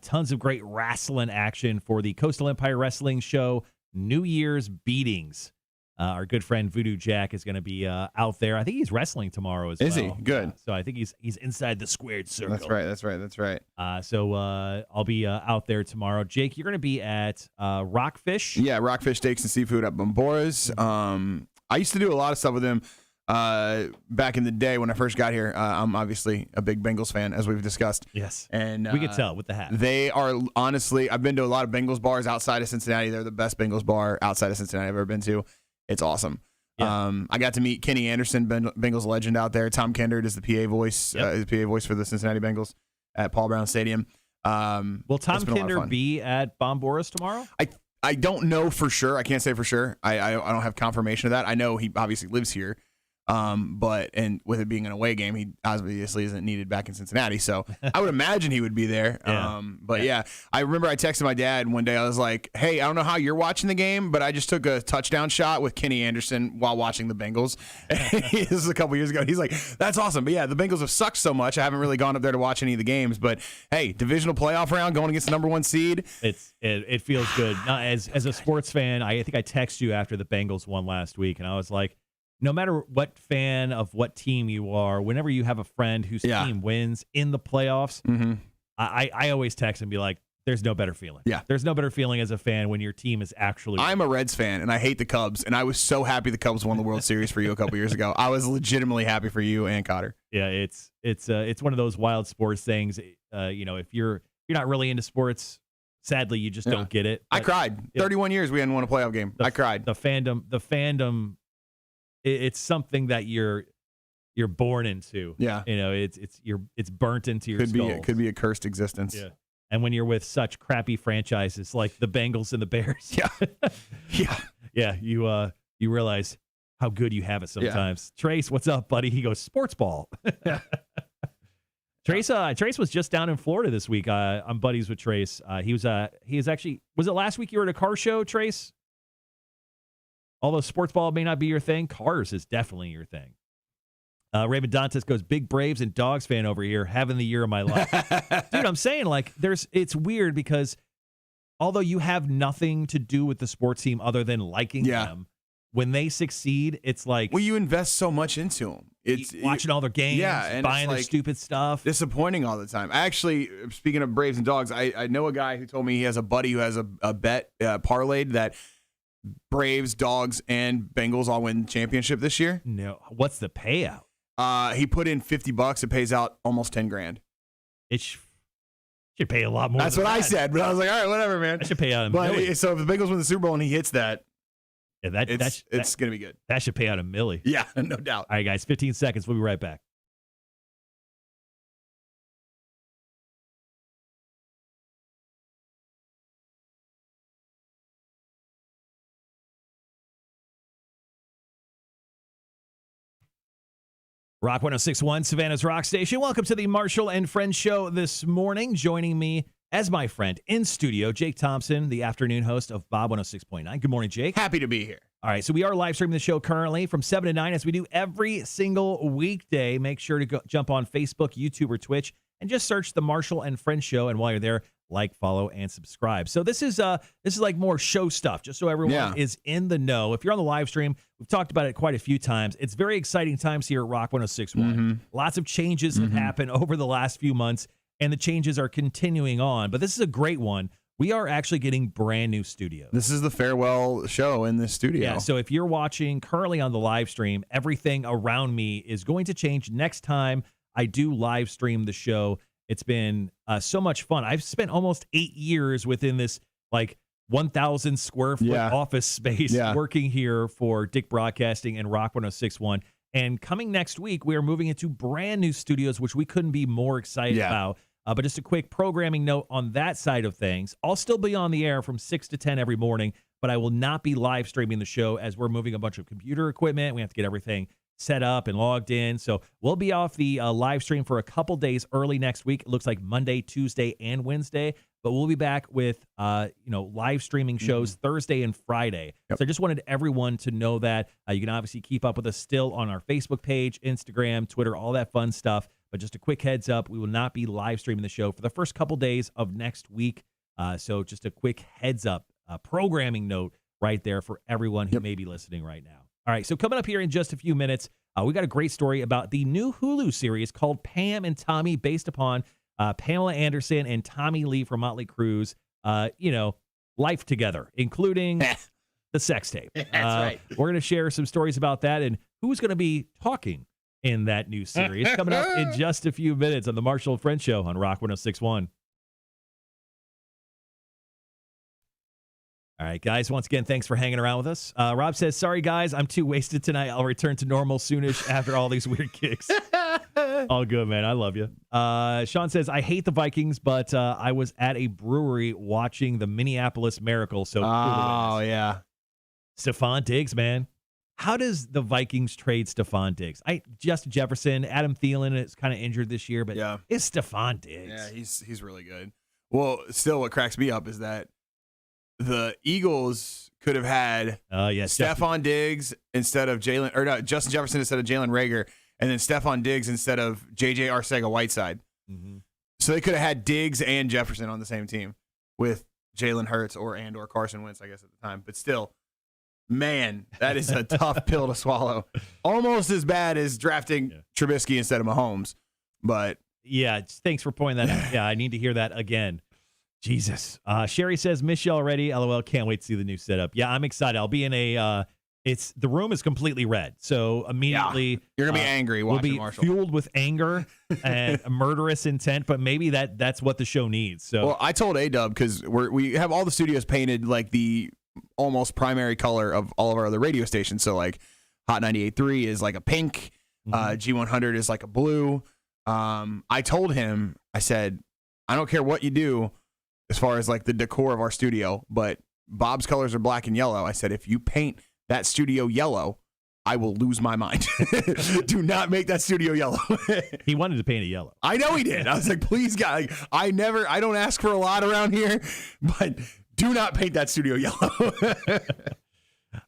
[SPEAKER 1] Tons of great wrestling action for the Coastal Empire Wrestling show. New Year's Beatings. Our good friend Voodoo Jack is going to be out there. I think he's wrestling tomorrow as well.
[SPEAKER 2] Is he? Good.
[SPEAKER 1] So I think he's inside the squared circle.
[SPEAKER 2] That's right.
[SPEAKER 1] So I'll be out there tomorrow. Jake, you're going to be at Rockfish.
[SPEAKER 2] Yeah, Rockfish Steaks and Seafood at Bambora's. I used to do a lot of stuff with him back in the day when I first got here. I'm obviously a big Bengals fan, as we've discussed.
[SPEAKER 1] Yes.
[SPEAKER 2] And
[SPEAKER 1] we could tell with the hat.
[SPEAKER 2] They are, honestly, I've been to a lot of Bengals bars outside of Cincinnati. They're the best Bengals bar outside of Cincinnati I've ever been to. It's awesome. Yeah. I got to meet Kenny Anderson, Bengals legend out there. Tom Kendard is the PA voice, for the Cincinnati Bengals at Paul Brown Stadium.
[SPEAKER 1] Will Tom Kendard be at Bambora's tomorrow?
[SPEAKER 2] I don't know for sure. I can't say for sure. I don't have confirmation of that. I know he obviously lives here. But with it being an away game, he obviously isn't needed back in Cincinnati. So I would imagine he would be there. Yeah. I remember I texted my dad one day. I was like, hey, I don't know how you're watching the game, but I just took a touchdown shot with Kenny Anderson while watching the Bengals. This is a couple years ago. He's like, that's awesome. But yeah, the Bengals have sucked so much. I haven't really gone up there to watch any of the games, but hey, divisional playoff round going against the number 1 seed.
[SPEAKER 1] It feels good. Now, as a sports fan, I think I texted you after the Bengals won last week, and I was like, no matter what fan of what team you are, whenever you have a friend whose team wins in the playoffs, I always text and be like, there's no better feeling. Yeah. There's no better feeling as a fan when your team is actually
[SPEAKER 2] I'm a Reds fan, and I hate the Cubs, and I was so happy the Cubs won the World Series for you a couple years ago. I was legitimately happy for you and Cotter.
[SPEAKER 1] Yeah, it's one of those wild sports things. If you're not really into sports, sadly, you just don't get it.
[SPEAKER 2] But I cried. 31 years we hadn't won a playoff game. I cried.
[SPEAKER 1] The fandom. It's something that you're born into.
[SPEAKER 2] Yeah.
[SPEAKER 1] It's burnt into your skull.
[SPEAKER 2] Could be a cursed existence.
[SPEAKER 1] Yeah. And when you're with such crappy franchises like the Bengals and the Bears. Yeah. You realize how good you have it sometimes. Yeah. Trace, what's up, buddy? He goes, sports ball. Trace was just down in Florida this week. I'm buddies with Trace. He was actually, was it last week you were at a car show, Trace? Although sports ball may not be your thing, cars is definitely your thing. Raymond Dantes goes, big Braves and Dogs fan over here, having the year of my life. Dude, I'm saying, it's weird because although you have nothing to do with the sports team other than liking them, when they succeed, it's like...
[SPEAKER 2] Well, you invest so much into them.
[SPEAKER 1] It's watching all their games, buying their stupid stuff.
[SPEAKER 2] Disappointing all the time. Actually, speaking of Braves and Dogs, I know a guy who told me he has a buddy who has a bet parlayed that Braves, Dogs, and Bengals all win the championship this year.
[SPEAKER 1] No. What's the payout?
[SPEAKER 2] He put in $50. It pays out almost $10,000.
[SPEAKER 1] It should pay a lot more.
[SPEAKER 2] That's what I said, but I was like, all right, whatever, man.
[SPEAKER 1] That should pay out $1
[SPEAKER 2] million.
[SPEAKER 1] million.
[SPEAKER 2] So if the Bengals win the Super Bowl and he hits that, it's going to be good.
[SPEAKER 1] That should pay out $1 million.
[SPEAKER 2] Yeah, no doubt.
[SPEAKER 1] All right, guys, 15 seconds. We'll be right back. Rock 106.1, Savannah's Rock Station. Welcome to the Marshall and Friends show this morning. Joining me as my friend in studio, Jake Thomson, the afternoon host of Bob 106.9. Good morning, Jake.
[SPEAKER 2] Happy to be here.
[SPEAKER 1] All right, so we are live streaming the show currently from 7 to 9 as we do every single weekday. Make sure to jump on Facebook, YouTube, or Twitch and just search the Marshall and Friends show. And while you're there, like, follow, and subscribe. So this is like more show stuff, just so everyone is in the know. If you're on the live stream, we've talked about it quite a few times. It's very exciting times here at Rock 106.1. Lots of changes have happened over the last few months, and the changes are continuing on. But this is a great one. We are actually getting brand new studios.
[SPEAKER 2] This is the farewell show in this studio.
[SPEAKER 1] Yeah, so if you're watching currently on the live stream, everything around me is going to change next time I do live stream the show. It's been so much fun. I've spent almost 8 years within this 1,000 square foot office space working here for Dick Broadcasting and Rock 106.1. And coming next week, we are moving into brand new studios, which we couldn't be more excited about. But just a quick programming note on that side of things. I'll still be on the air from 6 to 10 every morning, but I will not be live streaming the show as we're moving a bunch of computer equipment. We have to get everything set up and logged in. So we'll be off the live stream for a couple days early next week. It looks like Monday, Tuesday, and Wednesday. But we'll be back with live streaming shows Thursday and Friday. So I just wanted everyone to know that. You can obviously keep up with us still on our Facebook page, Instagram, Twitter, all that fun stuff. But just a quick heads up, we will not be live streaming the show for the first couple days of next week. So just a quick heads up, programming note right there for everyone who may be listening right now. All right, so coming up here in just a few minutes, we got a great story about the new Hulu series called Pam and Tommy, based upon Pamela Anderson and Tommy Lee from Motley Crue's, life together, including the sex tape.
[SPEAKER 2] That's right.
[SPEAKER 1] We're going to share some stories about that and who's going to be talking in that new series coming up in just a few minutes on the Marshall and Friends Show on Rock 106.1. All right, guys, once again, thanks for hanging around with us. Rob says, sorry, guys, I'm too wasted tonight. I'll return to normal soonish after all these weird kicks. All good, man. I love you. Sean says, I hate the Vikings, but I was at a brewery watching the Minneapolis Miracle. So
[SPEAKER 2] Oh, yeah.
[SPEAKER 1] Stephon Diggs, man. How does the Vikings trade Stephon Diggs? Justin Jefferson, Adam Thielen is kind of injured this year, but it's Stephon Diggs.
[SPEAKER 2] Yeah, he's really good. Well, still what cracks me up is that the Eagles could have had Stephon Diggs instead of Justin Jefferson instead of Jalen Reagor, and then Stephon Diggs instead of J.J. Arcega-Whiteside. Mm-hmm. So they could have had Diggs and Jefferson on the same team with Jalen Hurts or Carson Wentz, I guess, at the time. But still, man, that is a tough pill to swallow. Almost as bad as drafting Trubisky instead of Mahomes. But
[SPEAKER 1] yeah, thanks for pointing that out. Yeah, I need to hear that again. Jesus. Sherry says, miss you already. LOL, can't wait to see the new setup. Yeah, I'm excited. I'll be in the room is completely red. So immediately
[SPEAKER 2] you're going to be angry watching Marshall.
[SPEAKER 1] Fueled with anger and a murderous intent, but maybe that's what the show needs. So
[SPEAKER 2] well, I told A-Dub, because we have all the studios painted like the almost primary color of all of our other radio stations. So like Hot 98.3 is like a pink, G100 is like a blue. I told him, I said, I don't care what you do as far as like the decor of our studio, but Bob's colors are black and yellow. I said, if you paint that studio yellow, I will lose my mind. Do not make that studio yellow.
[SPEAKER 1] He wanted to paint it yellow.
[SPEAKER 2] I know he did. I was like, please, God, I don't ask for a lot around here, but do not paint that studio yellow.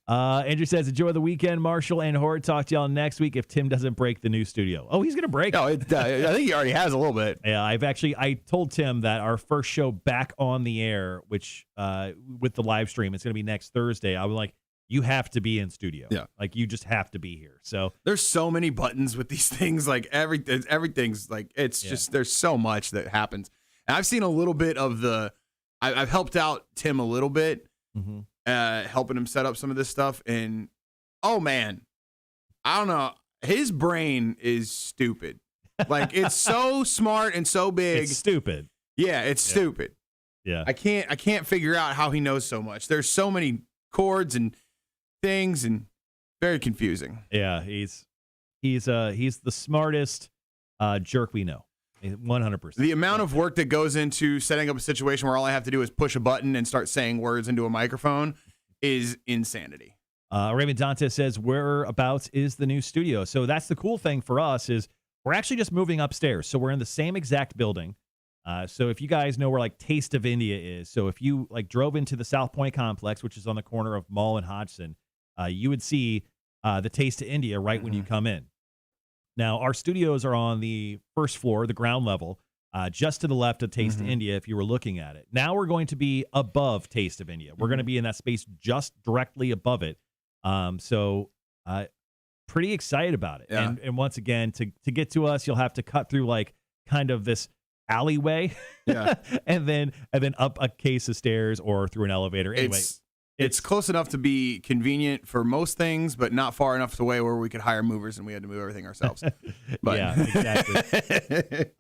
[SPEAKER 1] Andrew says, enjoy the weekend, Marshall and Hort. Talk to y'all next week if Tim doesn't break the new studio. Oh, he's going to break.
[SPEAKER 2] No, I think he already has a little bit.
[SPEAKER 1] Yeah, I told Tim that our first show back on the air, which with the live stream, it's going to be next Thursday. I was like, you have to be in studio.
[SPEAKER 2] Yeah.
[SPEAKER 1] Like, you just have to be here. So
[SPEAKER 2] there's so many buttons with these things. Like everything's like, it's just, there's so much that happens. And I've seen a little bit of I've helped out Tim a little bit. Mm-hmm. Helping him set up some of this stuff, and oh man, I don't know, his brain is stupid. Like, it's so smart and so big.
[SPEAKER 1] It's stupid.
[SPEAKER 2] Yeah, it's stupid.
[SPEAKER 1] Yeah,
[SPEAKER 2] I can't figure out how he knows so much. There's so many chords and things, and very confusing.
[SPEAKER 1] Yeah, he's the smartest jerk we know. 100%.
[SPEAKER 2] The amount of work that goes into setting up a situation where all I have to do is push a button and start saying words into a microphone is insanity.
[SPEAKER 1] Raymond Dantes says, whereabouts is the new studio? So that's the cool thing for us, is we're actually just moving upstairs. So we're in the same exact building. So if you guys know where like Taste of India is, so if you like drove into the South Point complex, which is on the corner of Mall and Hodgson, you would see the Taste of India right when you come in. Now, our studios are on the first floor, the ground level, just to the left of Taste of India if you were looking at it. Now we're going to be above Taste of India. We're going to be in that space just directly above it. So pretty excited about it.
[SPEAKER 2] Yeah.
[SPEAKER 1] And once again, to get to us, you'll have to cut through like kind of this alleyway and then up a case of stairs or through an elevator. Anyway.
[SPEAKER 2] It's close enough to be convenient for most things, but not far enough away where we could hire movers and we had to move everything ourselves. But.
[SPEAKER 1] Yeah, exactly.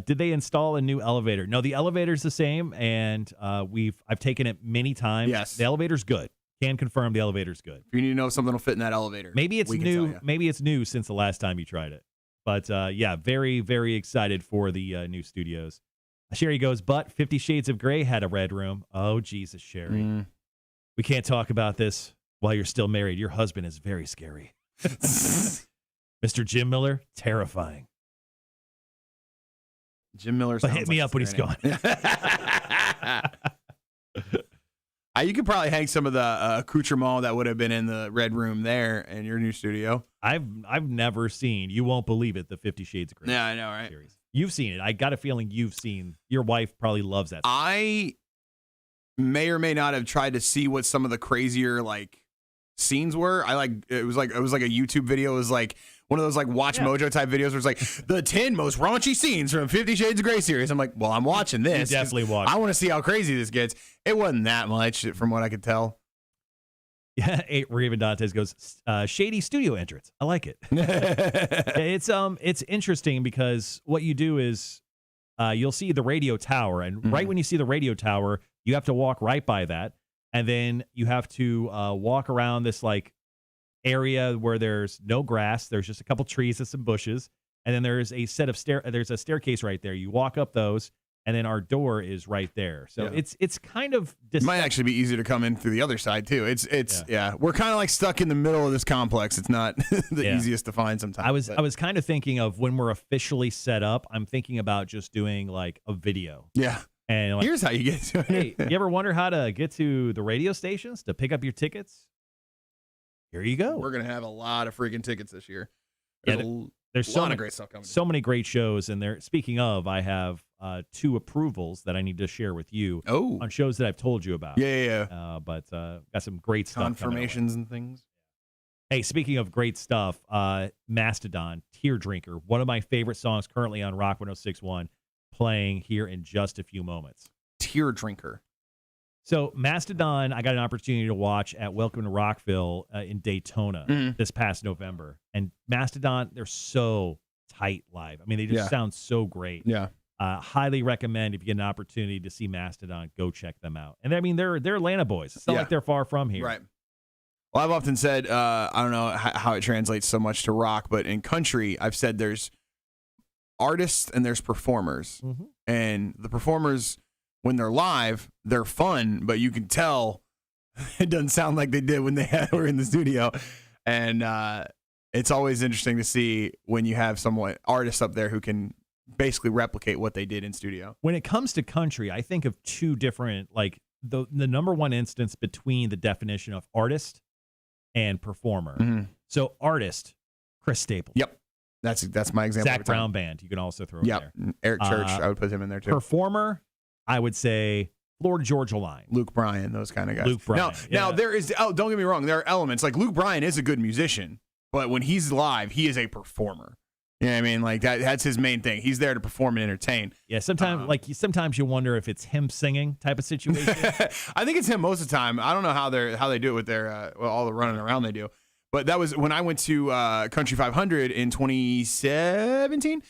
[SPEAKER 1] Did they install a new elevator? No, the elevator's the same, and I've taken it many times.
[SPEAKER 2] Yes.
[SPEAKER 1] The elevator's good. Can confirm the elevator's good.
[SPEAKER 2] If you need to know if something will fit in that elevator,
[SPEAKER 1] maybe it's new. Maybe it's new since the last time you tried it. But yeah, very, very excited for the new studios. Sherry goes, but 50 Shades of Grey had a red room. Oh, Jesus, Sherry. We can't talk about this while you're still married. Your husband is very scary. Mr. Jim Miller, terrifying.
[SPEAKER 2] Jim Miller
[SPEAKER 1] but hit me up when he's gone.
[SPEAKER 2] You could probably hang some of the accoutrement that would have been in the red room there in your new studio.
[SPEAKER 1] I've never seen, you won't believe it, the 50 Shades of Grey.
[SPEAKER 2] Yeah, I know, right?
[SPEAKER 1] Series. You've seen it. I got a feeling you've seen. Your wife probably loves that.
[SPEAKER 2] may or may not have tried to see what some of the crazier like scenes were. It was like a YouTube video. It was like one of those like Watch Mojo type videos where it's like the 10 most raunchy scenes from 50 Shades of Grey series. I'm like, well, I'm watching this.
[SPEAKER 1] You definitely watch.
[SPEAKER 2] I want to see how crazy this gets. It wasn't that much from what I could tell.
[SPEAKER 1] Yeah, Raven Dantes goes, shady studio entrance. I like it. It's interesting because what you do is you'll see the radio tower, and right when you see the radio tower, you have to walk right by that, and then you have to walk around this like area where there's no grass. There's just a couple trees and some bushes, and then there's a set of there's a staircase right there. You walk up those. And then our door is right there. So it's kind of...
[SPEAKER 2] It might actually be easier to come in through the other side, too. We're kind of like stuck in the middle of this complex. It's not the easiest to find sometimes.
[SPEAKER 1] I was kind of thinking of when we're officially set up, I'm thinking about just doing like a video.
[SPEAKER 2] Yeah.
[SPEAKER 1] And like,
[SPEAKER 2] here's how you get to it.
[SPEAKER 1] Hey, you ever wonder how to get to the radio stations to pick up your tickets? Here you go.
[SPEAKER 2] We're going to have a lot of freaking tickets this year.
[SPEAKER 1] There's
[SPEAKER 2] a lot of great stuff coming.
[SPEAKER 1] So many great shows, and there. Speaking of, I have 2 approvals that I need to share with you on shows that I've told you about. But got some great stuff.
[SPEAKER 2] Confirmations and things.
[SPEAKER 1] Hey, speaking of great stuff, Mastodon, Tear Drinker, one of my favorite songs currently on Rock 106.1, playing here in just a few moments.
[SPEAKER 2] Tear Drinker.
[SPEAKER 1] So Mastodon, I got an opportunity to watch at Welcome to Rockville in Daytona this past November. And Mastodon, they're so tight live. I mean, they just sound so great.
[SPEAKER 2] Yeah.
[SPEAKER 1] Highly recommend if you get an opportunity to see Mastodon, go check them out. And I mean, they're Atlanta boys. It's not like they're far from here.
[SPEAKER 2] Right. Well, I've often said, I don't know how it translates so much to rock, but in country, I've said there's artists and there's performers. Mm-hmm. And the performers, when they're live, they're fun, but you can tell it doesn't sound like they did when they were in the studio. And it's always interesting to see when you have someone, artists up there who can basically replicate what they did in studio.
[SPEAKER 1] When it comes to country, I think of 2 different, like the number one instance between the definition of artist and performer. Mm-hmm. So artist, Chris Stapleton.
[SPEAKER 2] Yep. That's my example.
[SPEAKER 1] Zach Brown Band, you can also throw in there.
[SPEAKER 2] Eric Church, I would put him in there too.
[SPEAKER 1] Performer, I would say Florida Georgia Line.
[SPEAKER 2] Luke Bryan, those kind of guys.
[SPEAKER 1] Luke Bryan.
[SPEAKER 2] Now there is, don't get me wrong, there are elements. Like Luke Bryan is a good musician, but when he's live, he is a performer. You know what I mean? Like that's his main thing. He's there to perform and entertain.
[SPEAKER 1] Yeah, sometimes you wonder if it's him singing type of situation.
[SPEAKER 2] I think it's him most of the time. I don't know how they do it with their all the running around they do. But that was when I went to Country 500 in 2017.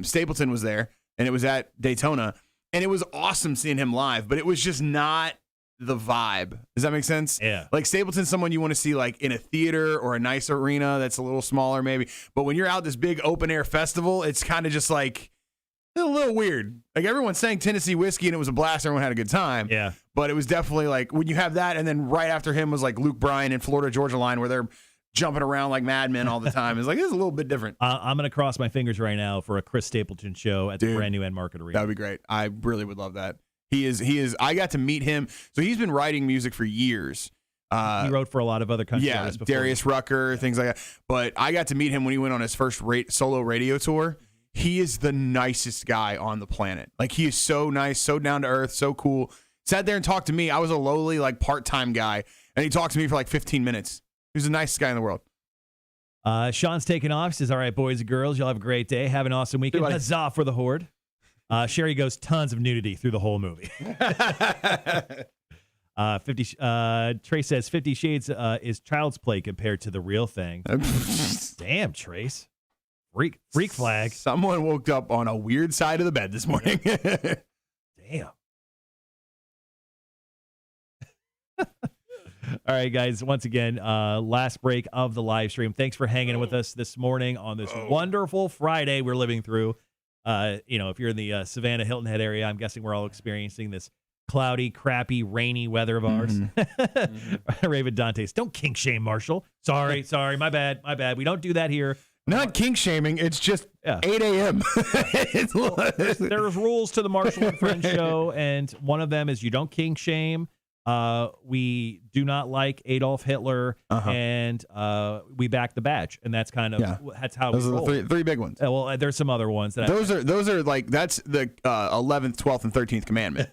[SPEAKER 2] Stapleton was there, and it was at Daytona. And it was awesome seeing him live, but it was just not the vibe. Does that make sense?
[SPEAKER 1] Yeah.
[SPEAKER 2] Like Stapleton's someone you want to see like in a theater or a nice arena that's a little smaller maybe. But when you're out this big open air festival, it's kind of just like a little weird. Like everyone sang Tennessee Whiskey and it was a blast. Everyone had a good time.
[SPEAKER 1] Yeah.
[SPEAKER 2] But it was definitely like when you have that and then right after him was like Luke Bryan and Florida Georgia Line where they're jumping around like madmen all the time. It's like, this is a little bit different.
[SPEAKER 1] I'm going to cross my fingers right now for a Chris Stapleton show at the brand new End Market Arena.
[SPEAKER 2] That would be great. I really would love that. He is. I got to meet him. So he's been writing music for years.
[SPEAKER 1] He wrote for a lot of other country artists before.
[SPEAKER 2] Darius Rucker, things like that. But I got to meet him when he went on his first solo radio tour. He is the nicest guy on the planet. Like, he is so nice, so down to earth, so cool. Sat there and talked to me. I was a lowly, like, part-time guy. And he talked to me for like 15 minutes. He was the nicest guy in the world.
[SPEAKER 1] Sean's taking off. He says, all right, boys and girls, y'all have a great day. Have an awesome weekend. Huzzah for the Horde. Sherry goes, tons of nudity through the whole movie. Trace says 50 Shades is child's play compared to the real thing. Damn, Trace. Freak flag.
[SPEAKER 2] Someone woke up on a weird side of the bed this morning.
[SPEAKER 1] Damn. All right, guys. Once again, last break of the live stream. Thanks for hanging with us this morning on this wonderful Friday we're living through. If you're in the Savannah, Hilton Head area, I'm guessing we're all experiencing this cloudy, crappy, rainy weather of ours. Mm-hmm. Raven Dantes, don't kink shame Marshall. Sorry, my bad. We don't do that here.
[SPEAKER 2] Not kink shaming. It's just 8 a.m.
[SPEAKER 1] There's rules to the Marshall and Friends show, and one of them is you don't kink shame. we do not like Adolf Hitler, and we back the badge, and that's kind of that's how
[SPEAKER 2] those
[SPEAKER 1] we
[SPEAKER 2] are
[SPEAKER 1] roll.
[SPEAKER 2] the three big ones.
[SPEAKER 1] Well, there's some other ones that
[SPEAKER 2] those are like that's the 11th, 12th, and 13th commandment.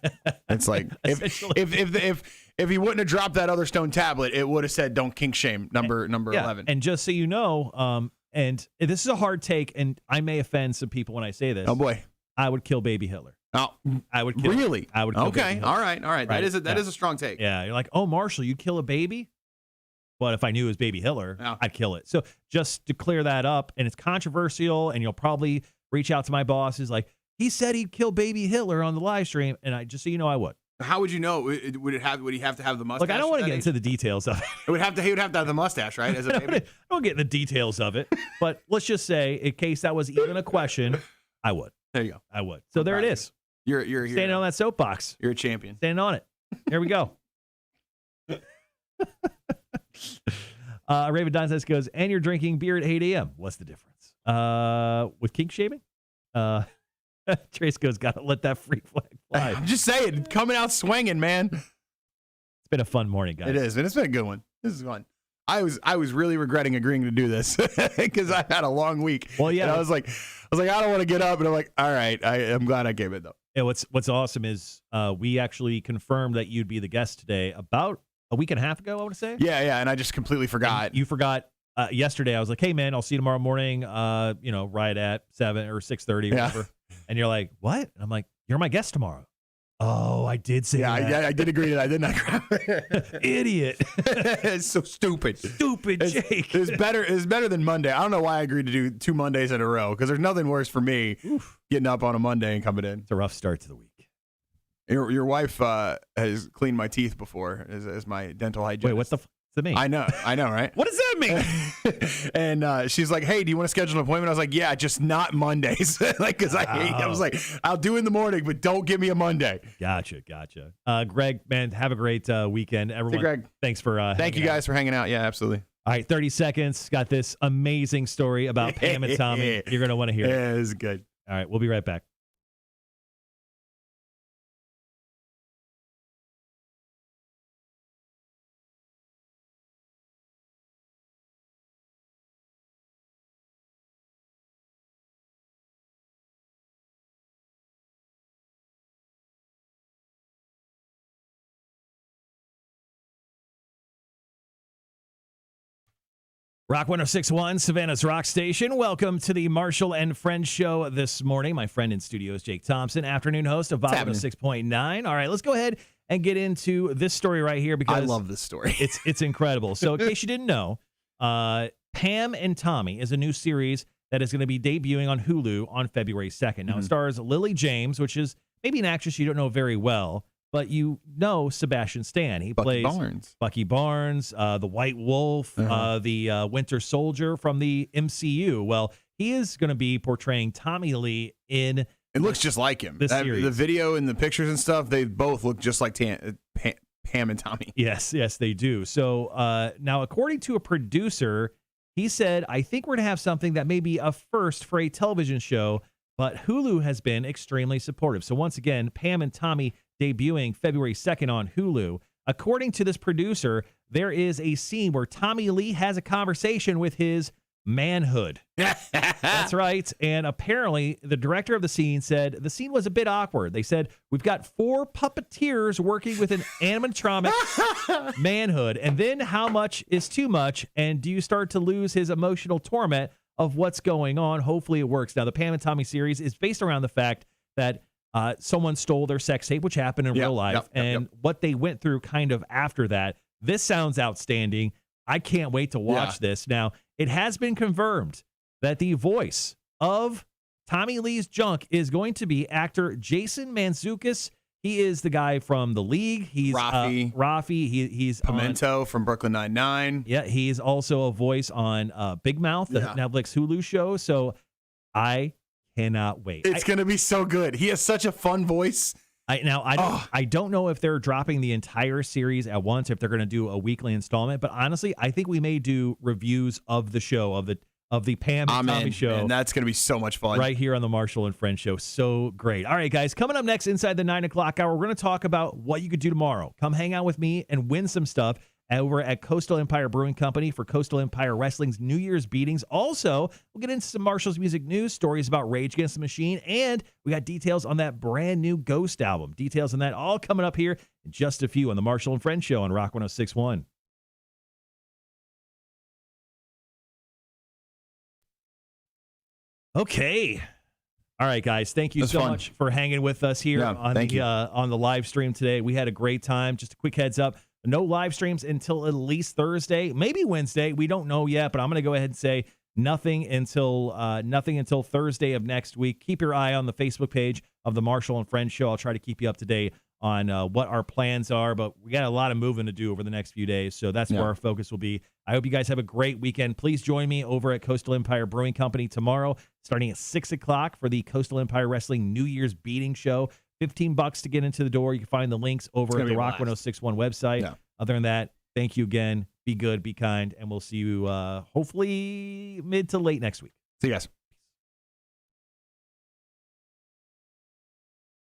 [SPEAKER 2] It's like if he wouldn't have dropped that other stone tablet, it would have said "Don't kink shame" number 11.
[SPEAKER 1] And just so you know, and this is a hard take, and I may offend some people when I say this.
[SPEAKER 2] Oh boy,
[SPEAKER 1] I would kill baby Hitler.
[SPEAKER 2] Oh,
[SPEAKER 1] I would kill
[SPEAKER 2] really?
[SPEAKER 1] I would kill
[SPEAKER 2] okay.
[SPEAKER 1] baby Hitler.
[SPEAKER 2] All right. That is a strong take.
[SPEAKER 1] Yeah, you're like, oh, Marshall, you'd kill a baby? But if I knew it was baby Hitler, I'd kill it. So just to clear that up, and it's controversial, and you'll probably reach out to my bosses like, he said he'd kill baby Hitler on the live stream, and I just so you know I would.
[SPEAKER 2] How would you know? Would he have to have the mustache?
[SPEAKER 1] Look, I don't want to get into the details of it.
[SPEAKER 2] He would have to have the mustache, right? As a baby.
[SPEAKER 1] I don't get in the details of it, but let's just say, in case that was even a question, I would.
[SPEAKER 2] There you go.
[SPEAKER 1] I would. So there it is.
[SPEAKER 2] You're
[SPEAKER 1] standing on that soapbox.
[SPEAKER 2] You're a champion.
[SPEAKER 1] Standing on it. Here we go. Raven Dantes goes, and you're drinking beer at 8 a.m. What's the difference? With kink shaving? Trace goes, gotta let that free flag fly.
[SPEAKER 2] I'm just saying, coming out swinging, man.
[SPEAKER 1] It's been a fun morning, guys.
[SPEAKER 2] It is, and it's been a good one. This is fun. I was really regretting agreeing to do this because I had a long week.
[SPEAKER 1] Well, yeah.
[SPEAKER 2] And I was like, I don't want to get up, and I'm like, all right, I'm glad I gave it though.
[SPEAKER 1] And what's awesome is we actually confirmed that you'd be the guest today about a week and a half ago, I want to say.
[SPEAKER 2] Yeah, and I just completely forgot.
[SPEAKER 1] And you forgot yesterday. I was like, hey man, I'll see you tomorrow morning. Right at 7 or 6:30, whatever. And you're like, what? And I'm like, you're my guest tomorrow. Oh, I did say that.
[SPEAKER 2] Yeah, I did agree to that. I did not grab it.
[SPEAKER 1] Idiot.
[SPEAKER 2] It's so stupid.
[SPEAKER 1] Stupid Jake.
[SPEAKER 2] It's better than Monday. I don't know why I agreed to do 2 Mondays in a row because there's nothing worse for me getting up on a Monday and coming in.
[SPEAKER 1] It's a rough start to the week.
[SPEAKER 2] Your wife has cleaned my teeth before as my dental hygienist.
[SPEAKER 1] Wait, what the does it mean?
[SPEAKER 2] I know, right?
[SPEAKER 1] What does that mean?
[SPEAKER 2] And she's like, hey, do you want to schedule an appointment? I was like, yeah, just not Mondays. Because I was like, I'll do it in the morning, but don't give me a Monday.
[SPEAKER 1] Gotcha. Greg, man, have a great weekend. Everyone,
[SPEAKER 2] hey, Greg.
[SPEAKER 1] Thanks for
[SPEAKER 2] thank you guys for hanging out. Yeah, absolutely.
[SPEAKER 1] All right, 30 seconds. Got this amazing story about Pam and Tommy. You're going to want to hear it.
[SPEAKER 2] Yeah, it's good.
[SPEAKER 1] All right, we'll be right back. Rock 106.1, Savannah's Rock Station. Welcome to the Marshall and Friends show this morning. My friend in studio is Jake Thomson, afternoon host of Bob 106.9. All right, let's go ahead and get into this story right here because
[SPEAKER 2] I love this story.
[SPEAKER 1] It's incredible. So in case you didn't know, Pam and Tommy is a new series that is going to be debuting on Hulu on February 2nd. Now, it stars Lily James, which is maybe an actress you don't know very well, but you know Sebastian Stan. He plays Bucky Barnes, the White Wolf, the Winter Soldier from the MCU. Well, he is going to be portraying Tommy Lee in.
[SPEAKER 2] It looks just like him. The video and the pictures and stuff, they both look just like Pam and Tommy.
[SPEAKER 1] Yes, they do. So now, according to a producer, he said, I think we're going to have something that may be a first for a television show, but Hulu has been extremely supportive. So once again, Pam and Tommy debuting February 2nd on Hulu. According to this producer, there is a scene where Tommy Lee has a conversation with his manhood. That's right. And apparently the director of the scene said the scene was a bit awkward. They said, we've got 4 puppeteers working with an animatronic manhood. And then how much is too much? And do you start to lose his emotional torment of what's going on? Hopefully it works. Now, the Pam and Tommy series is based around the fact that someone stole their sex tape, which happened in real life, and what they went through kind of after that. This sounds outstanding. I can't wait to watch this. Now, it has been confirmed that the voice of Tommy Lee's junk is going to be actor Jason Mantzoukas. He is the guy from The League. He's Rafi. He's
[SPEAKER 2] Pimento from Brooklyn Nine-Nine.
[SPEAKER 1] Yeah, he's also a voice on Big Mouth, the Netflix Hulu show. So I cannot wait.
[SPEAKER 2] It's going to be so good. He has such a fun voice.
[SPEAKER 1] I don't know if they're dropping the entire series at once, if they're going to do a weekly installment, but honestly, I think we may do reviews of the show, of of the Pam and Tommy Show.
[SPEAKER 2] And that's going to be so much fun.
[SPEAKER 1] Right here on the Marshall and Friends Show. So great. All right, guys, coming up next inside the 9 o'clock hour, we're going to talk about what you could do tomorrow. Come hang out with me and win some stuff over at Coastal Empire Brewing Company for Coastal Empire Wrestling's New Year's beatings. Also, we'll get into some Marshall's music news, stories about Rage Against the Machine, and we got details on that brand new Ghost album. Details on that all coming up here in just a few on the Marshall and Friends Show on Rock 106.1. Okay. All right, guys. Thank you so much for hanging with us here on the live stream today. We had a great time. Just a quick heads up. No live streams until at least Thursday, maybe Wednesday. We don't know yet, but I'm going to go ahead and say nothing until Thursday of next week. Keep your eye on the Facebook page of the Marshall and Friends Show. I'll try to keep you up to date on what our plans are, but we got a lot of moving to do over the next few days, so that's where our focus will be. I hope you guys have a great weekend. Please join me over at Coastal Empire Brewing Company tomorrow, starting at 6 o'clock for the Coastal Empire Wrestling New Year's Beating Show. $15 to get into the door. You can find the links over at the Rock 106.1 website. Yeah. Other than that, thank you again. Be good, be kind, and we'll see you hopefully mid to late next week.
[SPEAKER 2] See you guys.